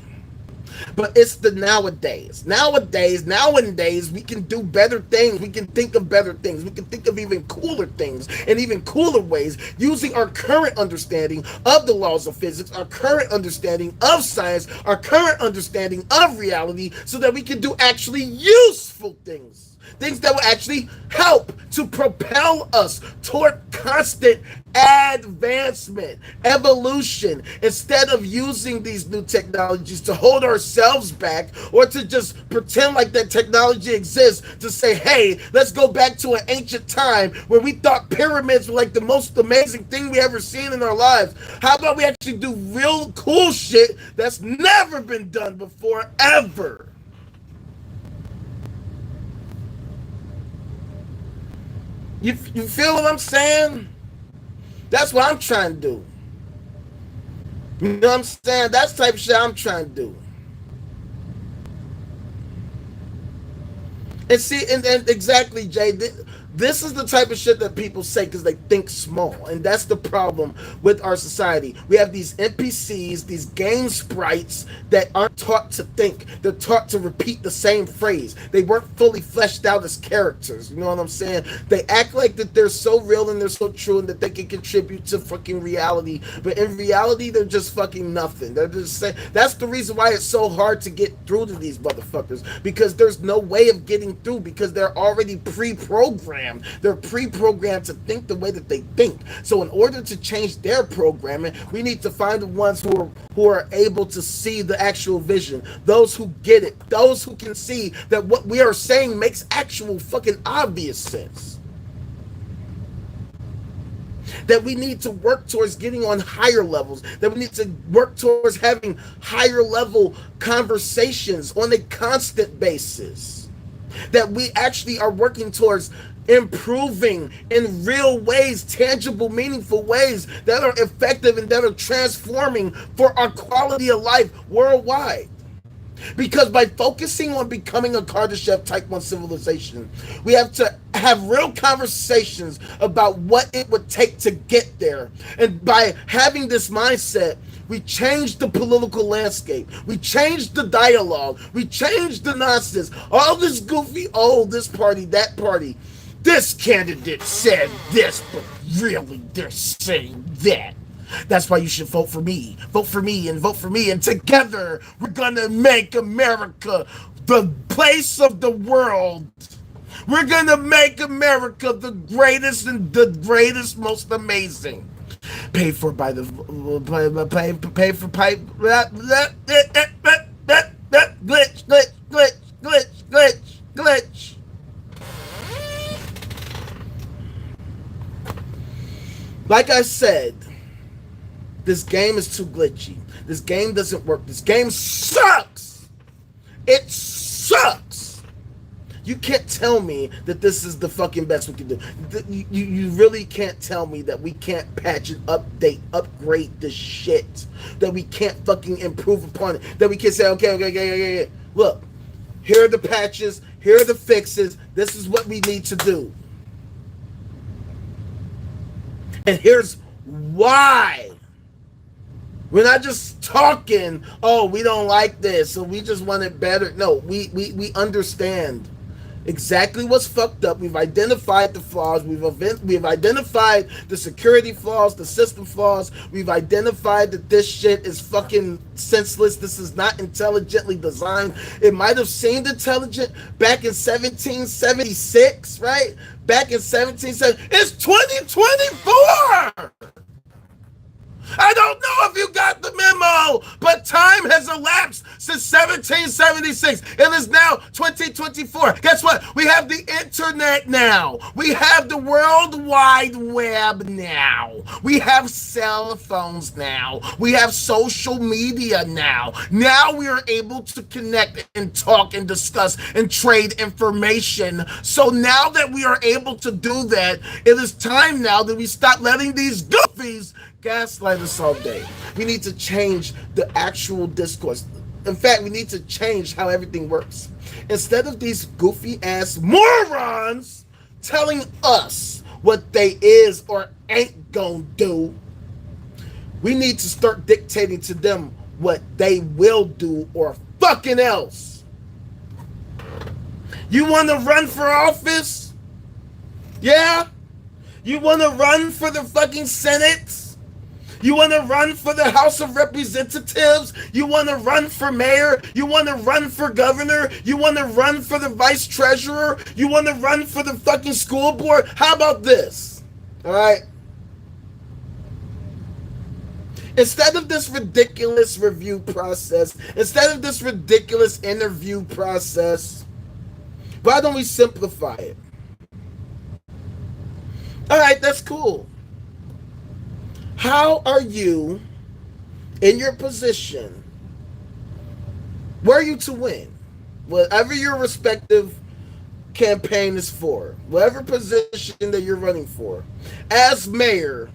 But it's the nowadays. Nowadays, we can do better things. We can think of better things. We can think of even cooler things and even cooler ways using our current understanding of the laws of physics, our current understanding of science, our current understanding of reality, so that we can do actually useful things. Things that will actually help to propel us toward constant advancement, evolution, instead of using these new technologies to hold ourselves back or to just pretend like that technology exists to say, hey, let's go back to an ancient time where we thought pyramids were like the most amazing thing we ever seen in our lives. How about we actually do real cool shit that's never been done before, ever? You feel what I'm saying? That's what I'm trying to do. You know what I'm saying? That's the type of shit I'm trying to do. And see, and exactly, Jay. This is the type of shit that people say because they think small, and that's the problem with our society. We have these NPCs, these game sprites that aren't taught to think. They're taught to repeat the same phrase. They weren't fully fleshed out as characters. You know what I'm saying? They act like that they're so real and they're so true and that they can contribute to fucking reality, but in reality, they're just fucking nothing. They're just saying. That's the reason why it's so hard to get through to these motherfuckers, because there's no way of getting through, because they're already pre-programmed. They're pre-programmed to think the way that they think. So in order to change their programming, we need to find the ones who are able to see the actual vision, those who get it, those who can see that what we are saying makes actual fucking obvious sense. That we need to work towards getting on higher levels, that we need to work towards having higher level conversations on a constant basis, that we actually are working towards improving in real ways, tangible, meaningful ways that are effective and that are transforming for our quality of life worldwide. Because by focusing on becoming a Kardashev Type 1 civilization, we have to have real conversations about what it would take to get there. And by having this mindset, we change the political landscape. We change the dialogue. We change the nonsense. All this goofy, oh, this party, that party. This candidate said this, but really they're saying that. That's why you should vote for me. Vote for me and vote for me. And together, we're going to make America the place of the world. We're going to make America the greatest and the greatest, most amazing. Paid for by the... Paid for pipe... Glitch. Like I said, this game is too glitchy. This game doesn't work. This game sucks. It sucks. You can't tell me that this is the fucking best we can do. You really can't tell me that we can't patch it, update, upgrade this shit. That we can't fucking improve upon it. That we can say, okay. Look, here are the patches. Here are the fixes. This is what we need to do. And here's why. We're not just talking, oh, we don't like this, so we just want it better. No, we understand exactly what's fucked up. We've identified the flaws. We've identified the security flaws, the system flaws. We've identified that this shit is fucking senseless. This is not intelligently designed. It might have seemed intelligent back in 1776, right? Back in 1770. It's 2024! I don't know if you got the memo, but time has elapsed since 1776. It is now 2024. Guess what? We have the internet now. We have the World Wide Web now. We have cell phones now. We have social media now. Now we are able to connect and talk and discuss and trade information. So now that we are able to do that, it is time now that we stop letting these goofies gaslight us all day. We need to change the actual discourse. In fact, we need to change how everything works. Instead of these goofy ass morons telling us what they is or ain't gonna do, we need to start dictating to them what they will do or fucking else. You want to run for office? Yeah? You want to run for the fucking Senate? You want to run for the House of Representatives? You want to run for mayor? You want to run for governor? You want to run for the vice treasurer? You want to run for the fucking school board? How about this? All right? Instead of this ridiculous review process, instead of this ridiculous interview process, why don't we simplify it? All right, that's cool. How are you in your position? Where are you to win? Whatever your respective campaign is for, whatever position that you're running for. As mayor,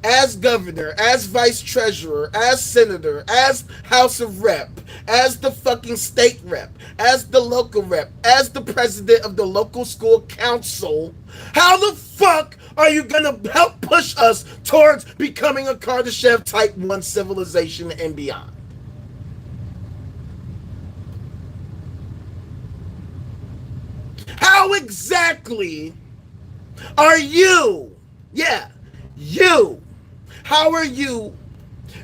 as governor, as vice treasurer, as senator, as House of Rep, as the fucking state rep, as the local rep, as the president of the local school council, how the fuck are you gonna help push us towards becoming a Kardashev Type 1 civilization and beyond? How exactly are you, how are you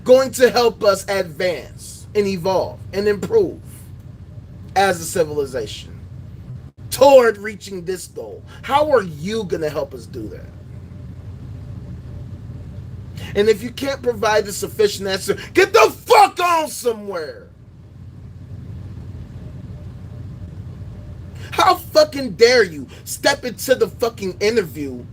going to help us advance and evolve and improve as a civilization toward reaching this goal? How are you going to help us do that? And if you can't provide a sufficient answer, get the fuck on somewhere. How fucking dare you step into the fucking interview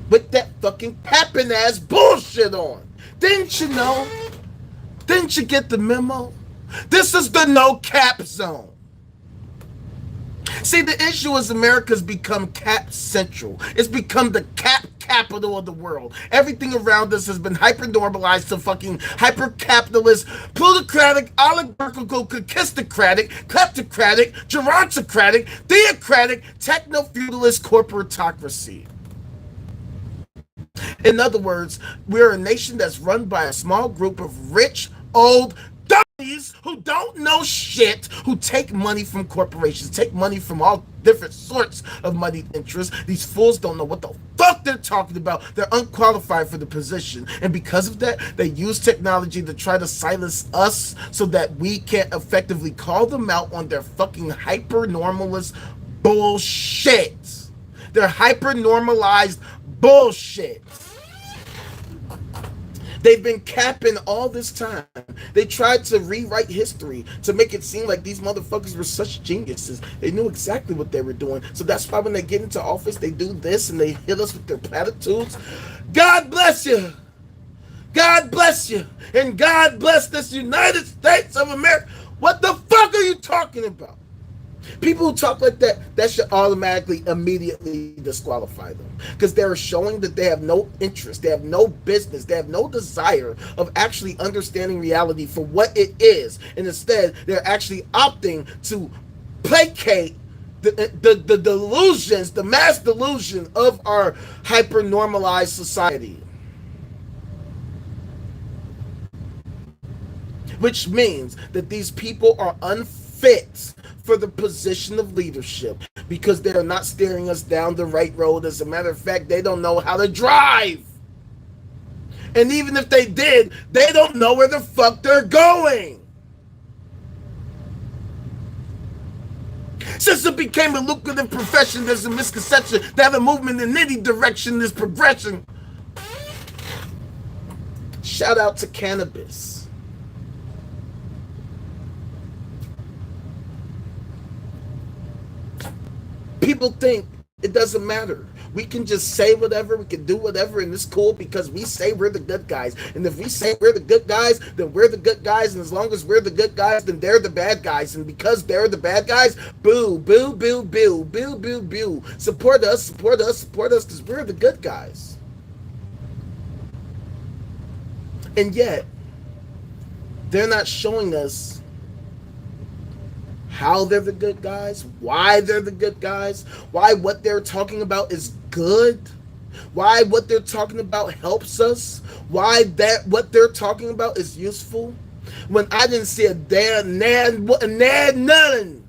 with that fucking papping ass bullshit on? Didn't you know? Didn't you get the memo? This is the no cap zone. See, the issue is America's become cap central. It's become the cap capital of the world. Everything around us has been hyper normalized to fucking hyper capitalist, plutocratic, oligarchical, conquistocratic, kleptocratic, gerontocratic, theocratic, techno feudalist corporatocracy. In other words, we're a nation that's run by a small group of rich, old dummies who don't know shit, who take money from corporations, take money from all different sorts of money interests. These fools don't know what the fuck they're talking about. They're unqualified for the position. And because of that, they use technology to try to silence us so that we can't effectively call them out on their fucking hyper-normalist bullshit. Their hyper-normalized bullshit. They've been capping all this time. They tried to rewrite history to make it seem like these motherfuckers were such geniuses. They knew exactly what they were doing. So that's why when they get into office, they do this and they hit us with their platitudes. God bless you. God bless you. And God bless this United States of America. What the fuck are you talking about? People who talk like that should automatically, immediately disqualify them. Because they're showing that they have no interest, they have no business, they have no desire of actually understanding reality for what it is. And instead, they're actually opting to placate the delusions, the mass delusion of our hyper-normalized society. Which means that these people are unfit for the position of leadership because they are not steering us down the right road. As a matter of fact, they don't know how to drive. And even if they did, they don't know where the fuck they're going. Since it became a lucrative profession, there's a misconception that a movement in any direction is progression. Shout out to cannabis. People think it doesn't matter. We can just say whatever, we can do whatever, and it's cool because we say we're the good guys. And if we say we're the good guys, then we're the good guys. And as long as we're the good guys, then they're the bad guys. And because they're the bad guys, boo, boo, boo, boo, boo, boo, boo. Support us, support us, support us, because we're the good guys. And yet, they're not showing us how they're the good guys, why they're the good guys, why what they're talking about is good, why what they're talking about helps us, why that what they're talking about is useful. When I didn't see a damn none.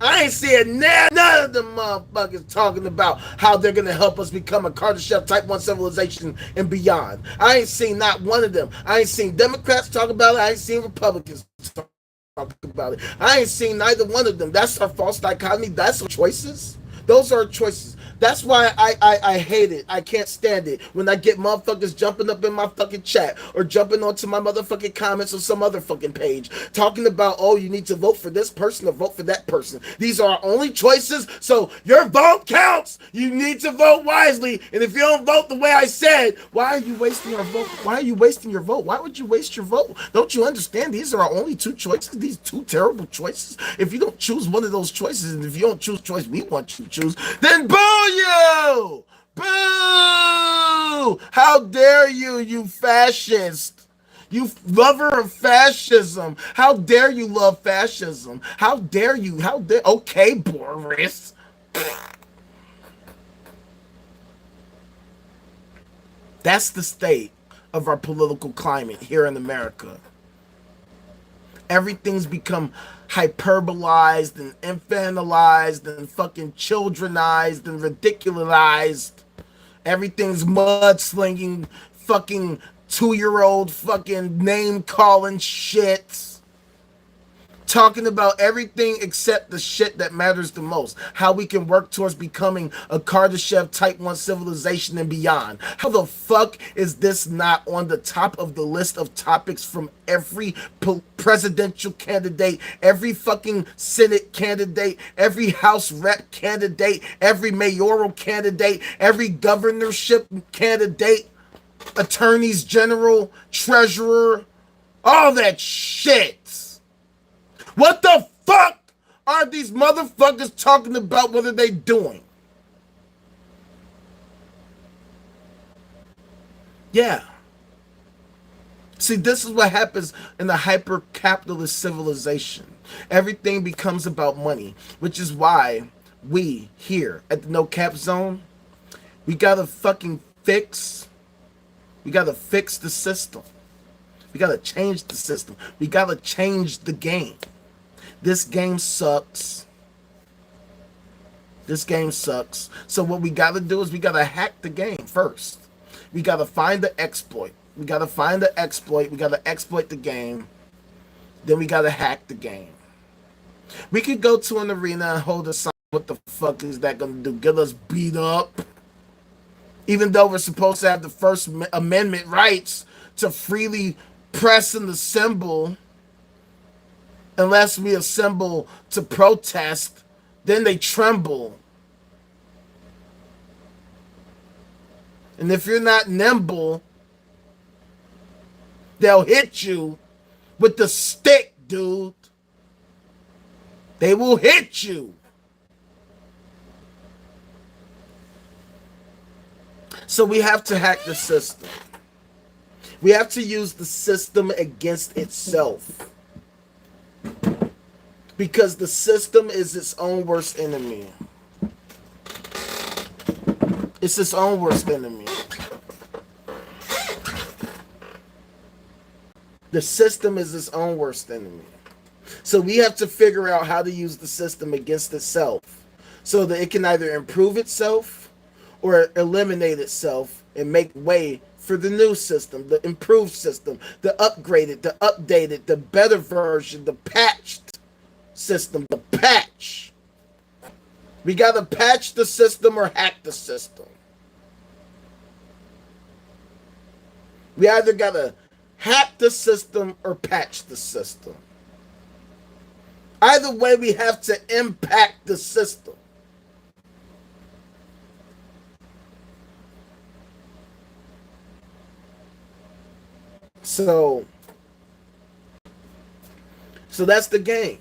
I ain't seeing none of them motherfuckers talking about how they're gonna help us become a Kardashev Type 1 civilization and beyond. I ain't seen not one of them. I ain't seen Democrats talk about it. I ain't seen Republicans talk about it. I ain't seen neither one of them. That's our false dichotomy. That's our choices. Those are choices. That's why I hate it. I can't stand it when I get motherfuckers jumping up in my fucking chat or jumping onto my motherfucking comments on some other fucking page talking about, oh, you need to vote for this person or vote for that person. These are our only choices, so your vote counts. You need to vote wisely. And if you don't vote the way I said, why are you wasting your vote? Why are you wasting your vote? Why would you waste your vote? Don't you understand? These are our only two choices. These two terrible choices. If you don't choose one of those choices, and if you don't choose choice we want you to choose, then boo you! Boo! How dare you, you fascist! You lover of fascism. How dare you love fascism? How dare you? How dare... Okay, Boris. That's the state of our political climate here in America. Everything's become hyperbolized and infantilized and fucking childrenized and ridicularized. Everything's mudslinging, fucking 2-year-old fucking name calling shit. Talking about everything except the shit that matters the most. How we can work towards becoming a Kardashev Type 1 civilization and beyond. How the fuck is this not on the top of the list of topics from every presidential candidate, every fucking Senate candidate, every House rep candidate, every mayoral candidate, every governorship candidate, attorneys general, treasurer, all that shit? What the fuck are these motherfuckers talking about? What are they doing? Yeah. See, this is what happens in a hyper-capitalist civilization. Everything becomes about money, which is why we here at the No Cap Zone, we gotta fucking fix the system. We gotta change the system. We gotta change the game. This game sucks. This game sucks. So what we got to do is we got to hack the game first. We got to find the exploit. We got to find the exploit. We got to exploit the game. Then we got to hack the game. We could go to an arena and hold a sign. What the fuck is that going to do? Get us beat up? Even though we're supposed to have the First Amendment rights to freely press and assemble. Unless we assemble to protest, then they tremble. And if you're not nimble, they'll hit you with the stick, dude. They will hit you. So we have to hack the system. We have to use the system against itself. Because the system is its own worst enemy. It's its own worst enemy. The system is its own worst enemy. So we have to figure out how to use the system against itself so that it can either improve itself or eliminate itself and make way for the new system, the improved system, the upgraded, the updated, the better version, the patched system, the patch. We gotta patch the system or hack the system. We either gotta hack the system or patch the system. Either way, we have to impact the system. So that's the game.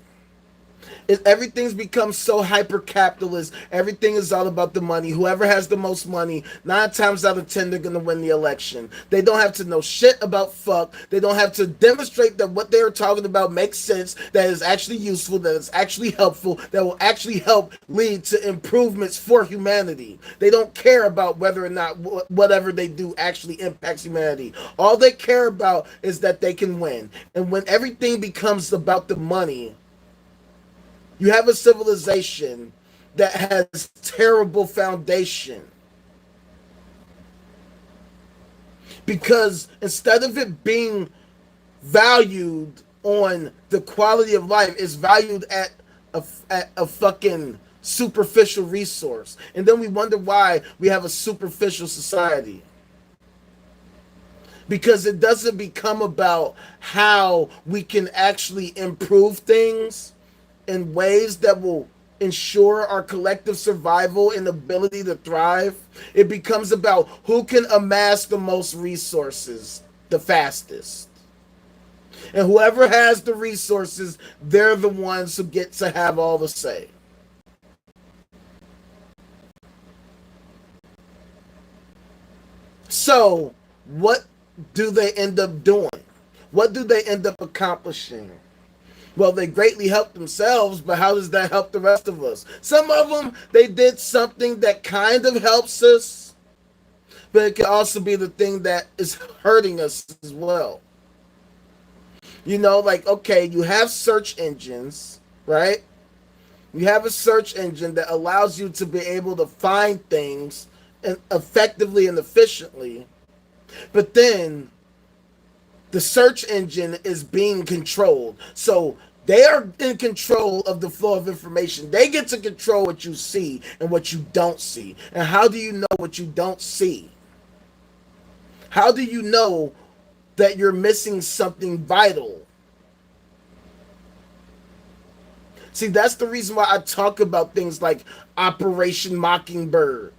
Everything's become so hyper-capitalist. Everything is all about the money. Whoever has the most money, 9 times out of 10, they're going to win the election. They don't have to know shit about fuck. They don't have to demonstrate that what they're talking about makes sense, that is actually useful, that is actually helpful, that will actually help lead to improvements for humanity. They don't care about whether or not whatever they do actually impacts humanity. All they care about is that they can win. And when everything becomes about the money, you have a civilization that has terrible foundation. Because instead of it being valued on the quality of life, it's valued at a fucking superficial resource. And then we wonder why we have a superficial society. Because it doesn't become about how we can actually improve things in ways that will ensure our collective survival and ability to thrive. It becomes about who can amass the most resources the fastest. And whoever has the resources, they're the ones who get to have all the say. So what do they end up doing? What do they end up accomplishing? Well, they greatly help themselves, but how does that help the rest of us? Some of them, they did something that kind of helps us, but it can also be the thing that is hurting us as well. You know, like, okay, you have search engines, right? You have a search engine that allows you to be able to find things effectively and efficiently, but then the search engine is being controlled. So they are in control of the flow of information. They get to control what you see and what you don't see. And how do you know what you don't see? How do you know that you're missing something vital? See, that's the reason why I talk about things like Operation Mockingbird.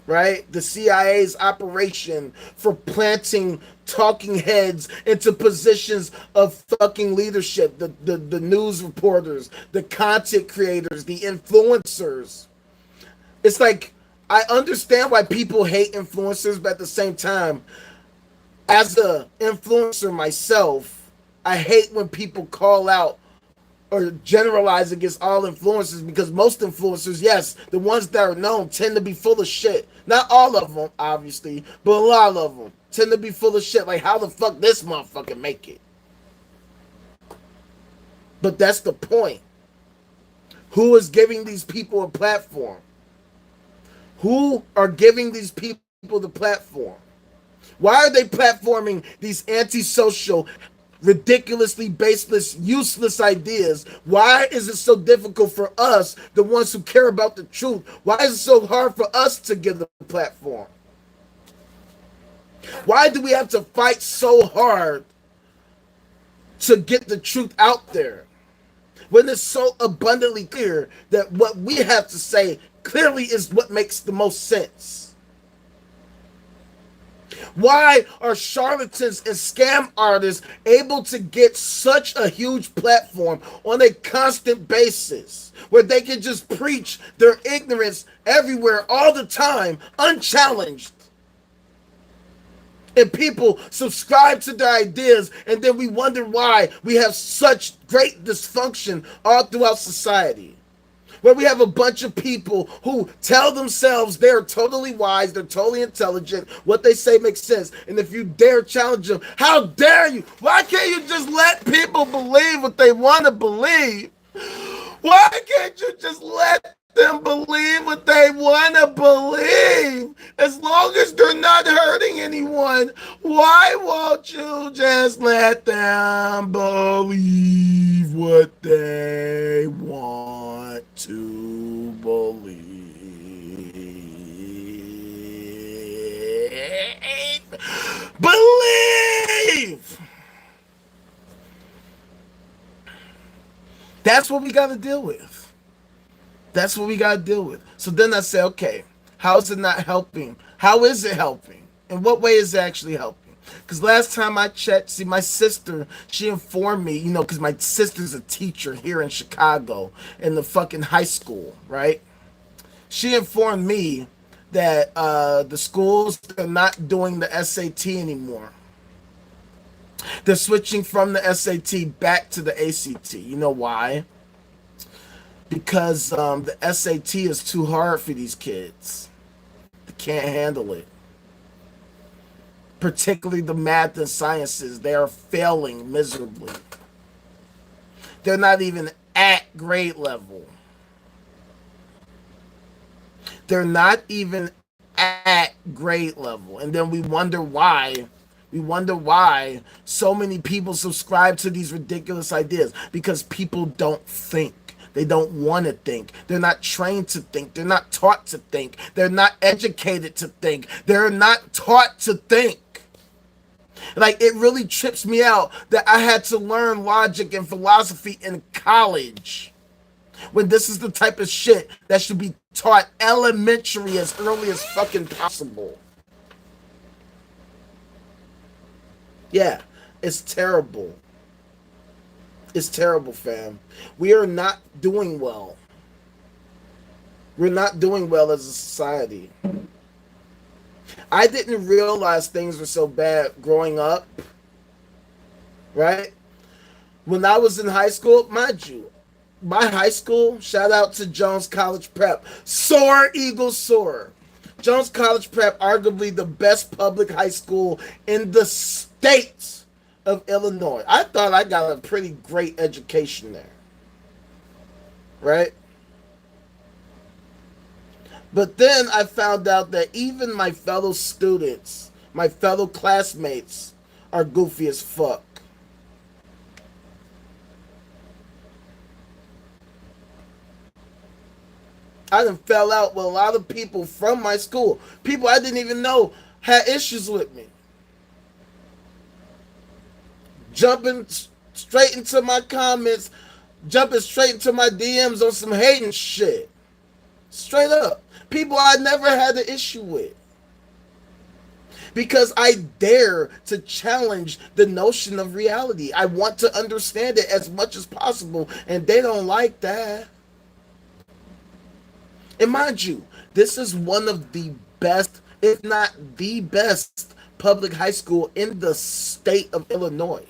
Right? The CIA's operation for planting talking heads into positions of fucking leadership. The news reporters, the content creators, the influencers. It's like, I understand why people hate influencers, but at the same time, as a influencer myself, I hate when people call out or generalize against all influencers, because most influencers, yes, the ones that are known tend to be full of shit. Not all of them, obviously, but a lot of them tend to be full of shit. Like, how the fuck this motherfucker make it? But that's the point. Who is giving these people a platform? Who are giving these people the platform? Why are they platforming these antisocial, ridiculously baseless, useless ideas? Why is it so difficult for us, the ones who care about the truth? Why is it so hard for us to give the platform? Why do we have to fight so hard to get the truth out there, when it's so abundantly clear that what we have to say clearly is what makes the most sense? Why are charlatans and scam artists able to get such a huge platform on a constant basis, where they can just preach their ignorance everywhere all the time, unchallenged? And people subscribe to their ideas, and then we wonder why we have such great dysfunction all throughout society, where we have a bunch of people who tell themselves they're totally wise, they're totally intelligent, what they say makes sense, and if you dare challenge them, how dare you? Why can't you just let people believe what they want to believe? Why can't you just let them believe what they want to believe? As long as they're not hurting anyone, why won't you just let them believe what they want to believe? Believe! That's what we got to deal with. That's what we got to deal with. So then I say, okay, how is it not helping? How is it helping? In what way is it actually helping? Because last time I checked, see, my sister, she informed me, you know, because my sister's a teacher here in Chicago in the fucking high school, right? She informed me that the schools are not doing the SAT anymore. They're switching from the SAT back to the ACT. You know why? Because the SAT is too hard for these kids. They can't handle it. Particularly the math and sciences. They are failing miserably. They're not even at grade level. They're not even at grade level. And then we wonder why. We wonder why so many people subscribe to these ridiculous ideas. Because people don't think. They don't want to think. They're not trained to think. They're not taught to think. They're not educated to think. They're not taught to think. Like, it really trips me out that I had to learn logic and philosophy in college, when this is the type of shit that should be taught elementary as early as fucking possible. Yeah, it's terrible. It's terrible, fam. We are not doing well. We're not doing well as a society. I didn't realize things were so bad growing up, right? When I was in high school, mind you, my high school, shout out to Jones College Prep, soar, Eagles soar. Jones College Prep, arguably the best public high school in the state of Illinois. I thought I got a pretty great education there, right? But then I found out that even my fellow students, my fellow classmates, are goofy as fuck. I done fell out with a lot of people from my school. People I didn't even know had issues with me. Jumping straight into my comments, jumping straight into my DMs on some hating shit. Straight up. People I never had an issue with. Because I dare to challenge the notion of reality. I want to understand it as much as possible, and they don't like that. And mind you, this is one of the best, if not the best, public high school in the state of Illinois.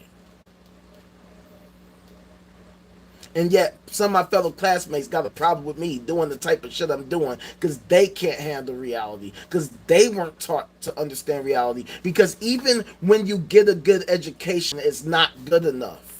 And yet, some of my fellow classmates got a problem with me doing the type of shit I'm doing because they can't handle reality, because they weren't taught to understand reality. Because even when you get a good education, it's not good enough.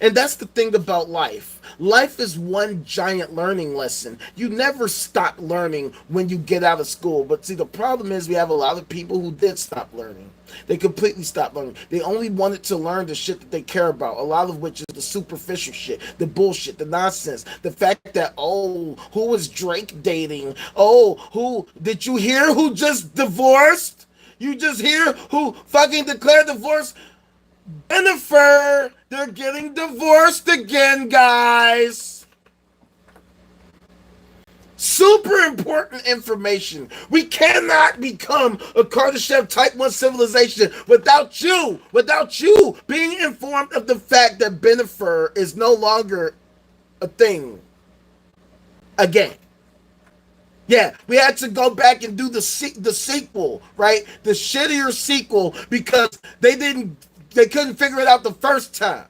And that's the thing about life. Life is one giant learning lesson. You never stop learning when you get out of school. But see, the problem is we have a lot of people who did stop learning. They completely stopped learning. They only wanted to learn the shit that they care about, a lot of which is the superficial shit, the bullshit, the nonsense, the fact that, oh, who was Drake dating? Oh, who, did you hear who just divorced? You just hear who fucking declared divorce? Jennifer, they're getting divorced again, guys. Super important information. We cannot become a Kardashev Type 1 civilization without you being informed of the fact that Jennifer is no longer a thing again. Yeah, we had to go back and do the sequel, right? The shittier sequel, because they couldn't figure it out the first time.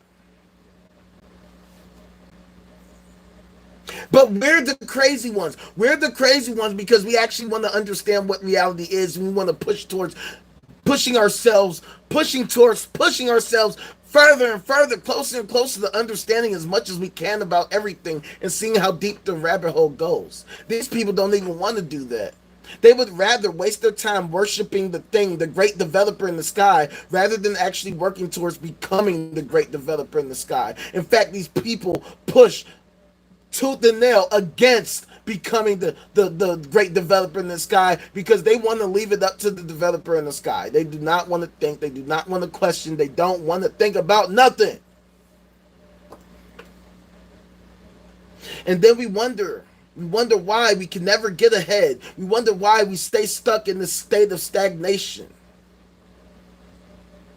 But we're the crazy ones. We're the crazy ones because we actually want to understand what reality is, and we want to pushing ourselves further and further, closer and closer to understanding as much as we can about everything and seeing how deep the rabbit hole goes. These people don't even want to do that. They would rather waste their time worshiping the thing, the great developer in the sky, rather than actually working towards becoming the great developer in the sky. In fact, these people push tooth and nail against becoming the great developer in the sky because they want to leave it up to the developer in the sky. They do not want to think. They do not want to question. They don't want to think about nothing. And then we wonder why we can never get ahead. We wonder why we stay stuck in this state of stagnation.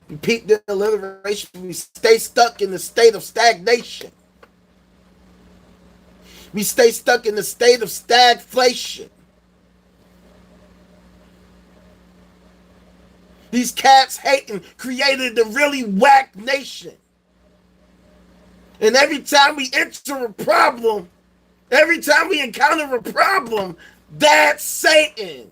Repeat the alliteration. We stay stuck in the state of stagnation. We stay stuck in the state of stagflation. These cats hating created a really whack nation. And every time we enter a problem, every time we encounter a problem, that's Satan.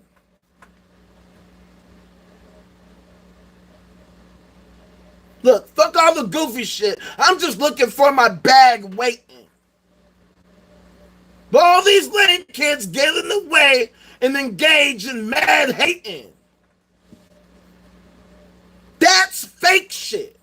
Look, fuck all the goofy shit. I'm just looking for my bag waiting. But all these lame kids get in the way and engage in mad hating. That's fake shit.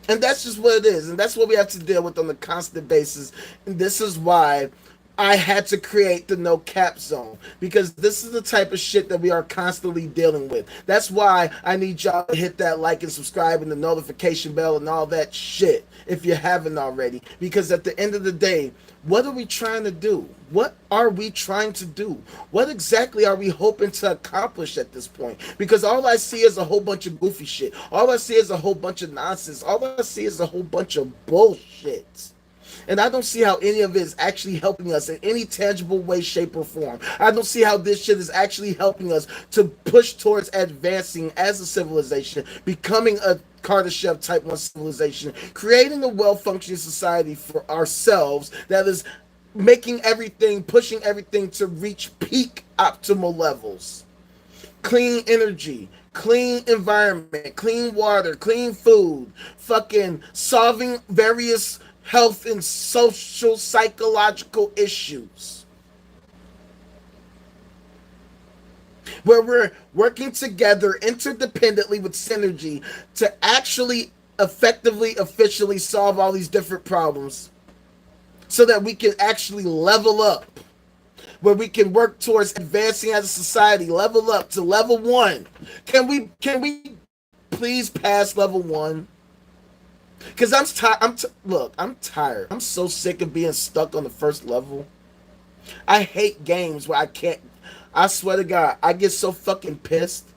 And that's just what it is. And that's what we have to deal with on a constant basis. And this is why I had to create the no cap zone, because this is the type of shit that we are constantly dealing with. That's why I need y'all to hit that like and subscribe and the notification bell and all that shit if you haven't already. Because at the end of the day, what are we trying to do? What are we trying to do? What exactly are we hoping to accomplish at this point? Because all I see is a whole bunch of goofy shit. All I see is a whole bunch of nonsense. All I see is a whole bunch of bullshit. And I don't see how any of it is actually helping us in any tangible way, shape, or form. I don't see how this shit is actually helping us to push towards advancing as a civilization, becoming a Kardashev type 1 civilization, creating a well-functioning society for ourselves that is making everything, pushing everything to reach peak optimal levels. Clean energy, clean environment, clean water, clean food, fucking solving various health and social psychological issues, where we're working together interdependently with synergy to actually effectively, efficiently solve all these different problems so that we can actually level up, where we can work towards advancing as a society, level up to level 1. Can we please pass level 1? Because I'm tired. Look, I'm tired. I'm so sick of being stuck on the first level. I hate games where I can't. I swear to God, I get so fucking pissed.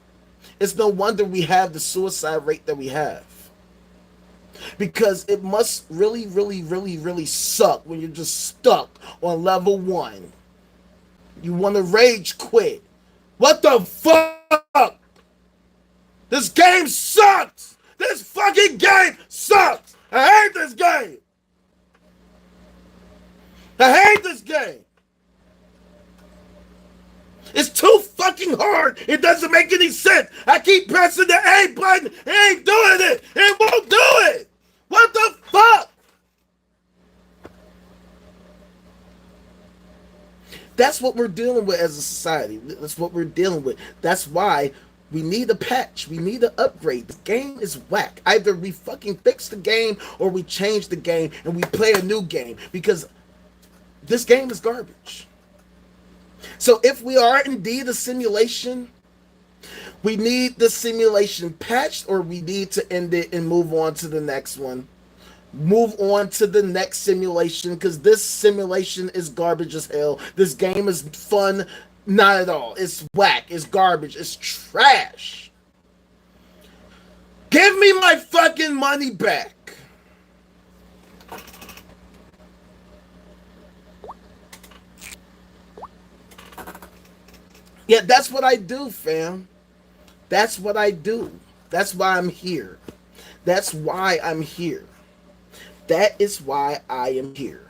It's no wonder we have the suicide rate that we have. Because it must really, really, really, really suck when you're just stuck on level 1. You want to rage quit. What the fuck? This game sucks! This fucking game sucks! I hate this game! I hate this game! It's too fucking hard! It doesn't make any sense! I keep pressing the A button! It ain't doing it! It won't do it! What the fuck? That's what we're dealing with as a society. That's what we're dealing with. That's why we need a patch. We need an upgrade. The game is whack. Either we fucking fix the game or we change the game and we play a new game, because this game is garbage. So if we are indeed a simulation, we need the simulation patched, or we need to end it and move on to the next one. Move on to the next simulation, because this simulation is garbage as hell. This game is fun. Not at all. It's whack. It's garbage. It's trash. Give me my fucking money back. Yeah, that's what I do, fam. That's what I do. That's why I'm here. That's why I'm here. That is why I am here.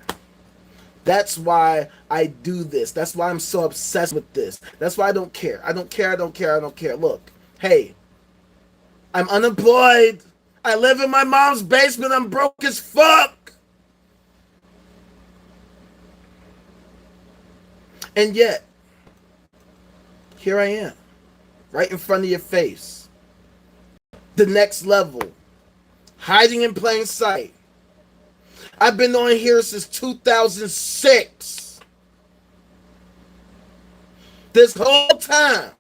That's why I do this. That's why I'm so obsessed with this. That's why I don't care. I don't care. I don't care. I don't care. Look, hey, I'm unemployed. I live in my mom's basement. I'm broke as fuck. And yet, here I am, right in front of your face. The next level, hiding in plain sight. I've been on here since 2006. This whole time.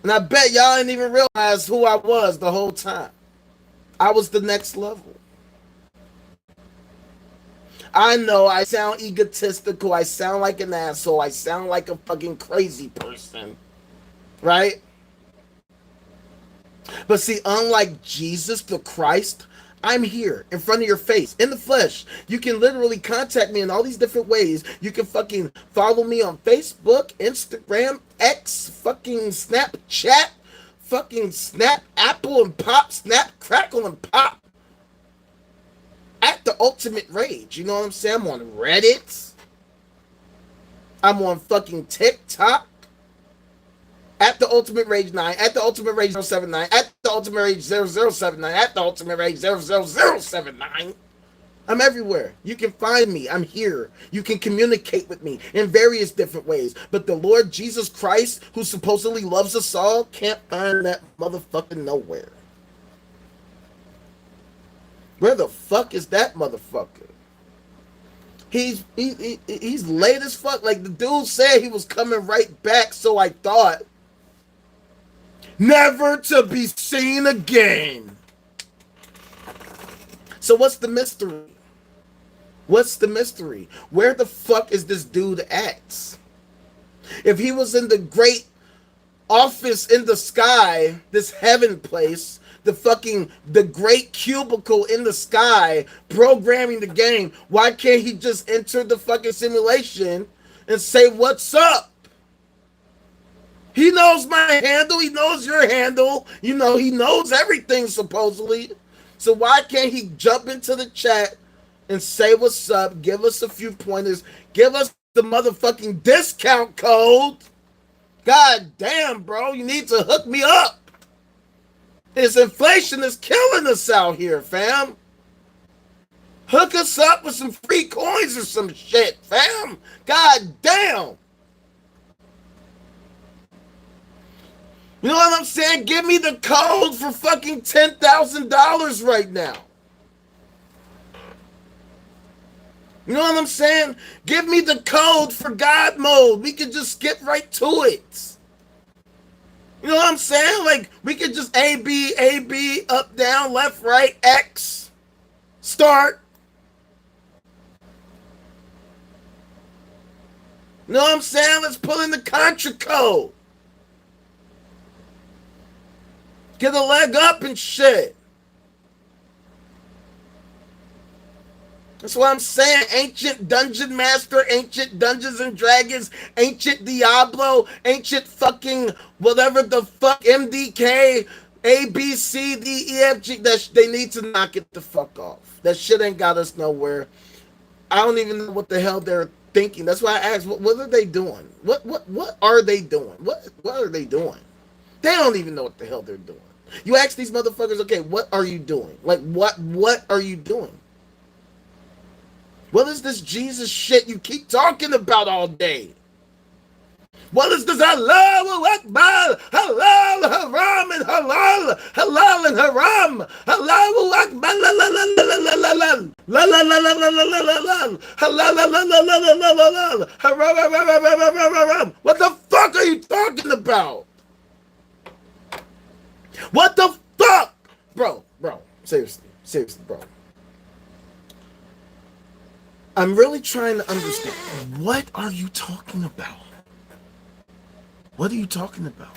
And I bet y'all didn't even realize who I was the whole time. I was the next level. I know I sound egotistical. I sound like an asshole. I sound like a fucking crazy person. Right? But see, unlike Jesus the Christ, I'm here in front of your face, in the flesh. You can literally contact me in all these different ways. You can fucking follow me on Facebook, Instagram, X, fucking Snapchat, fucking Snap, Apple and Pop, Snap, Crackle and Pop. At the Ultimate Rage, you know what I'm saying? I'm on Reddit. I'm on fucking TikTok. At the Ultimate Rage 9, at the Ultimate Rage 079, at the Ultimate Rage 0079, at the Ultimate Rage 00079. I'm everywhere. You can find me. I'm here. You can communicate with me in various different ways. But the Lord Jesus Christ, who supposedly loves us all, can't find that motherfucker nowhere. Where the fuck is that motherfucker? He's late as fuck. Like the dude said he was coming right back, so I thought. Never to be seen again. So what's the mystery? What's the mystery? Where the fuck is this dude at? If he was in the great office in the sky, this heaven place, the great cubicle in the sky programming the game, why can't he just enter the fucking simulation and say what's up? He knows my handle, he knows your handle, you know, he knows everything supposedly. So why can't he jump into the chat and say what's up, give us a few pointers, give us the motherfucking discount code? God damn, bro, you need to hook me up. This inflation is killing us out here, fam. Hook us up with some free coins or some shit, fam. God damn. You know what I'm saying? Give me the code for fucking $10,000 right now. You know what I'm saying? Give me the code for God mode. We can just skip right to it. You know what I'm saying? Like, we could just A, B, up, down, left, right, X, start. You know what I'm saying? Let's pull in the contra code. Get a leg up and shit. That's what I'm saying. Ancient Dungeon Master, Ancient Dungeons and Dragons, Ancient Diablo, Ancient fucking whatever the fuck, MDK, A, B, C, D, E, F, G. They need to knock it the fuck off. That shit ain't got us nowhere. I don't even know what the hell they're thinking. That's why I asked, what are they doing? What are they doing? What are they doing? They don't even know what the hell they're doing. You ask these motherfuckers, okay, what are you doing? Like, what are you doing? What is this Jesus shit you keep talking about all day? What is this Allahu Akbar, halal, haram, and halal, halal and haram, Allahu Akbar, la la la la la la la la la la la la la la la la halal la la la la la la la haram. What the fuck are you talking about? What the fuck? Bro, seriously, bro. I'm really trying to understand. What are you talking about? What are you talking about?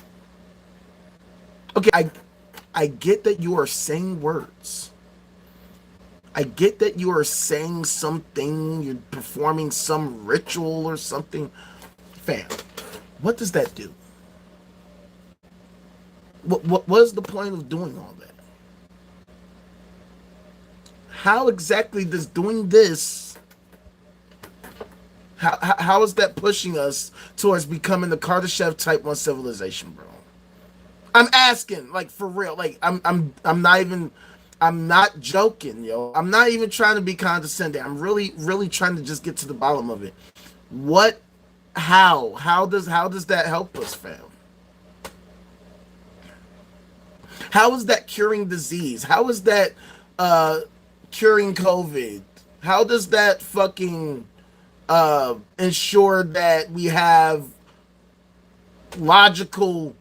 Okay, I get that you are saying words. I get that you are saying something, you're performing some ritual or something. Fam, what does that do? What is the point of doing all that? How exactly does doing this, how is that pushing us towards becoming the Kardashev type 1 civilization, bro? I'm asking, like, for real. Like, I'm not joking, yo. I'm not even trying to be condescending. I'm really trying to just get to the bottom of it. How does that help us, fam? How is that curing disease? How is that curing COVID? How does that fucking ensure that we have logical,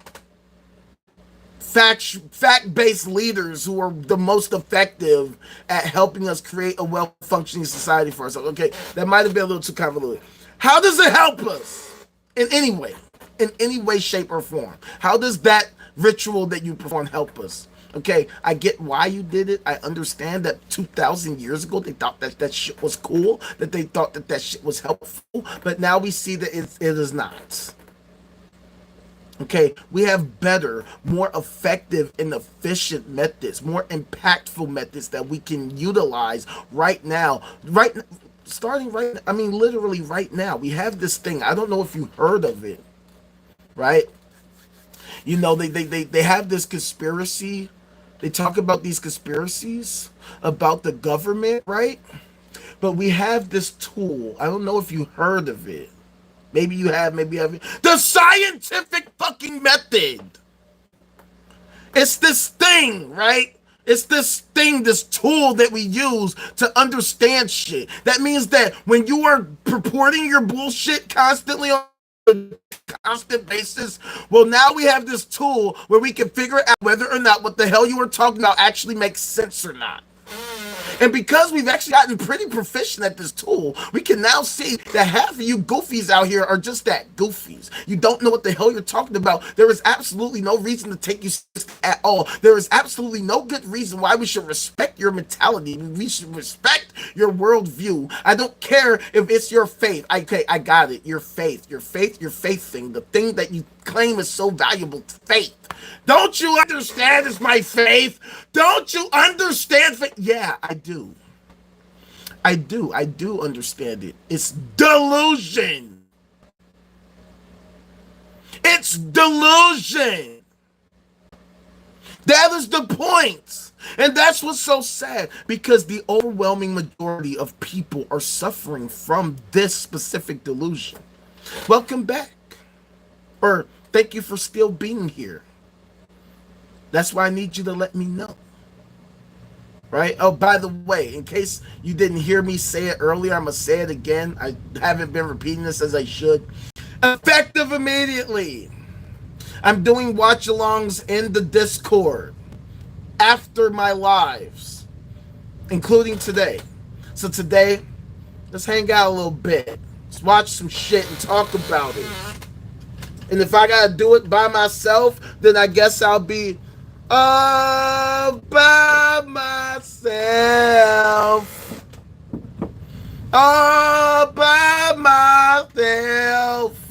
fact-based leaders who are the most effective at helping us create a well-functioning society for ourselves? Okay, that might have been a little too convoluted. How does it help us in any way, shape, or form? How does that ritual that you perform help us? Okay, I get why you did it. I understand that 2,000 years ago they thought that shit was cool, that they thought that shit was helpful, but now we see that it is not. Okay, we have better, more effective and efficient methods, more impactful methods that we can utilize right now. Literally right now. We have this thing. I don't know if you heard of it, right? You know, they have this conspiracy. They talk about these conspiracies about the government, right? But we have this tool. I don't know if you heard of it. Maybe you have, maybe you haven't. The scientific fucking method. It's this thing, right? It's this thing, this tool that we use to understand shit. That means that when you are purporting your bullshit constantly on a constant basis, well, now we have this tool where we can figure out whether or not what the hell you were talking about actually makes sense or not. And because we've actually gotten pretty proficient at this tool, we can now see that half of you goofies out here are just that, goofies. You don't know what the hell you're talking about. There is absolutely no reason to take you seriously at all. There is absolutely no good reason why we should respect your mentality. We should respect your worldview. I don't care if it's your faith. Okay, I got it. Your faith thing. The thing that you claim is so valuable to faith. Don't you understand it's my faith? Don't you understand faith? Yeah, I do. I do understand it. It's delusion. It's delusion. That is the point. And that's what's so sad, because the overwhelming majority of people are suffering from this specific delusion. Welcome back. Or thank you for still being here. That's why I need you to let me know. Right? Oh, by the way, in case you didn't hear me say it earlier, I'm going to say it again. I haven't been repeating this as I should. Effective immediately. I'm doing watch-alongs in the Discord after my lives, including today. So today, let's hang out a little bit. Let's watch some shit and talk about it. And if I got to do it by myself, then I guess I'll be all by myself. All by myself.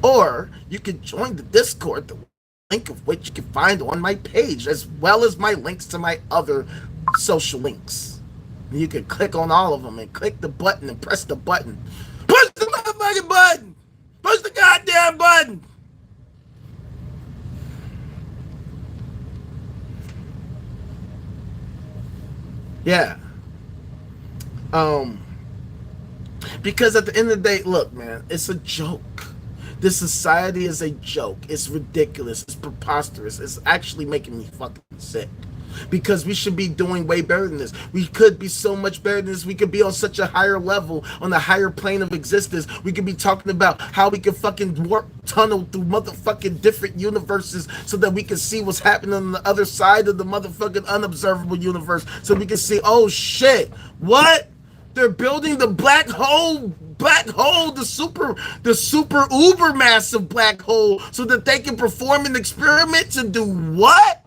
Or you can join the Discord, the link of which you can find on my page, as well as my links to my other social links. And you can click on all of them and click the button and press the button. Push the motherfucking button! Push the goddamn button! Yeah. Because at the end of the day, look, man, it's a joke. This society is a joke. It's ridiculous. It's preposterous. It's actually making me fucking sick. Because we should be doing way better than this. We could be so much better than this. We could be on such a higher level, on a higher plane of existence. We could be talking about how we can fucking warp tunnel through motherfucking different universes so that we can see what's happening on the other side of the motherfucking unobservable universe. So we can see, oh shit, what? They're building the black hole, the super uber massive black hole, so that they can perform an experiment to do what?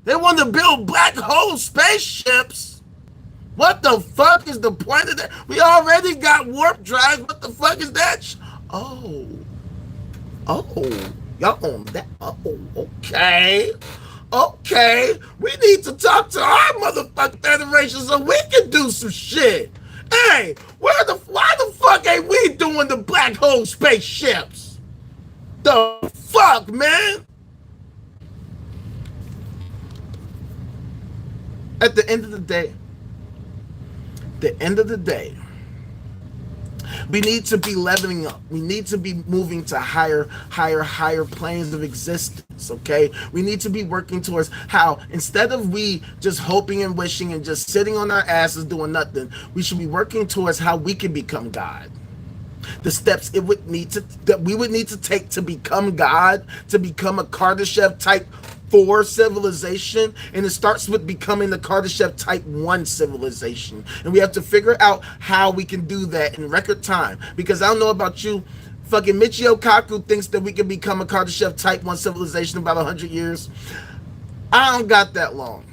They want to build black hole spaceships. What the fuck is the point of that? We already got warp drives. What the fuck is that? Oh, y'all on that? Oh, okay. Okay, we need to talk to our motherfucking federation so we can do some shit. Hey, why the fuck ain't we doing the black hole spaceships? The fuck, man? At the end of the day, we need to be leveling up. We need to be moving to higher planes of existence, okay? We need to be working towards how, instead of we just hoping and wishing and just sitting on our asses doing nothing, we should be working towards how we can become God. The steps that we would need to take to become God, to become a Kardashev type 4 civilization, and it starts with becoming the Kardashev type 1 civilization, and we have to figure out how we can do that in record time. Because I don't know about you, fucking Michio Kaku thinks that we can become a Kardashev type 1 civilization in about 100 years. I don't got that long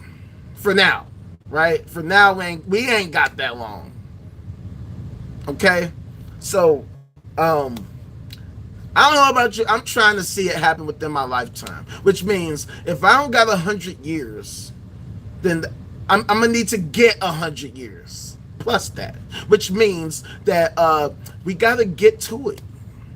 for now, right? For now, we ain't got that long. Okay, so I don't know about you. I'm trying to see it happen within my lifetime, which means if I don't got 100 years, then I'm gonna need to get 100 years plus that, which means that we gotta get to it.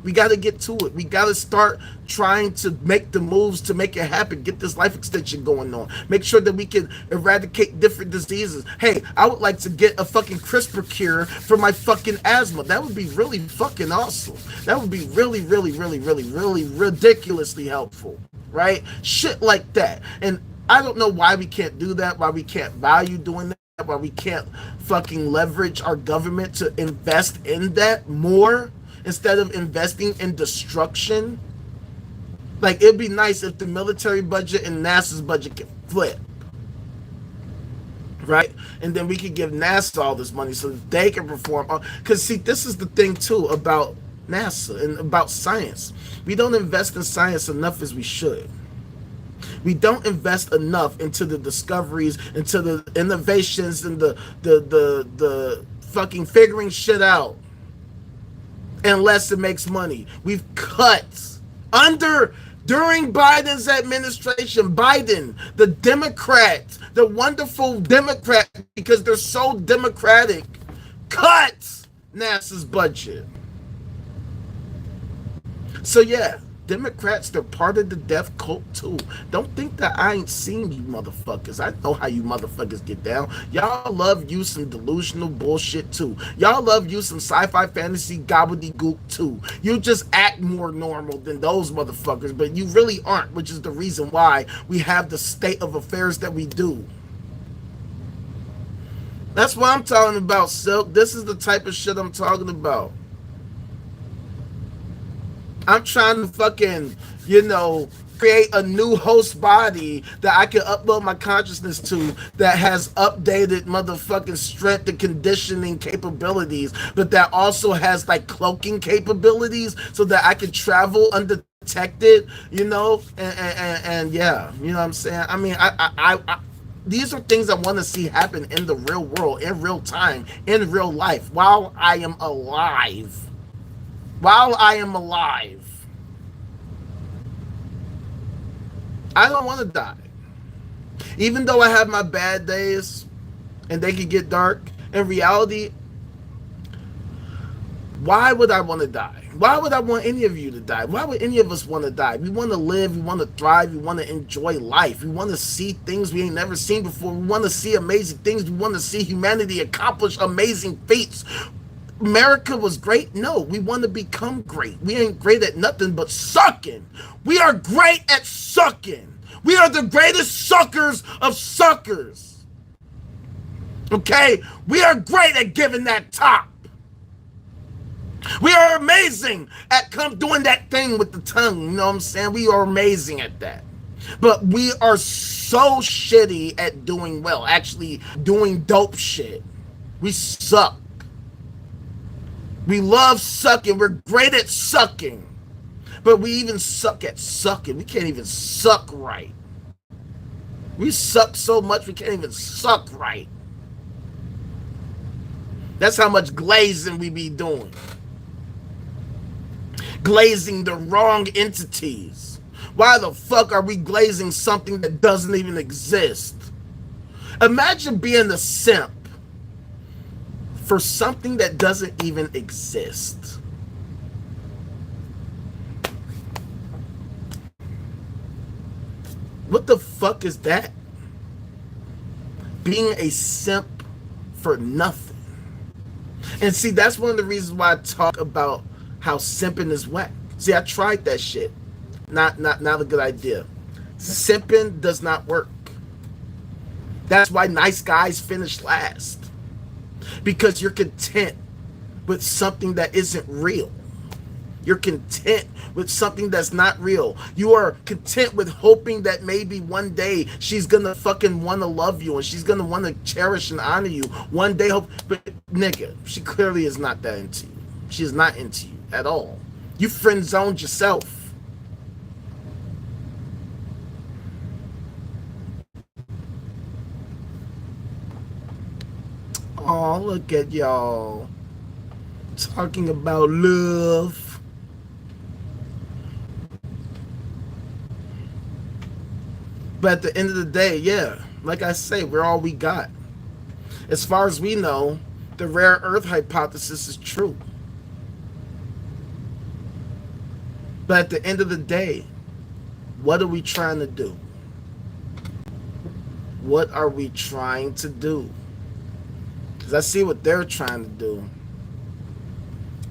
We got to get to it. We got to start trying to make the moves to make it happen. Get this life extension going on. Make sure that we can eradicate different diseases. Hey, I would like to get a fucking CRISPR cure for my fucking asthma. That would be really fucking awesome. That would be really, really, really, really, really ridiculously helpful. Right? Shit like that. And I don't know why we can't do that, why we can't value doing that, why we can't fucking leverage our government to invest in that more, instead of investing in destruction. Like, it'd be nice if the military budget and NASA's budget could flip, right? And then we could give NASA all this money so that they can perform. Because, see, this is the thing, too, about NASA and about science. We don't invest in science enough as we should. We don't invest enough into the discoveries, into the innovations, and the fucking figuring shit out, unless it makes money. We've cut during Biden's administration. Biden, the Democrat, the wonderful Democrat, because they're so democratic, cut NASA's budget. So yeah, Democrats, they're part of the death cult too. Don't think that I ain't seen you motherfuckers. I know how you motherfuckers get down. Y'all love you some delusional bullshit too. Y'all love you some sci-fi fantasy gobbledygook too. You just act more normal than those motherfuckers, but you really aren't, which is the reason why we have the state of affairs that we do. That's what I'm talking about, Silk. This is the type of shit I'm talking about. I'm trying to fucking, create a new host body that I can upload my consciousness to that has updated motherfucking strength and conditioning capabilities, but that also has like cloaking capabilities so that I can travel undetected, and yeah, you know what I'm saying? I mean, I these are things I want to see happen in the real world, in real time, in real life, while I am alive. While I am alive. I don't want to die. Even though I have my bad days and they can get dark, in reality, why would I want to die? Why would I want any of you to die? Why would any of us want to die? We want to live, we want to thrive, we want to enjoy life. We want to see things we ain't never seen before. We want to see amazing things. We want to see humanity accomplish amazing feats. America was great? No, we want to become great. We ain't great at nothing but sucking. We are great at sucking. We are the greatest suckers of suckers. Okay? We are great at giving that top. We are amazing at doing that thing with the tongue. You know what I'm saying? We are amazing at that. But we are so shitty at doing well, actually doing dope shit. We suck. We love sucking. We're great at sucking. But we even suck at sucking. We can't even suck right. We suck so much we can't even suck right. That's how much glazing we be doing. Glazing the wrong entities. Why the fuck are we glazing something that doesn't even exist? Imagine being a simp for something that doesn't even exist. What the fuck is that? Being a simp for nothing. And see, that's one of the reasons why I talk about how simping is whack. See, I tried that shit. Not a good idea. Simping does not work. That's why nice guys finish last. Because you're content with something that isn't real. You're content with something that's not real. You are content with hoping that maybe one day she's gonna fucking want to love you and she's gonna want to cherish and honor you. One day, but nigga, she clearly is not that into you. She is not into you at all. You friend zoned yourself. Oh, look at y'all talking about love. But at the end of the day, yeah, like I say, we're all we got. As far as we know, the rare earth hypothesis is true. But at the end of the day, what are we trying to do? What are we trying to do? Because I see what they're trying to do.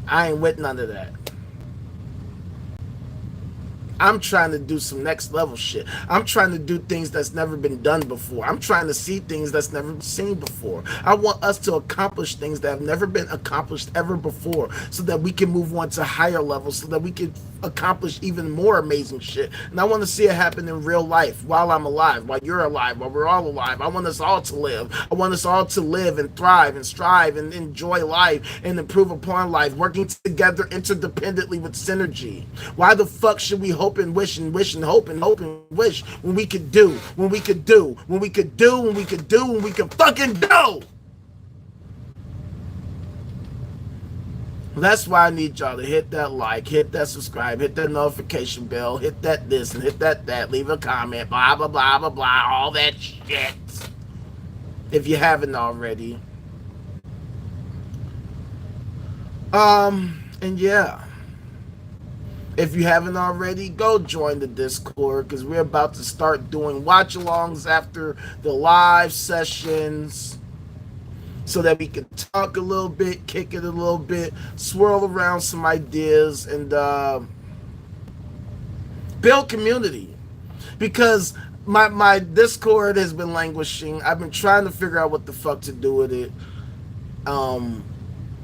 I ain't with none of that. I'm trying to do some next level shit. I'm trying to do things that's never been done before. I'm trying to see things that's never been seen before. I want us to accomplish things that have never been accomplished ever before so that we can move on to higher levels, so that we can accomplish even more amazing shit. And I want to see it happen in real life while I'm alive, while you're alive, while we're all alive. I want us all to live. I want us all to live and thrive and strive and enjoy life and improve upon life, working together interdependently with synergy. Why the fuck should we hold hope and wish and wish and hope and wish when we could do, when we could fucking do. That's why I need y'all to hit that like, hit that subscribe, hit that notification bell, hit that this and hit that, leave a comment, blah, blah, blah, blah, blah, all that shit. If you haven't already. And yeah. If you haven't already, go join the Discord, because we're about to start doing watch-alongs after the live sessions, so that we can talk a little bit, kick it a little bit, swirl around some ideas, and build community. Because my Discord has been languishing. I've been trying to figure out what the fuck to do with it.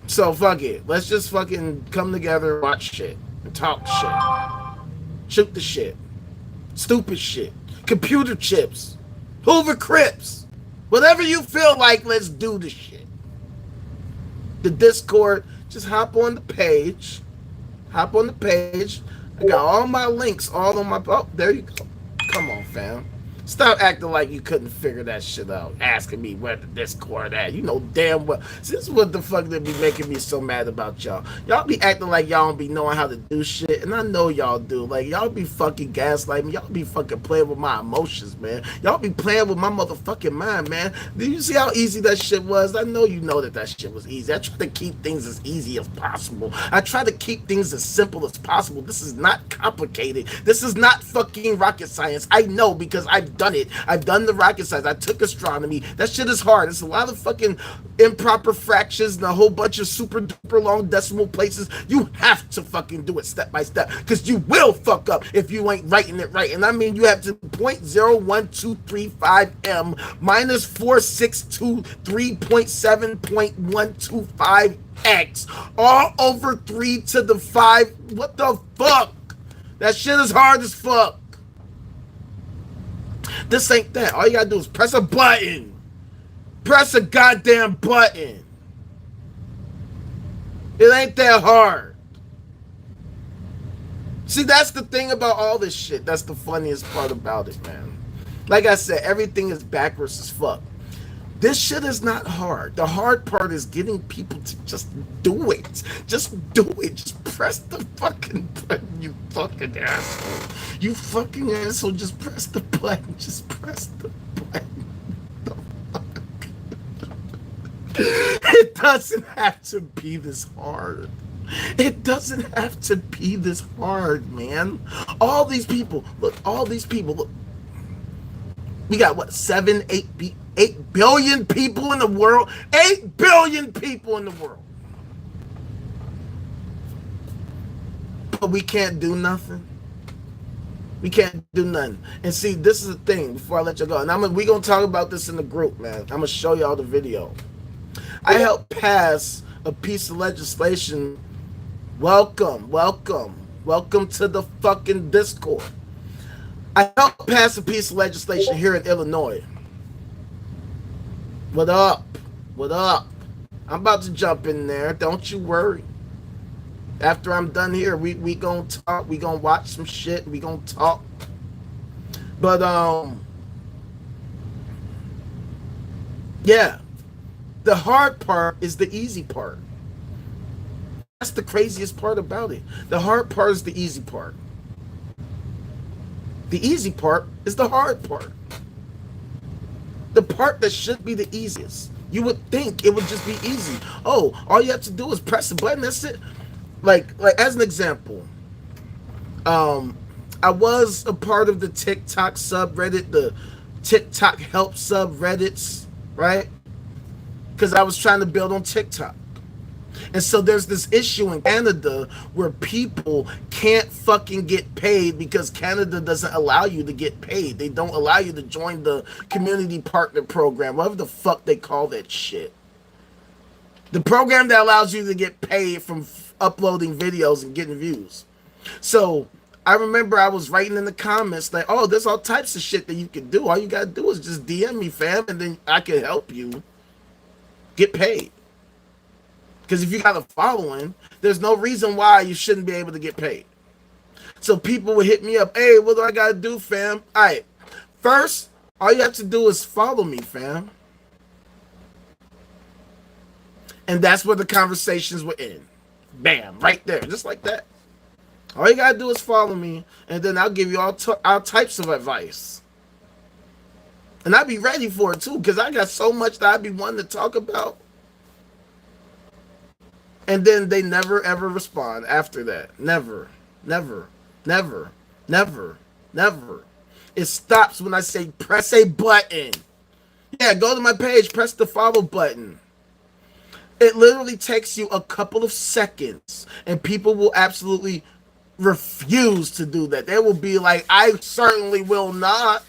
So fuck it. Let's just fucking come together, watch shit, and talk shit. Shoot the shit. Stupid shit. Computer chips. Hoover Crips. Whatever you feel like, let's do the shit. The Discord, just hop on the page. Hop on the page. I got all my links all on my... Oh, there you go. Come on, fam. Stop acting like you couldn't figure that shit out. Asking me where the Discord at. You know damn well. See, this is what the fuck that be making me so mad about y'all. Y'all be acting like y'all don't be knowing how to do shit. And I know y'all do. Like, y'all be fucking gaslighting me. Y'all be fucking playing with my emotions, man. Y'all be playing with my motherfucking mind, man. Do you see how easy that shit was? I know you know that shit was easy. I try to keep things as easy as possible. I try to keep things as simple as possible. This is not complicated. This is not fucking rocket science. I know, because I've done it. I've done the rocket science. I took astronomy. That shit is hard. It's a lot of fucking improper fractions and a whole bunch of super duper long decimal places. You have to fucking do it step by step, because you will fuck up if you ain't writing it right. And I mean, you have to 0.01235 m minus 4623.7.125 x all over 3 to the 5. What the fuck? That shit is hard as fuck. This ain't that. All you gotta do is press a button. Press a goddamn button. It ain't that hard. See, that's the thing about all this shit. That's the funniest part about it, man. Like I said, everything is backwards as fuck. This shit is not hard. The hard part is getting people to just do it. Just do it. Just press the fucking button, you fucking asshole. You fucking asshole. Just press the button. Just press the button. The fuck? It doesn't have to be this hard. It doesn't have to be this hard, man. All these people, look, look. We got what, 8 billion people in the world? 8 billion people in the world. But we can't do nothing. We can't do nothing. And see, this is the thing before I let you go. And we're going to talk about this in the group, man. I'm going to show y'all the video. I helped pass a piece of legislation. Welcome to the fucking Discord. I helped pass a piece of legislation here in Illinois. What up? What up? I'm about to jump in there. Don't you worry. After I'm done here, we gonna talk. We gonna watch some shit. We gonna talk. But yeah. The hard part is the easy part. That's the craziest part about it. The hard part is the easy part. The easy part is the hard part. The part that should be the easiest. You would think it would just be easy. Oh, all you have to do is press a button. That's it. Like as an example, I was a part of the TikTok subreddit, the TikTok help subreddits, right? Because I was trying to build on TikTok. And so there's this issue in Canada where people can't fucking get paid because Canada doesn't allow you to get paid. They don't allow you to join the community partner program, whatever the fuck they call that shit. The program that allows you to get paid from uploading videos and getting views. So I remember I was writing in the comments like, oh, there's all types of shit that you can do. All you got to do is just DM me, fam, and then I can help you get paid. Because if you got a following, there's no reason why you shouldn't be able to get paid. So people would hit me up. Hey, what do I gotta do, fam? All right. First, all you have to do is follow me, fam. And that's where the conversations were in. Bam, right there, just like that. All you gotta do is follow me, and then I'll give you all types of advice. And I'll be ready for it too, because I got so much that I'd be wanting to talk about. And then they never ever respond after that. Never, never, never, never, never. It stops when I say press a button. Yeah, go to my page, press the follow button. It literally takes you a couple of seconds, and people will absolutely refuse to do that. They will be like, I certainly will not.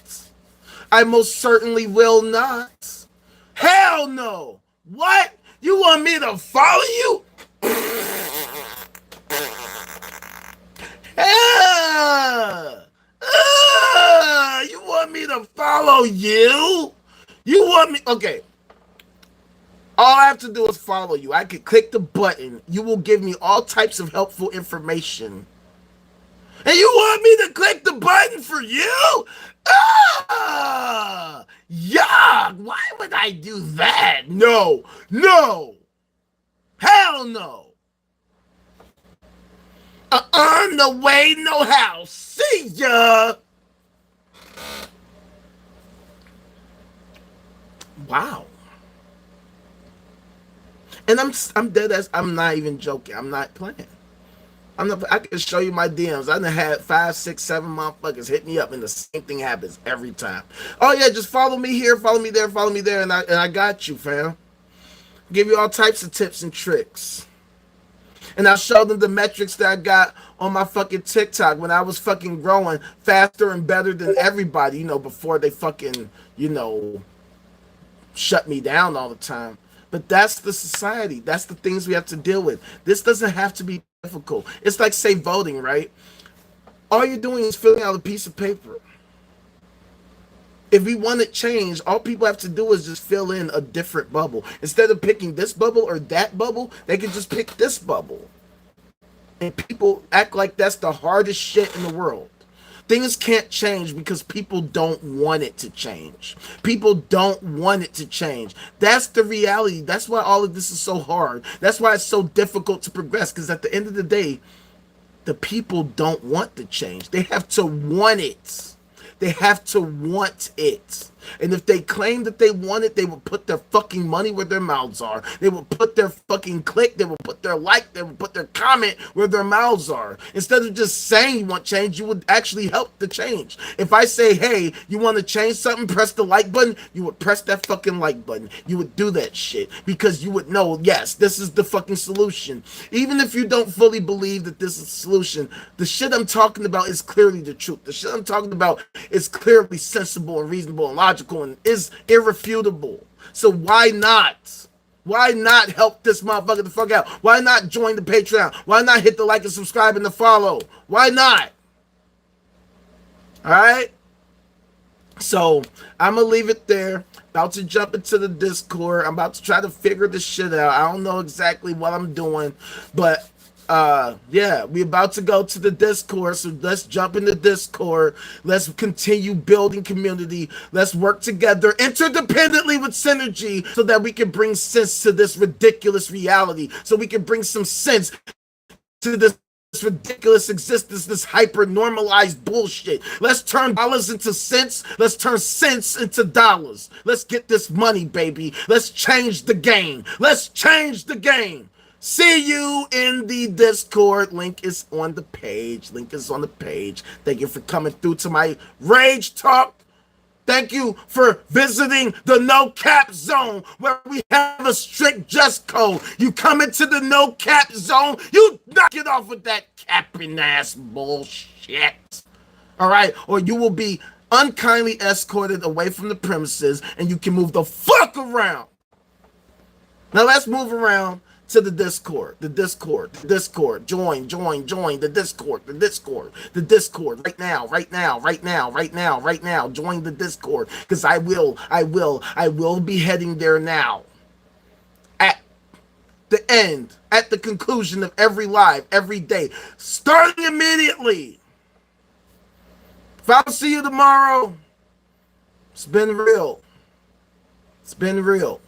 I most certainly will not. Hell no. What? You want me to follow you? You want me to follow you? You want me? Okay. All I have to do is follow you. I can click the button. You will give me all types of helpful information. And you want me to click the button for you? Yuck. Why would I do that? No. No. Hell no. No way, no how. See ya. Wow. And I'm dead as I'm not even joking. I'm not playing. I can show you my DMs. I done had 5, 6, 7 motherfuckers hit me up, and the same thing happens every time. Oh yeah, just follow me here, follow me there, and I got you, fam. Give you all types of tips and tricks. And I'll show them the metrics that I got on my fucking TikTok when I was fucking growing faster and better than everybody, before they fucking, shut me down all the time. But that's the society. That's the things we have to deal with. This doesn't have to be difficult. It's like, say, voting, right? All you're doing is filling out a piece of paper. If we want it changed, all people have to do is just fill in a different bubble. Instead of picking this bubble or that bubble, they can just pick this bubble. And people act like that's the hardest shit in the world. Things can't change because people don't want it to change. People don't want it to change. That's the reality. That's why all of this is so hard. That's why it's so difficult to progress, because at the end of the day, the people don't want the change. They have to want it. They have to want it. And if they claim that they want it, they will put their fucking money where their mouths are. They will put their fucking click, they will put their like, they will put their comment where their mouths are. Instead of just saying you want change, you would actually help the change. If I say, hey, you want to change something, press the like button, you would press that fucking like button. You would do that shit because you would know, yes, this is the fucking solution. Even if you don't fully believe that this is the solution, the shit I'm talking about is clearly the truth. The shit I'm talking about is clearly sensible and reasonable and logical and is irrefutable. So why not? Why not help this motherfucker the fuck out? Why not join the Patreon? Why not hit the like and subscribe and the follow? Why not? All right? So I'm going to leave it there. About to jump into the Discord. I'm about to try to figure this shit out. I don't know exactly what I'm doing, but yeah, we about to go to the Discord, so let's jump in the Discord. Let's continue building community. Let's work together interdependently with synergy so that we can bring sense to this ridiculous reality, so we can bring some sense to this ridiculous existence, this hyper normalized bullshit. Let's turn dollars into cents. Let's turn cents into dollars. Let's get this money, baby. Let's change the game. Let's change the game. See you in the Discord. Link is on the page. Link is on the page. Thank you for coming through to my Rage Talk. Thank you for visiting the No Cap Zone, where we have a strict dress code. You come into the No Cap Zone, you knock it off with that capping ass bullshit. All right? Or you will be unkindly escorted away from the premises, and you can move the fuck around. Now let's move around to the Discord, the Discord, the Discord. Join the Discord, the Discord, the Discord right now, right now, right now, right now, right now. Join the Discord, because I will be heading there now. At the end, at the conclusion of every live, every day, starting immediately. If I don't see you tomorrow, it's been real. It's been real.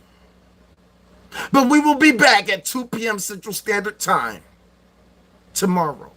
But we will be back at 2 p.m. Central Standard Time tomorrow.